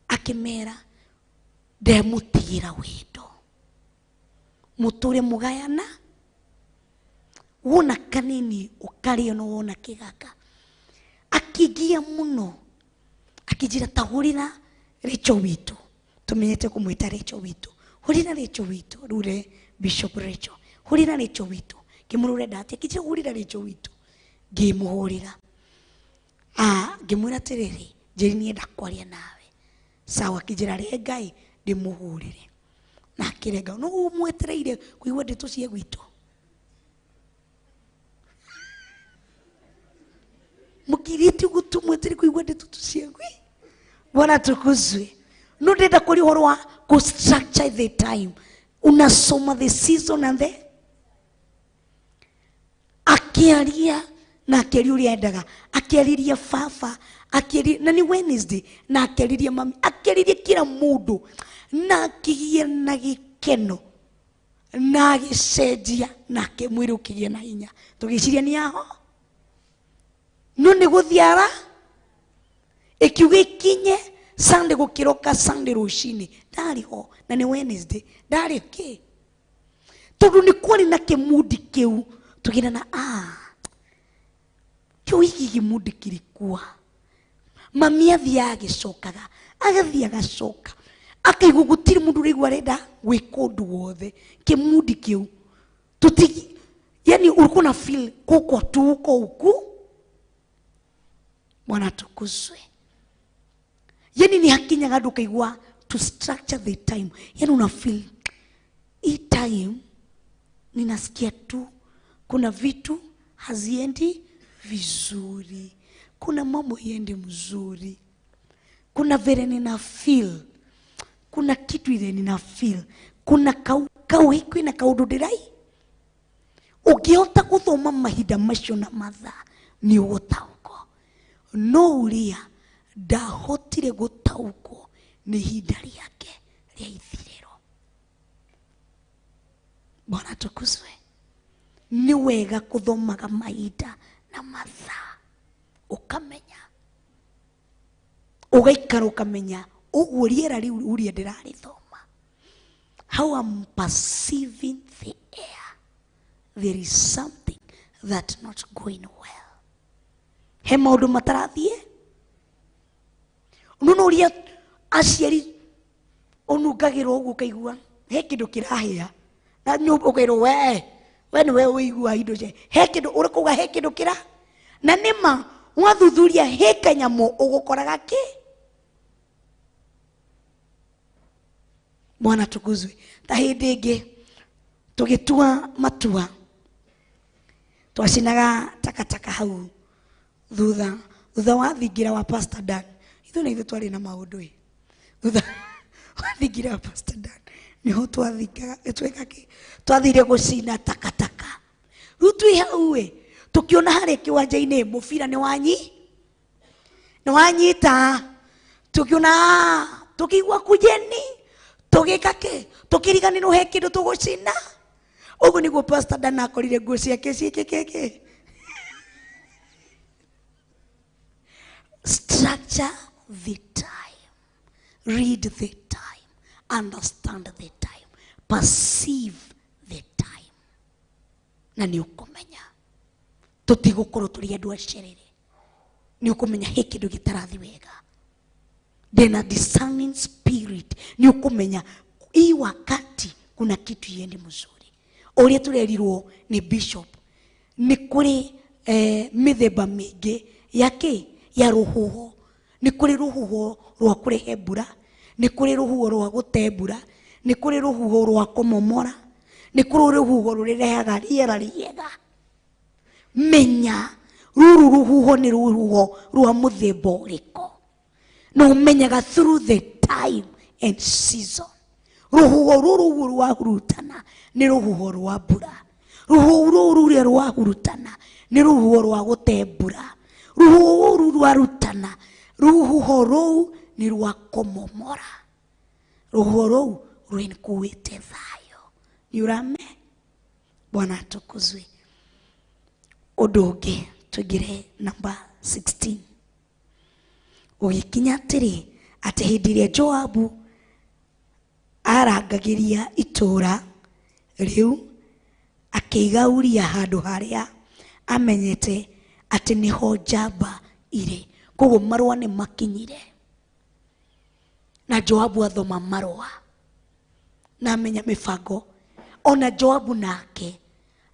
Akimera ndemutigira wendo. Muture mugayana. Wona kanini ukario no wona kigaka. Akigia muno. Akijira tahurira Richo witu. Tumenyete kumwita Richo witu. Hurira Richo witu. Rure Bishop Richo. Hurira Richo witu. Kimurure dati. Akijira hurira Richo witu. Gimuhurira. Gimwira tiriri. Jeri nienda kwaria nawe. Sawa kijira ri Ngai ndimuhurire. Na kirega no umwetereire kuigwa ndeto cia gwitu. Mukiriti gutumwetere kuigwa ndeto cia gwi. Bwana tukuzwe. No ndenda kuri horwa ku structure the time. Unasoma the season and the akiaria na akeri uri endaga. Akiariria fafa, akeri na ni Wednesday na akeriria mami, akeriria kila mundu na kigie na gikeno na gicenjia na kimwiru kigie na hinya. Tugiciria ni aho. No ni guthiara ikiuge kinye Sunday gukiroka Sunday ruci-ini ndari ho na ni Wednesday ndari ki tondu ni kwari na kimudi kiu tugira na kyo iki kimudi kilikuwa mami athia agicokaga agathia agacoka akaigugutiri mundu rigwa renda gwikundu wothe kimudi kiu tuti yani ulikuwa na feel kuko tu uko huku. Bwana tukuzwe. Yani ni hakinya gadu kaigwa to structure the time. Yani una feel hii time ninasikia tu kuna vitu haziendi vizuri. Kuna mambo yende mzuri. Kuna vile nina feel. Kuna kitu ile nina feel. Kuna kauhikwi na kaududirai. Ũngĩhota gũthoma mahinda macio na mathaa nĩ ũgũtaũkwo. No ũrĩa ndahotire gũtaũkwo nĩ ihinda rĩake rĩa ithirĩro. Bwana tukuzwe. Ni wega kuthomaga mahinda na mathaa ukamenya, ugaikara ukamenya uguo riera riu uria ndirarithoma, how I'm perceiving the air, there is something that's not going well. He maundu matarathie nuno uria aciari onungagirwo uguo kaigua he kindu kirahia na nyumba ukairwo we ni we uigua indo je he kindu urikuga he kindu kira na nima wathuthuria he kanyamo ugukoraga ki. Bwana tukuzwe. Ta hindi ingi tugitua matua twacinaga takataka hau thutha wa thingira wa Pastor Dan. Ithu ni ithu twari na maundu thutha wa thingira wa Pastor Dan niho twathingaga twekake twathire gucina takataka. Riu twi hau tukiona hari kiwanja-ini mubira ni wanyita tukiona tukigwa kujeni tugikake tukiriganirwo he kindu tugucina. Uguo niguo Pastor Dan akorire nguo ciake ciikikeke. Structure the time, read the time, understand the time, perceive the time. Na ni ukumenya tutigukorwo turi andu acerere. Ni ukumenya he kindu gitarathi wega. Then a discerning spirit. Ni ukumenya hii wakati kuna kitu yendi mzuri. Oria turerirwo ni bishop ni kuri mithemba mingi yake ya ruhuho. Ni kuri ruhuho rwa kurehe mbura, ni kuri ruhuho rwa gute mbura, ni kuri ruhuho rwa kumomora, ni kuri ruhuho rurehaga riera riega. Menya ruru ruhuho ni ruhuho rwa muthemba uriko. No menyaga through the time and season. Ruhuho ruru rwa hurutana ni ruhuho rwa mbura. Ruhuho ruru rwa hurutana ni ruhuho rwa gute mbura. Ruhuho ruru rwa rutana, ruhuho ruu ni rwa kumomora. Ruhuho ruu rwinkuite thayo. Ni urame. Bwana atukuzwe. Undu ungi tugire number 16. Ugikinya atiri ati hindi iria Joabu arangagiria itura riu akiiga Uria handu haria amenyete ati niho njamba ire. Koguo marua ni makinyire na Joabu athoma marua na amenya mibango. Ona Joabu nake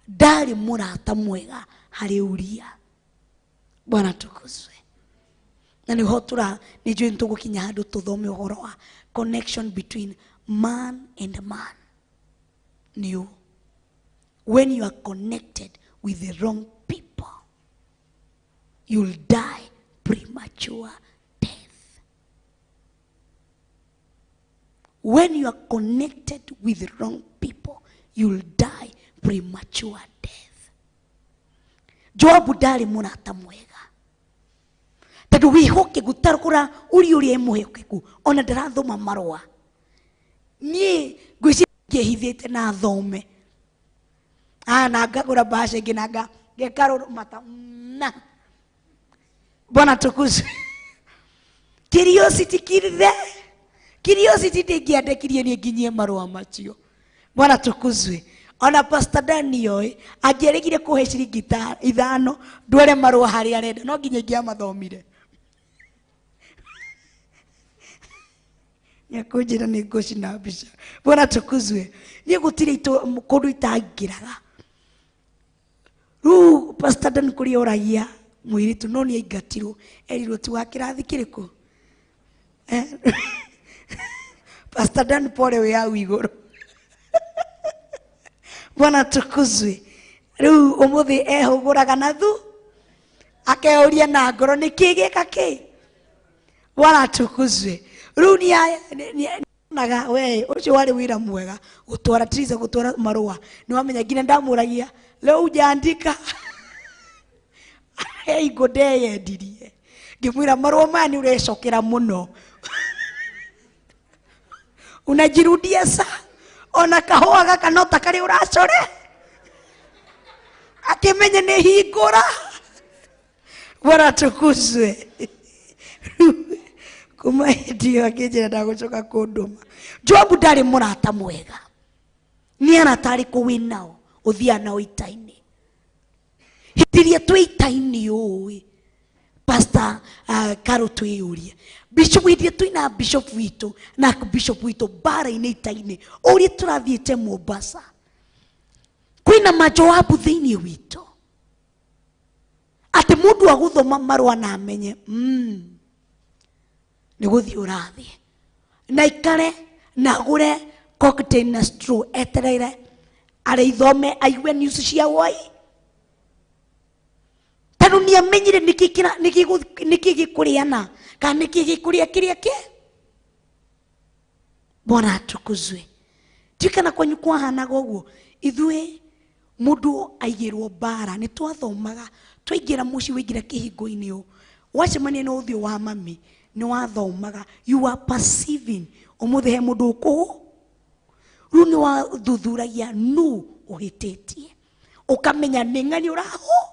ndari murata mwega hari Uria. Bwana tukuzwe. Na niho nijue ntugukinya handu tuthome uhoro wa connection between man and man. New. When you are connected with the wrong people, you'll die premature death. When you are connected with the wrong people, you'll die premature death. Joabu ndari murata mwega. Tadu wihoke gutarukura uri emuhekeku ona ndarathoma marua. Nie ngwiciria ngihithite na thome. Na ngagura bashe nginaga ngekaro mata na. Bwana tukuzwe. Curiosity kirire. Curiosity ndingiandekirie ni nginyie marua macio. Bwana tukuzwe. Ona Pastor Daniel angeregire kuhe ciringi 5 ndwere marua hari arenda no nginya ngiamathomire. Yakujira ni goshi na bisha. Bwana tukuzwe. Ni gutire kundu itangiraga. Ru Pastor Dan kuri oragia mwiritu no ni aigatirwo erirwo tu wakirathi kiriku. Pastor Dan pole we au iguru. Bwana tukuzwe. Ru umuthi ehuguraga na thu akeuria na ngoro ni kigeka ki. Bwana tukuzwe. Ru ni naga we ucio wari wira mwega gutwara triza gutwara marua ni wamenya ngina ndamuragia leo ujaandika hey godeye ndirie ngimwira marua mani urecokera muno unajirudia saa ona kahua gaka no takari uracore akimenya ni hingura Bwana tukuzwe kuma ndio akijira ndagucoka kunduma Jobu ndari murata mwega ni aratari kuwinao uthia nao itaini hitiria twi itaini ui pastor Karo twiyuria bishop idia twina bishop witu na bishop witu bara ine itaini uri turathiete Mombasa kwina majoabu thiini witu ati mundu aguthoma marwa na amenye ni guthi urathi na ikare na gure cocktail na straw etereire ari ithome aiwe news cia wai tanu ni amenyire nikigikuriana kana nikigikuria kiria ke Bwana atukuzwe tikana kwanyu kwa hanaga uguo ithue mundu aigirwo bara ni twathomaga twaingira muci wingira kihingo-ini u wacemania na uthio wa mami ni wathomaga you are perceiving umuthi he mundu uku ru ni wathuthuragia nu uhititie ukamenya ni ngani uraho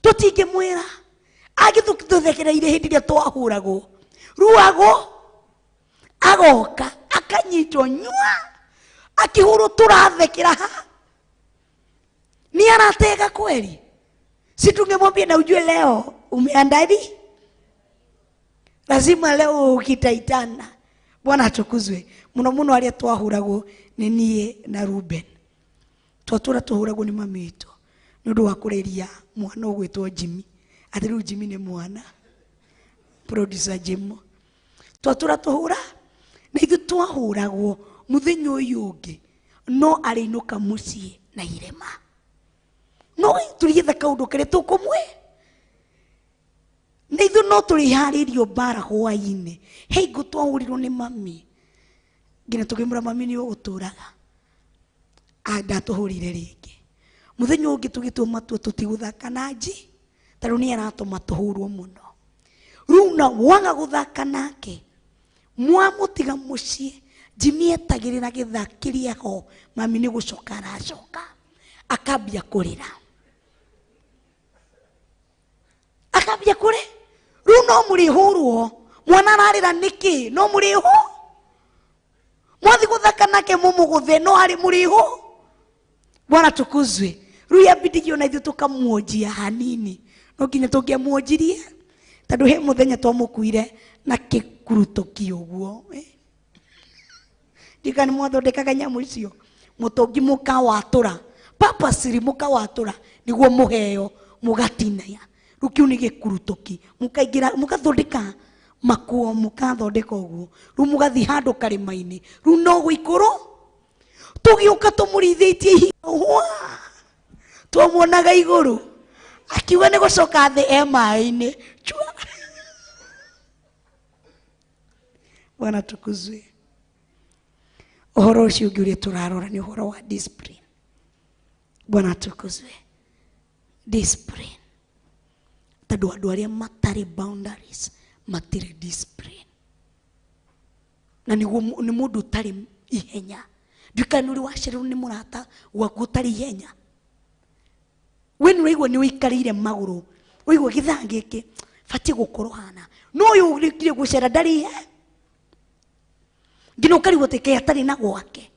tutinge mwira agithuthekereire hindi ria twahuragwo ruago agoka akanyitwo nyua akihuru turathekera ha ni anatega kweli si tungemwambia na ujue leo umeandadi lazima leo ukitaitana Bwana atukuzwe muno muno aria twahuragwo ni nie na Ruben twatura tuhuragwo ni mami witu nundu wa kureria mwana ugwitwo Jimmy athiru Jimmy ni mwana producer Jimmy twatura tuhura na ithu twahuragwo muthenyo uyu ungi no ariinuka mucii na irema no tuligetha kaundu kare tukumwe na ithu no tuliharirio bara Hwa-ini hei gutwahurirwo ni mami ngina tukimura mami ni uguturaga ndatuhurire ringi muthenyo ungi tugitwo matua tutiguthaka na nji taru ni aratuma tuhurwo muno runa wanga guthaka nake mwamutiga mucii Jimmy etagirira githakiria ho mami ni gucoka aracoka akambia kurira akambia kure runo muri hurwo mwana ararira niki no muri ho mwathi guthaka nake mumuguthe no ari muri ho Bwana tukuzwe ruya bidigio na ithu tukamuojia hanini no kinya tungiamuojirie tondu he muthenya twamukuire na kikurutoki uguo dikani mwathondekaga nyamu icio mutongi mukawatura papa siri mukawatura niguo muheo mugatinaya rukiu ni gikurutoki mukaigira mukathondeka makuo mukathondeka uguo ru mugathi handu karima-ini ru no guikuru tugiuka tumurithitie hiwa twamuonaga iguru akiuga ni gucoka thi ema-ini chua Bwana tukuzwe uhoro ucio ungi uria turarora ni uhoro wa discipline Bwana tukuzwe discipline tondu andu aria matari boundaries matiri discipline na ni mundu utari ihenya ndikani uri wacererwo ni murata waku utari ihenya we ni wigwa ni wikarire maguru wigwa githangiki fati gukorwo hana no uyu urikire gucera ndari ihe ngino ukari guteke atari na gwake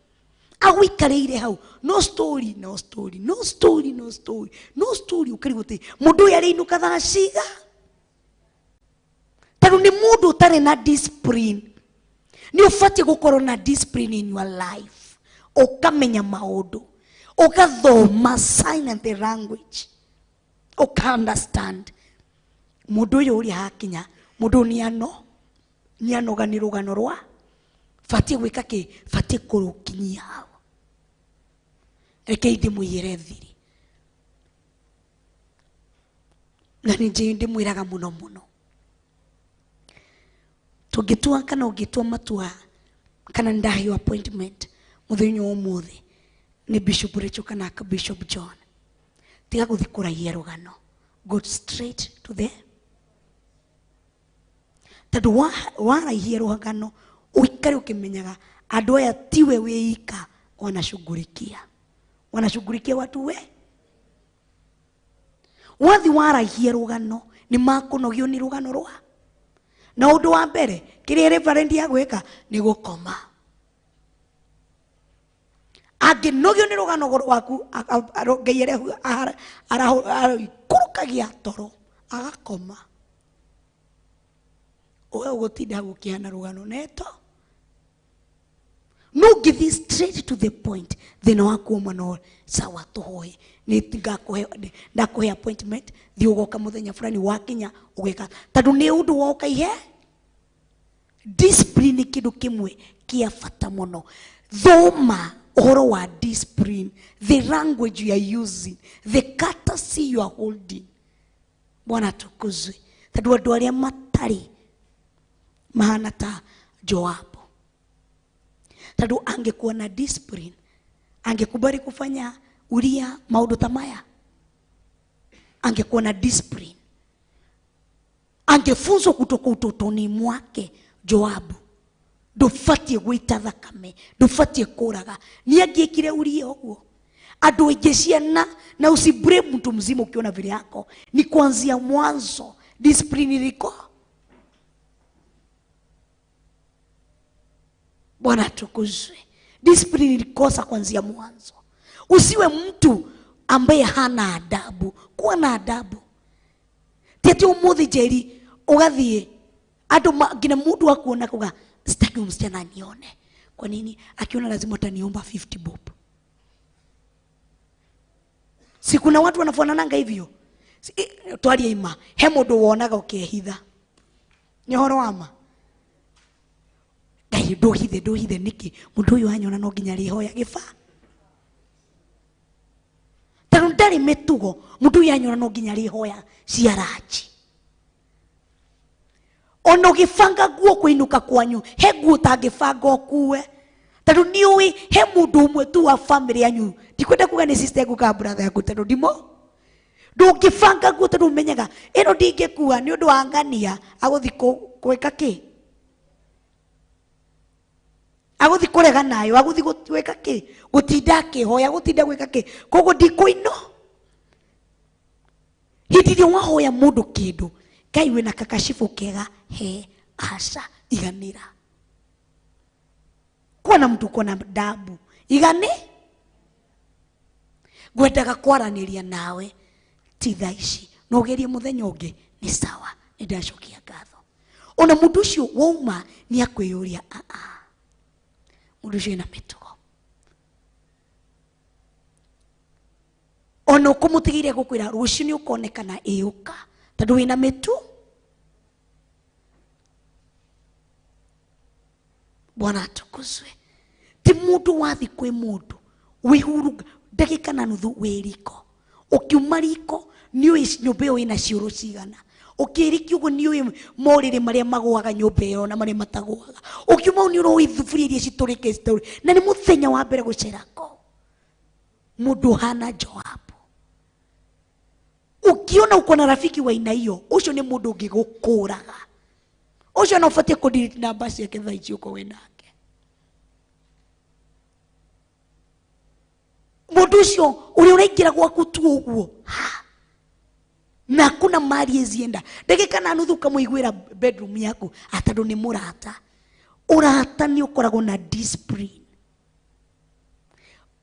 agwikarire hau no story no story no story no story no story ukari gute mundu yari inuka thashiga taru ni mundu utari na discipline ni ufati gukorwo na discipline in your life ukamenya maundu ukathoma sign and the language uka understand mundu uyu uri hakinya mundu ni anoga ni rugano rwa fati gwika ki fati kurukinyia hao reke ndimwire thiri na nije ndimwiraga muno muno tugitua kana ugitua matua kana ndahiyo appointment muthenya umuthi ni Bishop Rachel kana ka Bishop John tiga guthikuragia rugano go straight to the tadu waraihia rugano uikare ukimenyaga andu aya tiwe wika wanashughulikia watu we wathi waraihia rugano ni makunogio ni rugano rwa na undu wa mbere kiria reverend agweka ni gukoma aginogio ni rugano rwaku arogeire kurukagia toro agakoma owe ugutinda gukiana rugano neto no give straight to the point thina waku mano sawa tuhoe ni ndakuhe appointment thi ugoka muthenya fulani wakinya ugeka tondu ni undu woka ihe discipline kindu kimwe kia fata muno thoma uhoro wa discipline the language you are using the courtesy you are holding Bwana tukuzwe tondu andu aria matari mahana ta Joabu tondu angekuwa na discipline angekubali kufanya Uria maundu tamaya angekuwa na discipline angefunzwa kutoka utotoni mwake Joabu ndufatie gwita thakame ndufatie kuraga ni angiekire Uria uguo andu aingĩ ciana na usibrame mtu mzima ukiona vile yako ni kuanzia mwanzo discipline iliko Bwana tukuzwe discipline ilikosa kuanzia mwanzo usiwe mtu ambaye hana adabu kuwa na adabu tete umuthi jeri ugathie andu ngina mundu akuona kuga sitaki msichana anione kwa nini akiona lazima ataniomba 50 bob si kuna watu wanafanana hivyo twaria ima he mundu wonaga ukehitha nyohoro wama dai ndohithe niki mundu uyu anyona no nginya rihoya gifa tanu ndari metugo mundu uyu anyona no nginya rihoya ciaraji ono gifanga guo kuinuka kwanyu he guo tangifanga okuwe tanu niui he mundu umwe tu wa family yanyu ndikwenda kuga ni sister yangu ka brother yangu tanu ndimo ndungifanga guo tanu menyaga ino ndingekuwa ni undu wa ngania aguthiko kweka ki aguthi kurega nayo aguthi gweka ki gutinda kihoya gutinda gweka ki kogo ndikuino hitirio wahoya mundu kindu Ngai wina kakashifu kega he asa iganira kuona mtu kuona dabu igane gwendaga kwaraniria nawe ti thaici no gerie muthenya ungi ni sawa ni ndacokia ngatho ona mundu ucio wauma ni akwiyuria mundu ucio ina mitugo ono kumutigire gukwira rucio ni ukonekana iuka tondu wina mitu Bwana tukuzwe ti mundu wathi kwi mundu wihuru ndagika na nuthu wiriko ukiuma riko niui nyumba iyo ina ciuru cigana ukiriki ugo niui morire maria magwaga nyumba iyo na maria matagwaga ukiuma ni uro ithufuria iria citurike story na ni muthenya wa mbere gucerako mundu hana Joabu ukiona uko na rafiki wa aina hiyo ucio ni mundu ngigukuraga ucio no fatie ku delete namba ciake thaici uko wenake mundu ucio uri uraingira gwaku tu uguo na kuna mali ezienda ndagika na nuthu kamuigwira bedroom yaku atandu ni Murata urata ni ukoragwo na discipline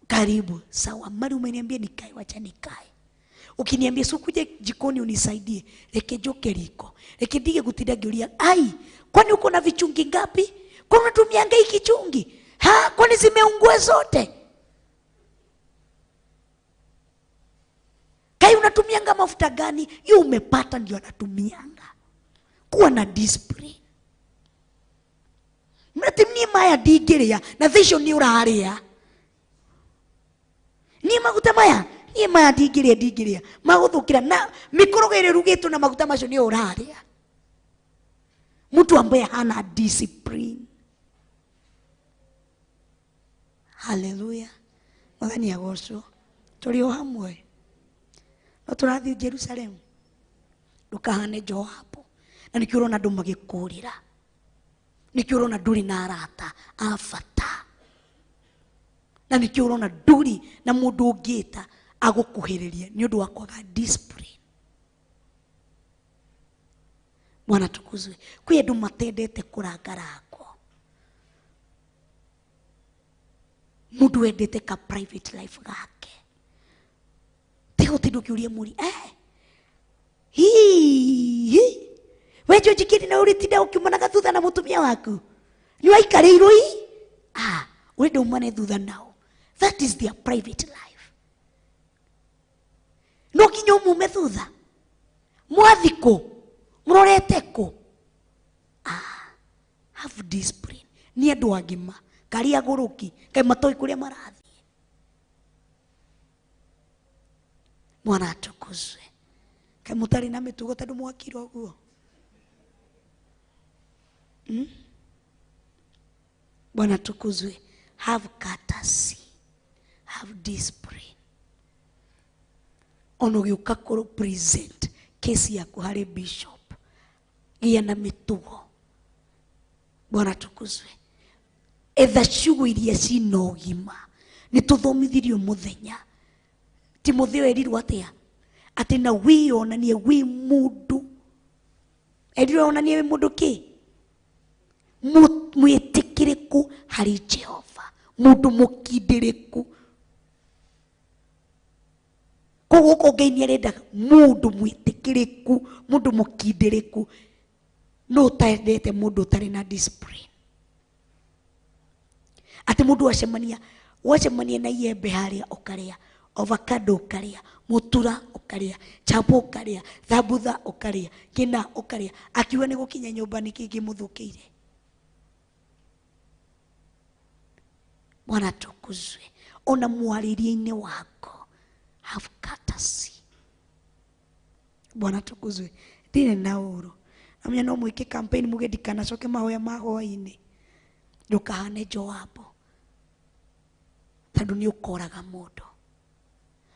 karibu sawa mari umeniambia nikae wacha nikae ukiniambia sukuje jikoni unisaidie reke joke riko reke ndige gutinda ngiuria ai kwani uko na vichungi ngapi kwa unatumia ngai kichungi kwani zimeungua zote kai unatumianga mafuta gani yu umepata ndio anatumianga kuwa na discipline mnatimni maya digeria na vision ni uraria ni maguta maya ni maya digeria maguthukira na mikorogere rugito na maguta macio ni uraria mtu ambaye hana discipline Hallelujah. Mwathani agocwo. Turi o hamwe. No turathi Jerusalem. Ndukahane Joabu. Na nikio urona andu magikurira. Nikio urona nduri na arata a bata. Na nikio urona nduri na mundu ungita agukuhiriria ni undu wa kwaga discipline. Bwana tukuzwe. Kwi andu matendete kurangarangwo. Mundu endete ka private life gake. Tigo tindu kiuria muri wewe jikiri na uritinda ukiumana thutha na mutumia waku ni waikarirwo we don't umane thutha nao. That is their private life. No kinyo mume thutha mwathiko murorete ko have discipline. Ni andu agima kari aguruki kai matoi kuria marathi. Mwana atukuzwe. Kai mutari na mitugo tandu mwakiro guo. Bwana tukuzwe. Have courtesy. Have discipline. Ono giuka kuru present kesi yaku hari bishop. Gia na mitugo. Bwana tukuzwe. Etha ciugo iria cina ũgima nĩ tũthomithirio mũthenya. Timotheo erirwo atia ati na wĩonanie wĩ mũndũ. Erirwo onanie wĩ mũndũ ki mwĩtĩkĩrĩku harĩ Jehova, mũndũ mũkindĩrĩku. Koguo kũngai nĩ arenda mũndũ mwĩtĩkĩrĩku, mũndũ mũkindĩrĩku. No ũtendete mũndũ ũtarĩ na discipline. Ati mundu wacemania na iembe haria ukaria, avocado ukaria, mutura ukaria, chapo ukaria, thabutha ukaria, kina ukaria, akiwa ni gukinya nyumba ni kingi muthukiire. Bwana tukuzwe. Ona mwaririe-ini wako have courtesy. Bwana tukuzwe. Ndine na uru. Namenya no mwike campaign mugedikana coke mahoya ma Hwa-ini. Ndukahane Joabu. Tandu ni ukoraga mundu.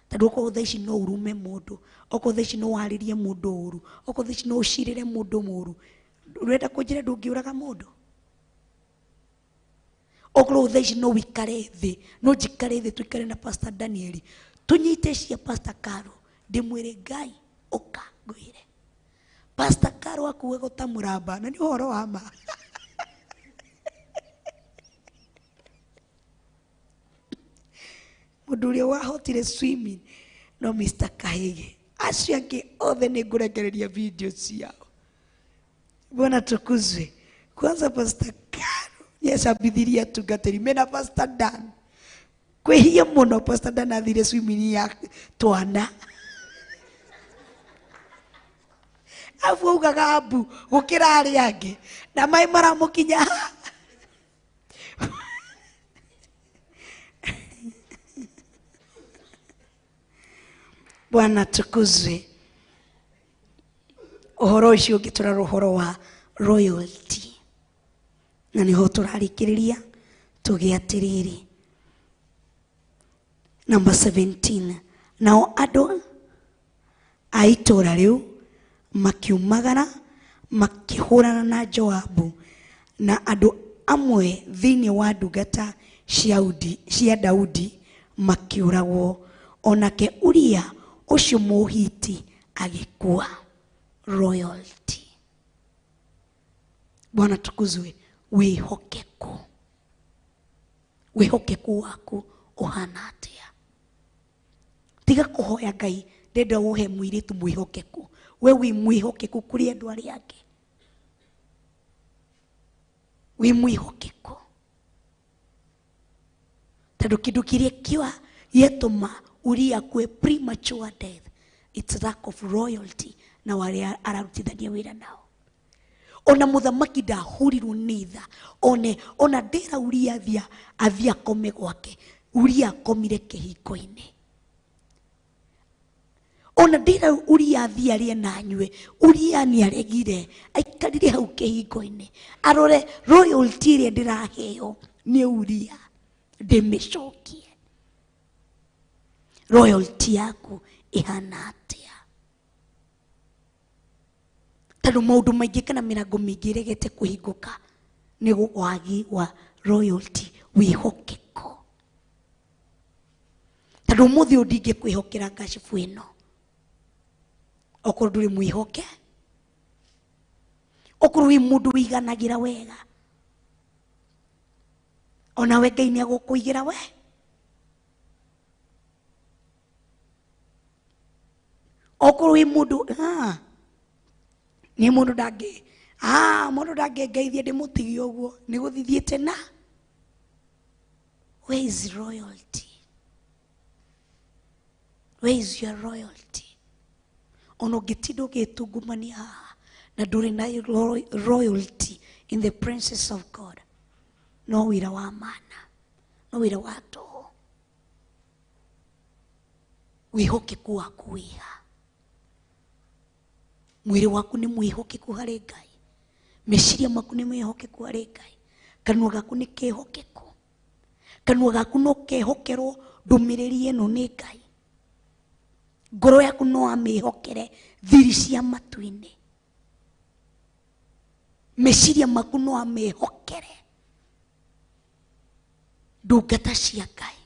Tandu uko thaici no urume mundu. Oko thaici no waririe mundu uru. Oko thaici no ucirire mundu muru. Urenda kunjira ndungiuraga mundu. Oko thaici no wikare thi. No jikare thi tuikare na Pastor Daniel. Tunyite cia Pastor Karo. Ndimwire Ngai oka ngwire. Pastor Karo akuwe gutamuramba na ni uhoro wa ma. Muduria wahotire swimming no Mr. Kahege. Acio angĩ othe nĩ ngũrekereria video ciao. Bwana tukuzwe. Kwanza Pastor Karo nĩacambithirie atungatĩri mena Pastor Dan. Kwĩhia mũno Pastor Dan athire swimming ya twana. Afu augaga abu gũkĩra arĩa angĩ na maĩ maramũkinya. Bwana tukuzwe. Uhoro ucio ũngĩtũra ũhoro wa royalty. Na niho tũrarĩkĩrĩria tũgĩ atĩrĩrĩ. Number 17. Nao andũ a itũra rĩu makiumagara makĩhũrana na Joabu na andũ amwe thĩinĩ wa ndungata cia Daudi makĩũragwo. Onake Uria ucio Mũhiti agĩkua. Royalty. Bwana tukuzwe. Wĩhokeku. Wĩhokeku waku ũhana atĩa? Tiga kũhoya Ngai ndenda ũhe mũirĩtu mwĩhokeku. We wĩ mwĩhokeku kũrĩ andũ arĩa angĩ. Wĩ mwĩhokeku. Tondũ kĩndũ kĩrĩa kiwa yetũma Uria kwe premature death, it's lack of royalty na wale ararutithania wĩra nao. Ona muthamaki ndahurirwo nĩ tha. Ona ndera Uria athia kome gwake. Uria akomire kĩhingo-inĩ. Ona ndera Uria athia arie na anyue. Uria nĩ aregire aikarire hau kĩhingo-inĩ. Arore royalty ĩrĩa ndĩraheo nĩ Uria. ndĩmĩcokie. Royalty yaku ihana atia? Tondũ maũndũ maingĩ kana mĩrango mĩingĩ ĩregete kũhingũka nĩ wagi wa royalty, wĩhokeko. Tondũ mũthĩ ndingĩkwĩhokera ngacibu ĩno okorwo ndũrĩ mwĩhoke, okorwo wĩ mũndũ wĩiganagĩra wega, ona we Ngai nĩagũkũigĩra we. Okorwo wĩ mũndũ nĩ mũndũ ndangĩngeithia ndĩmũtigie ũguo nĩ gũthithiĩte na. Where is royalty? Where is your royalty? Ono gĩtinda ũgĩtungumania haha na ndũrĩ na royalty in the presence of God, no wĩra wa mana, no wĩra wa tũhũ. Wĩhokeku waku wĩha. Mwĩrĩ waku nĩ mwĩhokeku harĩ Ngai, meciria maku nĩ mwĩhokeku harĩ Ngai, kanua gaku nĩ kĩhokeku, kanua gaku no kehokerwo ndũmĩrĩri ĩno nĩ Ngai, ngoro yaku no amĩhokere thiri cia matu-inĩ, meciria maku no amĩhokere ndungata cia Ngai.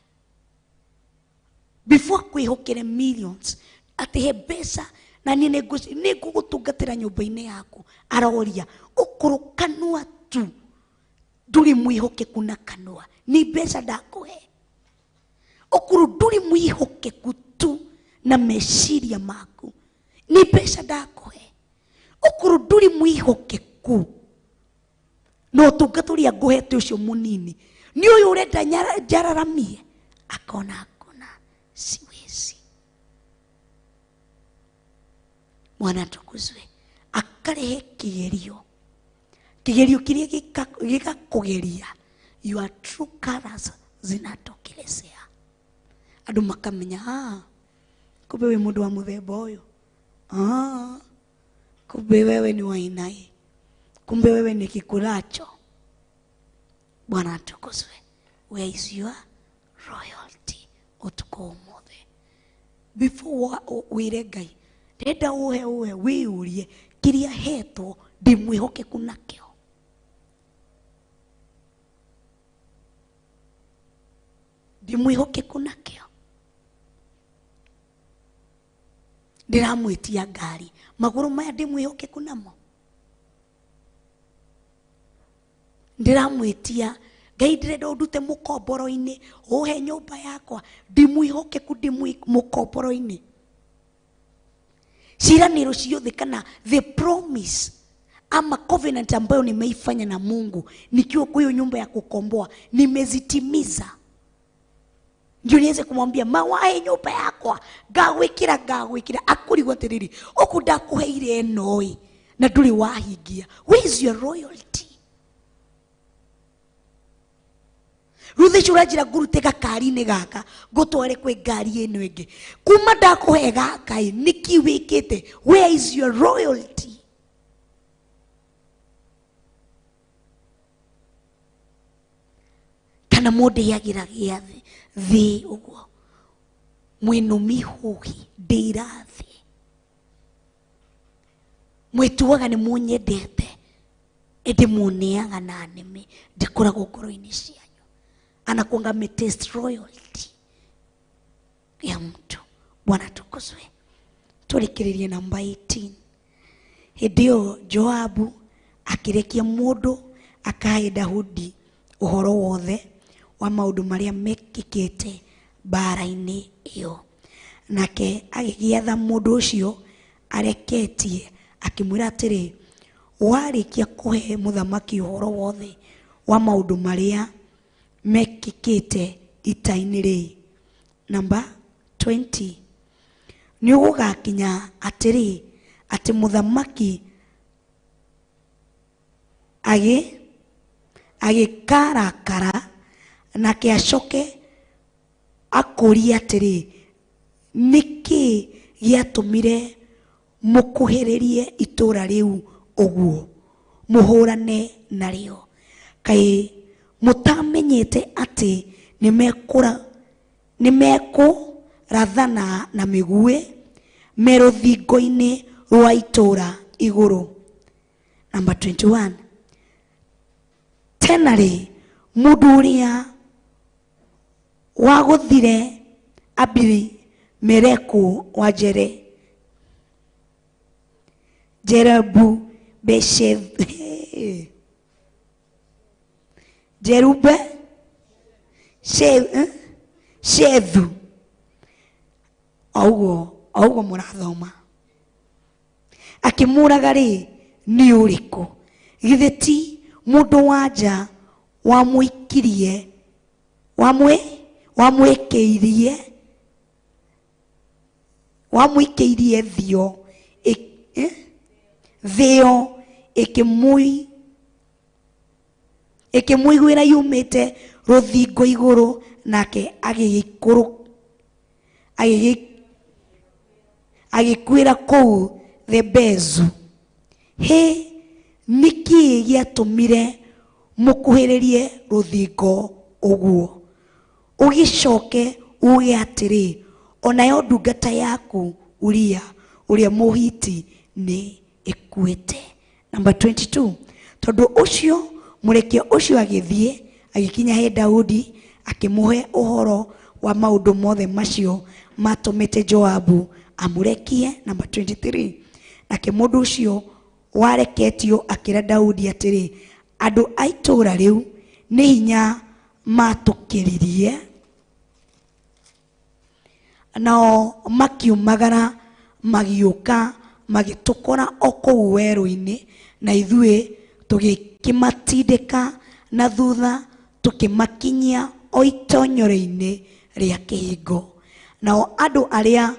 Before kwĩhokere millions atĩ he mbeca na niĩ nĩngũgũtungatĩra nyũmba-inĩ yaku, aroria ũkorwo kanua tu ndũrĩ mwĩhokeku na kanua, ni mbeca ndakũhe. Ũkorwo ndũrĩ mwĩhokeku tu na meciria maku, ni mbeca ndakũhe. Ũkorwo ndũrĩ mwĩhokeku no ũtungata ũrĩa ngũhete ũcio mũnini, nĩ ũyũ ũrenda njararamie, akona hakuna, siwezi. Mwana tukuzwe akarehe kigerio kĩrĩa gĩgakũgeria, your true colors zinatokelezea. Andũ makamenya kumbe we mũndũ wa mũthemba ũyũ, kumbe wewe ni Hwai-ini, kumbe wewe ni kikulacho. Bwana tukuzwe. Where is your royalty? Utuko ũmũthĩ before wĩre Ngai ndenda uhe wĩyũrie kĩrĩa hetwo ndĩmwĩhokeku nakĩo. Ndĩmwĩhokeku nakĩo. Ndĩramwĩtia ngari, magũrũ maya ndĩmwĩhokeku namo. Ndĩramwĩtia Ngai ndĩrenda ũndute mũkomboro-inĩ ũhe nyũmba yakwa, ndĩmwĩhokeku mũkomboro-inĩ. Ciranĩro ciothe kana the promise ama covenant ambayo nimeifanya na Mungu nikiwa kwa hiyo nyumba ya kukomboa nimezitimiza. Ndio niweze kumwambia mawae nyumba yakwa ngagwĩkĩra akurigwo atiriri oku ndakuheire enoi na ndũrĩ wahingia. Where is your royalty? Ruthe churajira ngurute gakari-inĩ gaka ngũtware kwĩ ngari ĩno ĩngĩ kuma ndakũhe gaka nĩki wĩkĩte? Where is your royalty? Kana mũndũ yagĩra gĩathĩ thĩ ũguo mwĩnũmi huhi ndĩrathĩ mwĩtuaga nĩ mũnyendete ĩndĩ mũneaga na nĩmĩ ndĩkoragwo ngoro-inĩ cianyu. Anakuanga ametest royalty ya mtu. Bwana tukuzwe. Tulikiririe namba 18. Hĩndĩ Joabu akirekia mũndũ akahe Daudi ũhoro wothe wa maũndũ marĩa mekĩkĩte mbara-inĩ ĩyo. Nake agĩgĩatha mũndũ ũcio areketie akĩmwĩra atĩrĩ, warĩkia kũhe mũthamaki ũhoro wothe wa maũndũ marĩa mekĩkĩte ita-inĩ rĩ. Number 20. Nĩ ũgũgakinya atĩrĩ atĩ mũthamaki agĩkarakara nake acoke akũria atĩrĩ, nĩkĩ gĩatũmire mũkuhĩrĩrie itũũra rĩu ũguo mũhũrane narĩo? Kaĩ mũtamenyete atĩ nimekũrathana na mĩguĩ me rũthingo-inĩ rwa itũũra igũrũ. Number 21. Tena rĩ, mũndũ ũrĩa wagũthire Abimeleku wa Shethu augo mũrathoma akĩmũraga rĩ nĩ ũrĩkũ? Githĩ ti mũndũ wa nja wamwĩkĩirie thĩo ĩkĩmũiguĩra yumĩte rũthingo igũrũ, nake agĩkuĩra kũu Thebezu. Nĩkĩ gĩatũmire mũkuhĩrĩrie rũthingo ũguo? Ũgĩcoke uge atĩrĩ, onayo ndungata yaku Uria ũrĩa Mũhiti nĩ ĩkuĩte. Number 22. Tondũ ũcio mũrekia ũcio agĩthiĩ agĩkinya he Daudi akĩmũhe ũhoro wa maũndũ mothe macio matũmĩte Joabu amũrekie. Number 23. Nake mũndũ ũcio wareketio akĩra Daudi atĩrĩ, andũ a itũũra rĩu nĩ hinya matũkĩririe, nao makiumagara magĩũka magĩtũkora o kũu werũ-inĩ, na ithuĩ tũgĩkĩmatindĩka na thutha tũkĩmakinyia o itonyero-inĩ rĩa kĩhingo. Nao andũ arĩa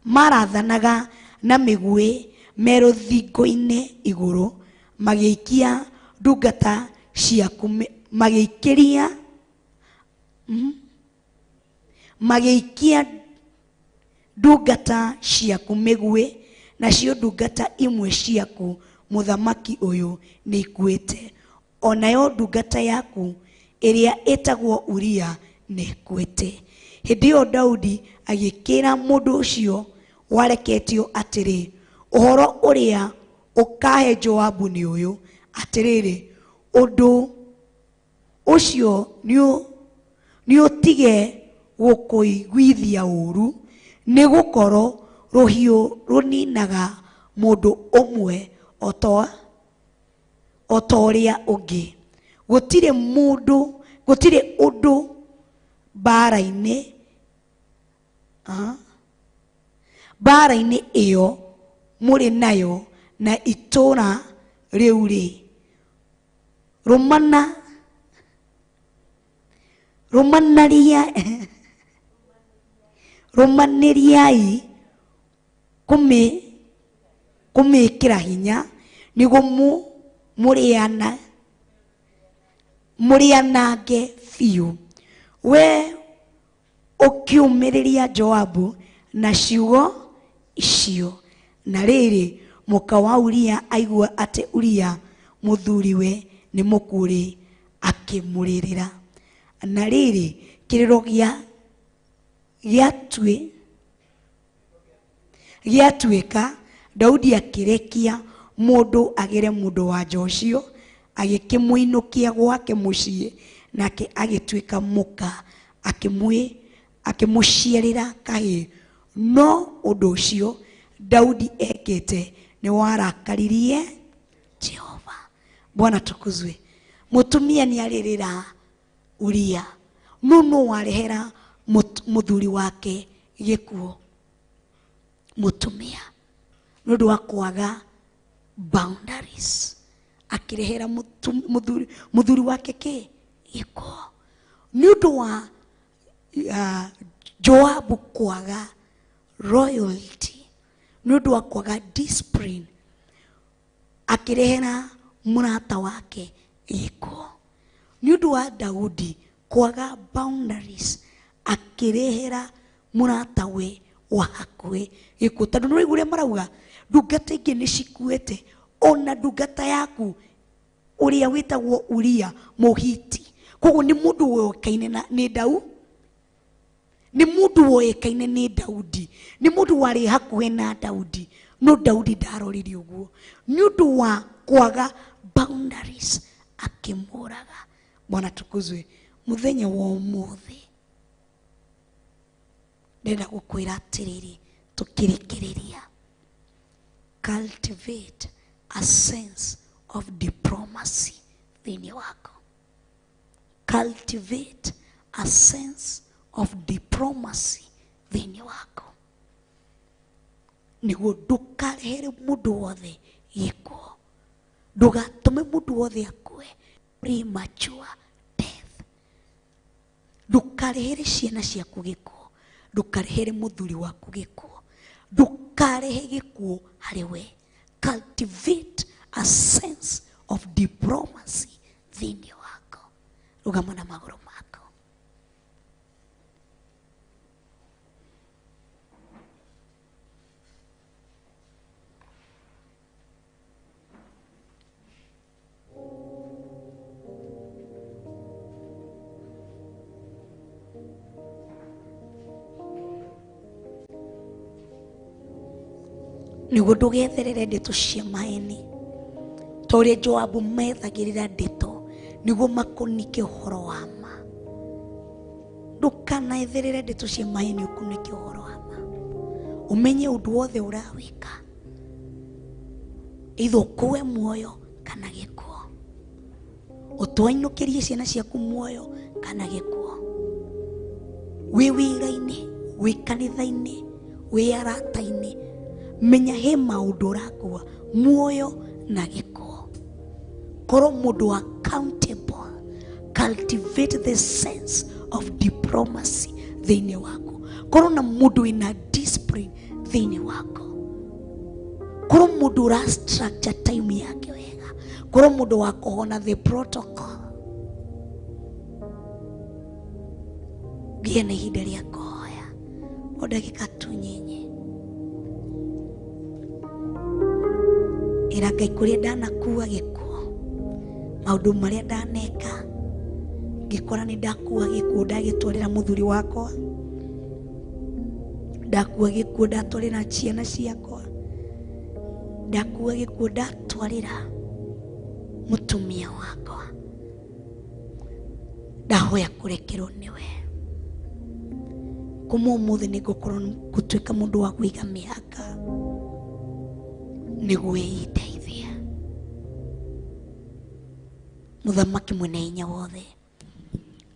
marathanaga na mĩguĩ me rũthingo-inĩ igũrũ magĩikia ndungata ciaku mĩguĩ, nacio ndungata imwe ciaku mũthamaki ũyũ nĩ ikuĩte, onayo ndungata yaku ĩrĩa ĩtagwo Uria nĩ ikuĩte. Hĩndĩ ĩyo Daudi agĩkĩra mũndũ ũcio wareketio atĩrĩ, ũhoro ũrĩa ũkahe Joabu nĩ ũyũ, atĩrĩrĩ, ũndũ ũcio nĩ ũtige gũkũiguithia ũru, nĩ gũkorwo rũhiũ rũninaga mũndũ ũmwe o ta ũrĩa ũngĩ. Gũtirĩ ũndũ mbara-inĩ ĩyo mũrĩ nayo na itũũra rĩu rĩ, rũmanĩriai kũmĩkĩra hinya nĩguo mũrĩanange biũ. We ũkiumĩrĩria Joabu na ciugo icio. Na rĩrĩ, mũka wa Uria aigua atĩ Uria mũthuriwe nĩ mũkũrĩ akĩmũrĩrĩra. Na rĩrĩ, kĩrĩro gĩatuĩka, Daudi akĩrekia mũndũ agere mũndũ wa nja ũcio, agĩkĩmũinũkia gwake mũciĩ, nake agĩtuĩka mũka, akĩmũciarĩra kahĩĩ. No ũndũ ũcio Daudi ekĩte nĩ warakaririe Jehova. Bwana tukuzwe. Mũtumia nĩ arĩrĩra Uria, no warehera mũthuri wake gĩkuũ. Mũtumia nĩ ũndũ wa kwaga boundaries akĩrehera mũthuri wake gĩkuũ. Nĩ ũndũ wa Joabu kwaga royalty, nĩ ũndũ wa kwaga discipline akĩrehera mũrata wake gĩkuũ. Nĩ ũndũ wa Daudi kwaga boundaries akĩrehera mũrata we wa hakuhĩ gĩkuũ. Tondũ nĩ ũrĩa marauga ndungata ingĩ nĩ cikuĩte, ona ndungata yaku ũrĩa wĩtagwo Uria Mũhiti. koguo ni mundu woikaine na ni Dau ni mundu woikaine ni Daudi ni mundu wari hakuhe na Daudi no Daudi ndarorire uguo ni undu wa kwaga boundaries akimuraga. Bwana tukuzwe. Muthenya wa umuthi ndenda gukwira atiriri tukirikiriria, cultivate a sense of diplomacy thini wako. Cultivate a sense of diplomacy thini wako, niguo ndukarehere mundu wothe gikuo, ndugatume mundu wothe akue premature death, ndukarehere ciana ciaku gikuo, ndukarehere muthuri waku gikuo, ndukarehe gikuo hari we. Cultivate a sense of diplomacy thini wako. Rugama na maguru mako. Niguo ndugetherere ndeto cia maeni toria Joabu methagirira ndeto niguo makunike uhoro wa ma. Ndukanaetherere ndeto cia maeni ukunike uhoro wa ma. Umenye undu wothe urawika itho kuwe muoyo kana gikuo, utwainukirie ciana ciaku muoyo kana gikuo, wi wira-ini, wi kanitha-ini, wi arata-ini, menya he maundu urakua muoyo na gikuo. Korwo mundu accountable. Cultivate the sense of diplomacy thini wako. Korwo na mundu ina discipline thini wako. Korwo mundu ura structure time yake wega. Korwo mundu wako ona the protocol. Giene ihinda ria kuhoya o ndagika tu nyinyi. Ira Ngai kuria ndanakua gikuo, maundu maria ndaneka ngikora ni ndakua gikuo ndagitwarira muthuri wakwa, ndakua gikuo ndatwarira ciana ciakwa, ndakua gikuo ndatwarira mutumia wakwa, ndahoya kurekerwo niwe. Kuma umuthi ni gukorwo gutuika mundu wa kuiga mihaka niguo iteithia. Muthamaki mwene hinya wothe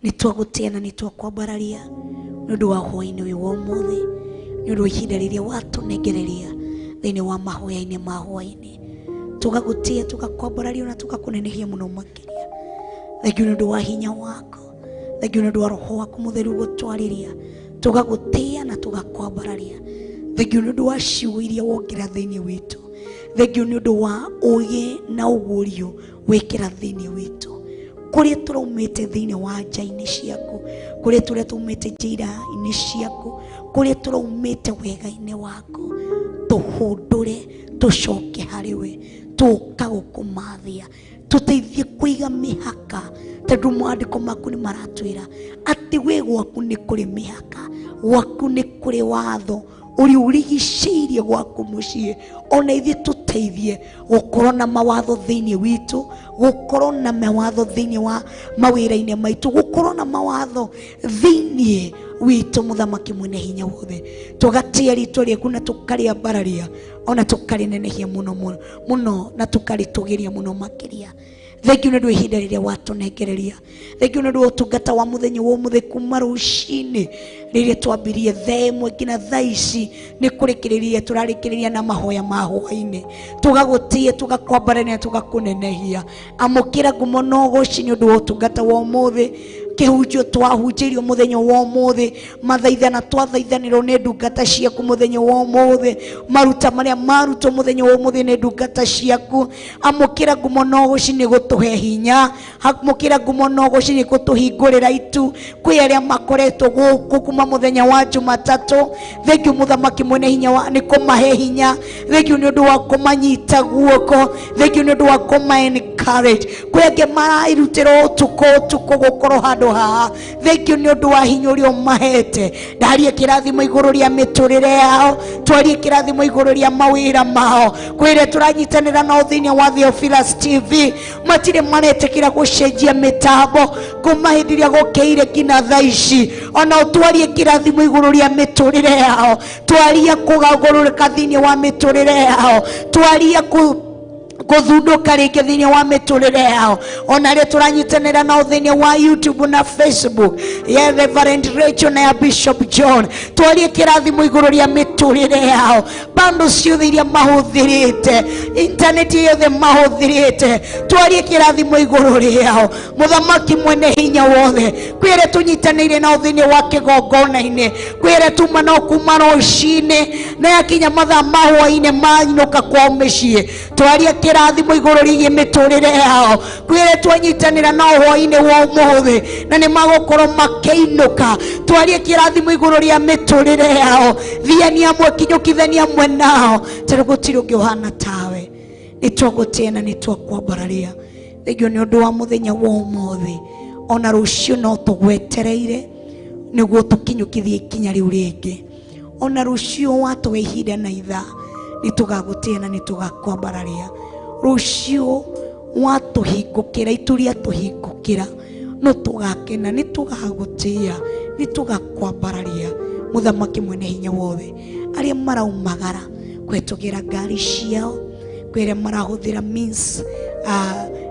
nitwagutia na nitwakwambararia nundu wa hwa-ini uyu wa umuthi, nundu wa ihinda riria watunengereria thiini wa mahoya-ini ma hwa-ini. Tugagutia tugakwambararia na tugakunenehia muno makiria. Thengiu nundu wa hinya wako, thengiu nundu wa roho waku mutheru gutwariria. Tugagutia na tugakwambararia. Thengiu nundu wa ciugo iria wongira thiini witu. Thengiu ni undu wa ugi na ugurio wikira thiini witu. Kuria turaumite thiini wa nja-ini ciaku, kuria turaumite njira-ini ciaku, kuria turaumite wega-ini waku, tuhundure tucoke hari we, tuka gukumathia, tuteithie kuiga mihaka. Tondu maandiko maku ni maratwira ati we gwaku ni kuri mihaka, gwaku ni kuri watho uri urigiciirie gwaku mucii. Ona ithi tuteithie gukorwo na mawatho thiini witu, gukorwo na mawatho thiini wa mawira-ini maitu, gukorwo na mawatho thiini witu. Muthamaki mwene hinya wothe tugatia ritwa riaku na tukariambararia, ona tukarinenehia muno muno na tukaritugiria muno makiria. Thengiu nundu ihinda riria watunengereria. Thengiu nundu utungata wa muthenya wa umuthi kuma ruci-ini riria twambirie themwe ngina thaici ni kurikiriria turarikiriria na mahoya ma hwa-ini. Tugagutie tugakwambarania tugakunenehia. Amukira ngumo no goci ni undu wa utungata wa umuthi. kihunjio twahunjirio muthenya wa umuthi mathaithana twathaithanirwo ni ndungata ciaku muthenya wa umuthi maruta maria marutwo muthenya wa umuthi ni ndungata ciaku amukira ngumo no guci ni gutuhe hinya amukira ngumo no guci ni gutuhingurira itu kwi aria makoretwo guku kuma muthenya wa Jumatatu thengio muthamaki mwene hinya wa ni kumahe hinya thengio ni undu wa kumanyita guoko thengio ni undu wa kuma encourage kwi ange marairutira utuko gukorwo handu haha thengio ni undu wa hinya uria mahete ndarie kirathimo iguru ria miturire yao twarie kirathimo iguru ria mawira mao kwire turanyitanira na uthiini wa Theophilustv matire maretekira gucenjia mitambo kumahindiria gukeire kina thaici ona twarie kirathimo iguru ria miturire yao twarie kugagururika thiini wa miturire yao twarie kuthunduka ringi thiini wa miturire yao ona ri turanyitanira na uthiini wa YouTube na Facebook ya Reverend Rachel na ya Bishop John twarie kirathimo iguru ria miturire yao bando ciothe iria mahuthirite internet yothe mahuthirite twarie kirathimo iguru riao muthamaki mwene hinya wothe kwire tunyitanire na uthiini wa kigongona-ini kwire tuma no kuma ruci-ini na yakinya mathaa ma hwa-ini mainuka kwa micii twarie kirathimo iguru rigi miturire yao kwire twanyitanira na hwa-ini wa umuthi na ni magukorwo makeinuka twarie kirathimo iguru ria miturire yao thiani amwe kinyukithania amwe nao tondu gutiri ungi uhana tawe nitwagutena nitwakwambararia thengio ni undu wa muthenya wa umuthi ona rucio no tugwetereire niguo tukinyukithie ikinya riu ringi ona rucio watuwe ihinda na ithaa nitugagutena nitugakwambararia rucio watuhingukira ituria tuhingukira no tugakena nitugagutia nitugakwambararia muthamaki mwene hinya wothe aria maraumagara kwetugira ngari ciao kwire marahuthira means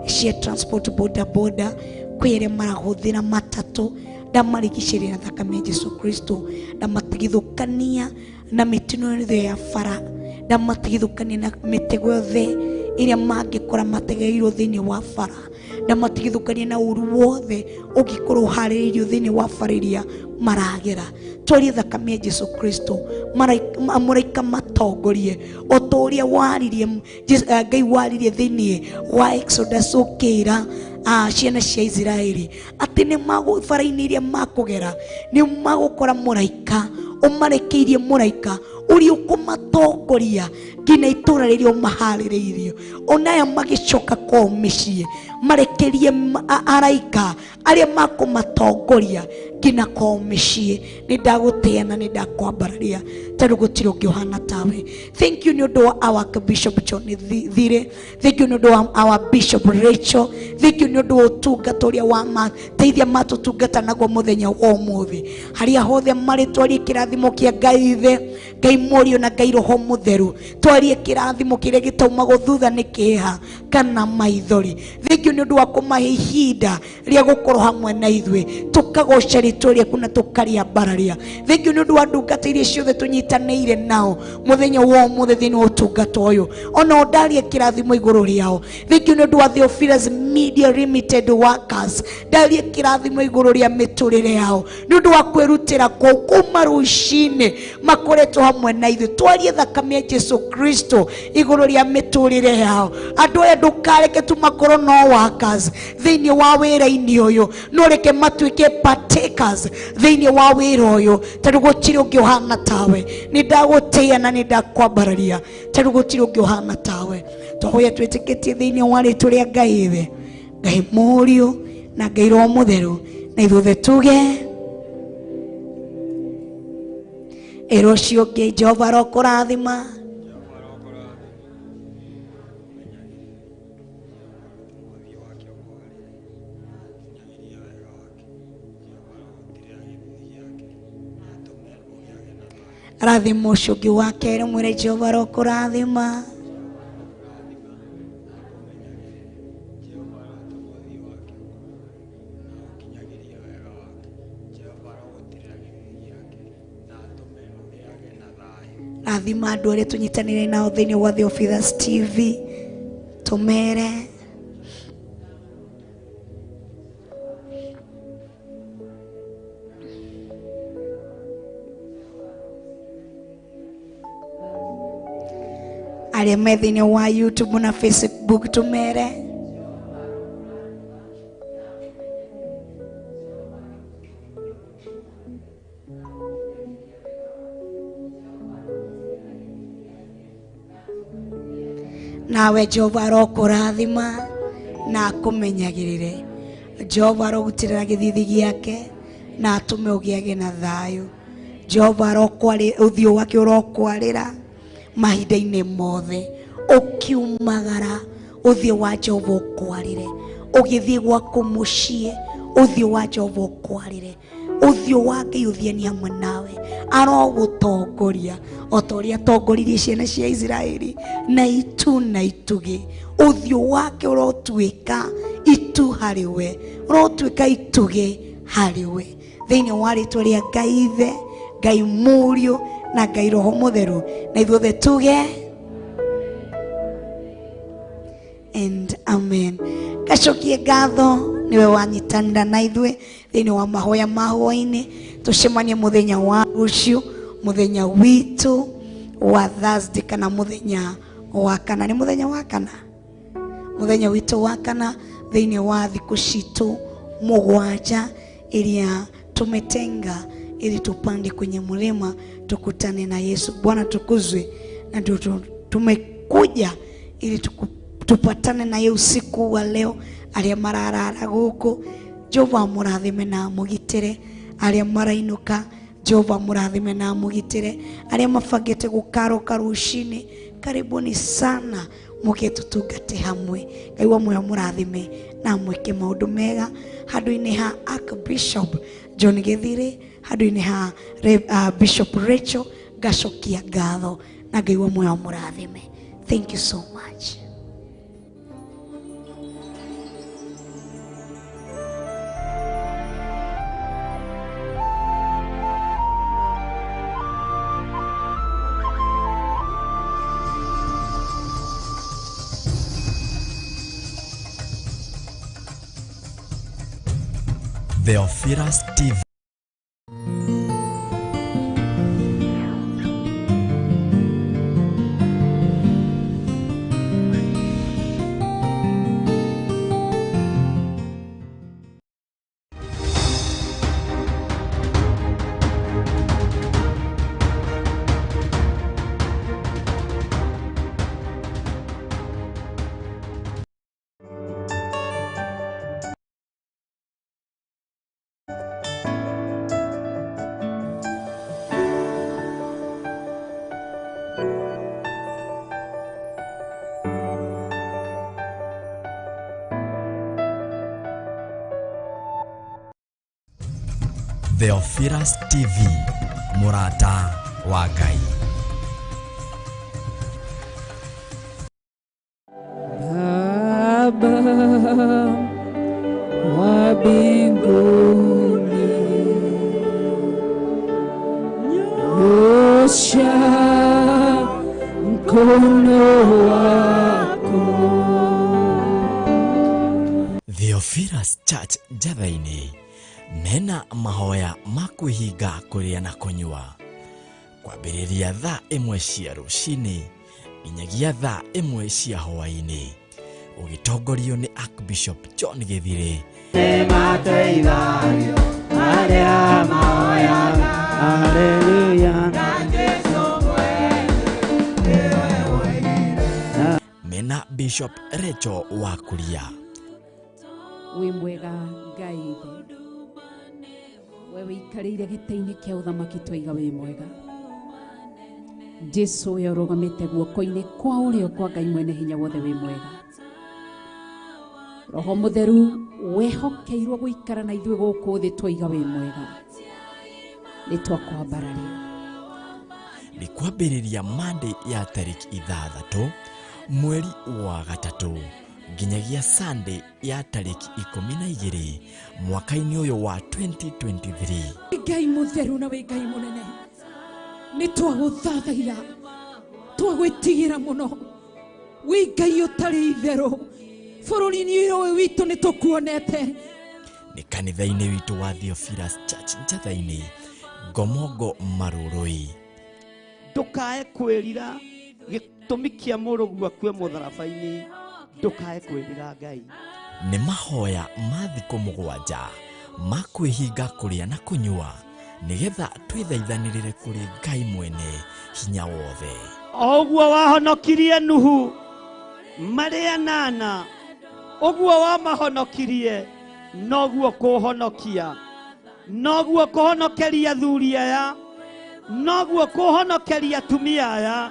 cia transport boda kwire marahuthira matatu ndamarigicirira thakame ya Jesu Kristo ndamatigithukania na mitino yothe ya bara ndamatigithukania na mitego yothe iria mangikora mategeirwo thiini wa bara ndamatigithukania na uru wothe ugikorwo hariririo thiini wa bara iria maragera twarie thakame ya Jesu Kristo maraika matongorie otoria waririe Ngai waririe thiini wa Exodus ukira ciana cia Israeli ati ni bara-ini iria makugera ni magukora muraika umarekeirie muraika uri ukumatongoria ngina itura riria umahaririirio onaya magicoka kwa micii marekerie araika aria makumatongoria ngina kwa micii ni ndaguteana ni ndakwambararia tondu gutiri ungi uhana tawe thank you ni undu wa our Bishop John Githiri thank you ni undu wa our Bishop Rachel thank you ni undu wa utungata uria wa mateithia matutungata naguo muthenya wa umuthi haria hothe mari twarie kirathimo kia Ngai ithe Ngai Murio na Ngai Roho Mutheru twarie kirathimo kiria gitauma guthutha ni kiha kana maithori thank you ni undu wa kumahe ihinda ria gukorwo hamwe na ithwe tukagoca ritwa riaku na tukaria mbararia thank you ni undu wa ndungata iria ciothe tunyitanĩire nao muthenya wa umuthi thiini wa utungata uyu ona ndarie kirathimo iguru riao thank you ni undu wa Theophilus Media Limited workers ndarie kirathimo iguru ria miturire yao ni undu wa kwirutira kuma ruci-ini makoretwo hamwe na ithu twarie thakame ya Jesu Kristo iguru ria miturire yao andu aya ndukareke tu makorwo no workers thiini wa wira-ini uyu no reke matuike partakers thiini wa wira uyu tondu gutiri ungi uhana tawe ni ndagutia na ni ndakwambararia tondu gutiri ungi uhana tawe twahoya twitikitie thiini wa ritwa ria Ngai ithe Ngai Murio na Ngai Roho Mutheru na ithuothe tuge erocio ngi Jehova rokurathima rathimo ucio ngi wa keri mwire Jehova rokurathima rathima andu aria tunyitanire nao thiini wa Theophilustv tumere arĩa me thĩinĩ wa YouTube na Facebook tũmere. Nawe Jehova arokũrathima na akũmenyagĩrĩre. Jehova arogũtirĩra gĩthithi gĩake na atũme ũgĩage na thayũ. Jehova arokwarĩra ũthiũ wake ũrokwarĩra mahinda-inĩ mothe. Ũkiumagara ũthiũ wa Jehova ũkwarĩre. Ũgĩthiĩ gwaku mũciĩ ũthiũ wa Jehova ũkwarĩre. Ũthiũ wake ũthiĩ hamwe nawe. Arogũtongoria o ta ũrĩa atongoririe ciana cia Israeli na itu na itugĩ. Ũthiũ wake ũrotuĩka itu harĩ we, ũrotuĩka itugĩ harĩ we. Thĩinĩ wa rĩtwa rĩa Ngai Ithe, Ngai Mũriũ na Ngai Roho Mũtheru, na ithuothe tuge and amen. Gacokie ngatho niwe wanyitanĩra na ithuĩ thĩinĩ wa mahoya ma Hwa-ini. Tũcemanie mũthenya wa rũciũ, mũthenya witũ wa Thursday kana mũthenya wa kana. Nĩ mũthenya wa kana, mũthenya witũ wa kana thĩinĩ wa thikũ citũ mũgwanja iria tumetenga ili tupande kwenye mlima tukutane na Yesu. Bwana tukuzwe, na tumekuja ili tupatane na yeye usiku wa leo. Aria mararara guku, Jehova murathime na mugitire. Aria marainuka, Jehova murathime na mugitire. Aria mafagete gukaroka ruci-ini, karibuni sana muke tutungate hamwe. Ngai wa moyo murathime na mweke maundu mega handu-ini ha Archbishop John Githiri, handu-ini ha Bishop Rachel. Gacokia ngatho na Ngai wa moyo murathime. Thank you so much. Theophilustv. Theophilustv, Murata wa Ngai. Baba wa mbinguni, nyosha mkono wako. Theophilus Church Jathaini mena mahoya makuhinga kuria na kunyua kwambĩrĩria thaa 1 cia ruci-ini nginyagia thaa 1 cia hwa-ini, ũgĩtongorio nĩ Archbishop John Githiri. Mateithagia arĩa mahoyaga, haleluya. Mena Bishop Rachel wa Kuria. Wĩ mwega Ngai Ithe, we wĩikarĩire gĩtĩ-inĩ kĩa ũthamaki, twaiga wĩ mwega. Jesu we ũrũgamĩte guoko-inĩ kwa ũrĩo kwa Ngai mwene hinya wothe, wĩ mwega. Roho Mũtheru wehokeirwo gũikara na ithuĩ gũkũ thĩ, twaiga wĩ mwega. Nĩ twakwambararia, nĩ kwambĩrĩria Monday ya tariki 6 mweri wa gatatũ nginyagia Sunday ya tariki 12 mwaka-inĩ ũyũ wa 2023. Ngai Mũtheru na wĩ Ngai mũnene, nĩ twagũthathaiya, twagwĩtigĩra mũno. Wĩ Ngai ũtarĩ itherũ, bũrũri-inĩ ũyũ witũ nĩ tũkuonete. Nĩ kanitha-inĩ witũ wa Theophilus Church Jathaini, Ngomongo Marũrũi. Ndũkae kwĩrira gitumi kia murugu akue mutharabaini ndukae kwirira Ngai. Nĩ mahoya ma thikũ 7 ma kwĩhinga kũrĩa na kũnyua nĩgetha twĩthaithanĩrĩre kũrĩ Ngai mwene hinya wothe. Oguo wahonokirie Nuhu marĩ 8, oguo wamahonokirie noguo kuhonokia, noguo kuhonokeria thuri aya, noguo kuhonokeria atumia aya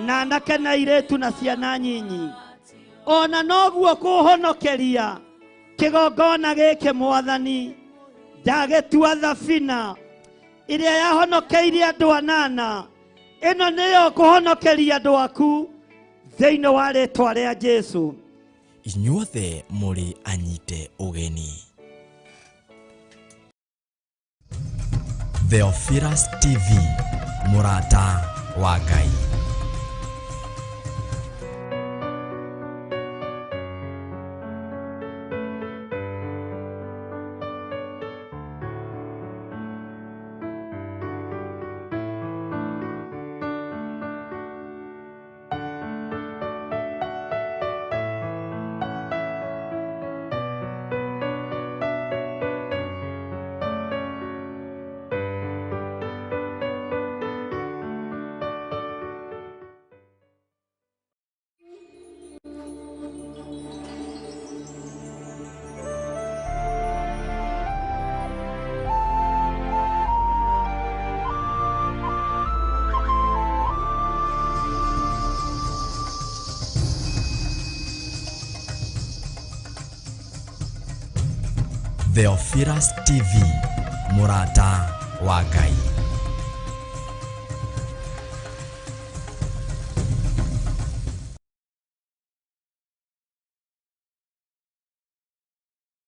na anake na airĩtu na ciana nyinyi, ona noguo kuhonokeria kĩgongona gĩkĩ Mwathani. Ndagĩtua thabina ĩrĩa yahonokeirie andũ 8, ĩno nĩyo kũhonokeria andũ aku thĩinĩ wa rĩĩtwa rĩa Jesũ. Inyuothe mũrĩ anyite ũgeni. Theophilustv, Murata wa Ngai. Theophilustv, Murata wa Ngai.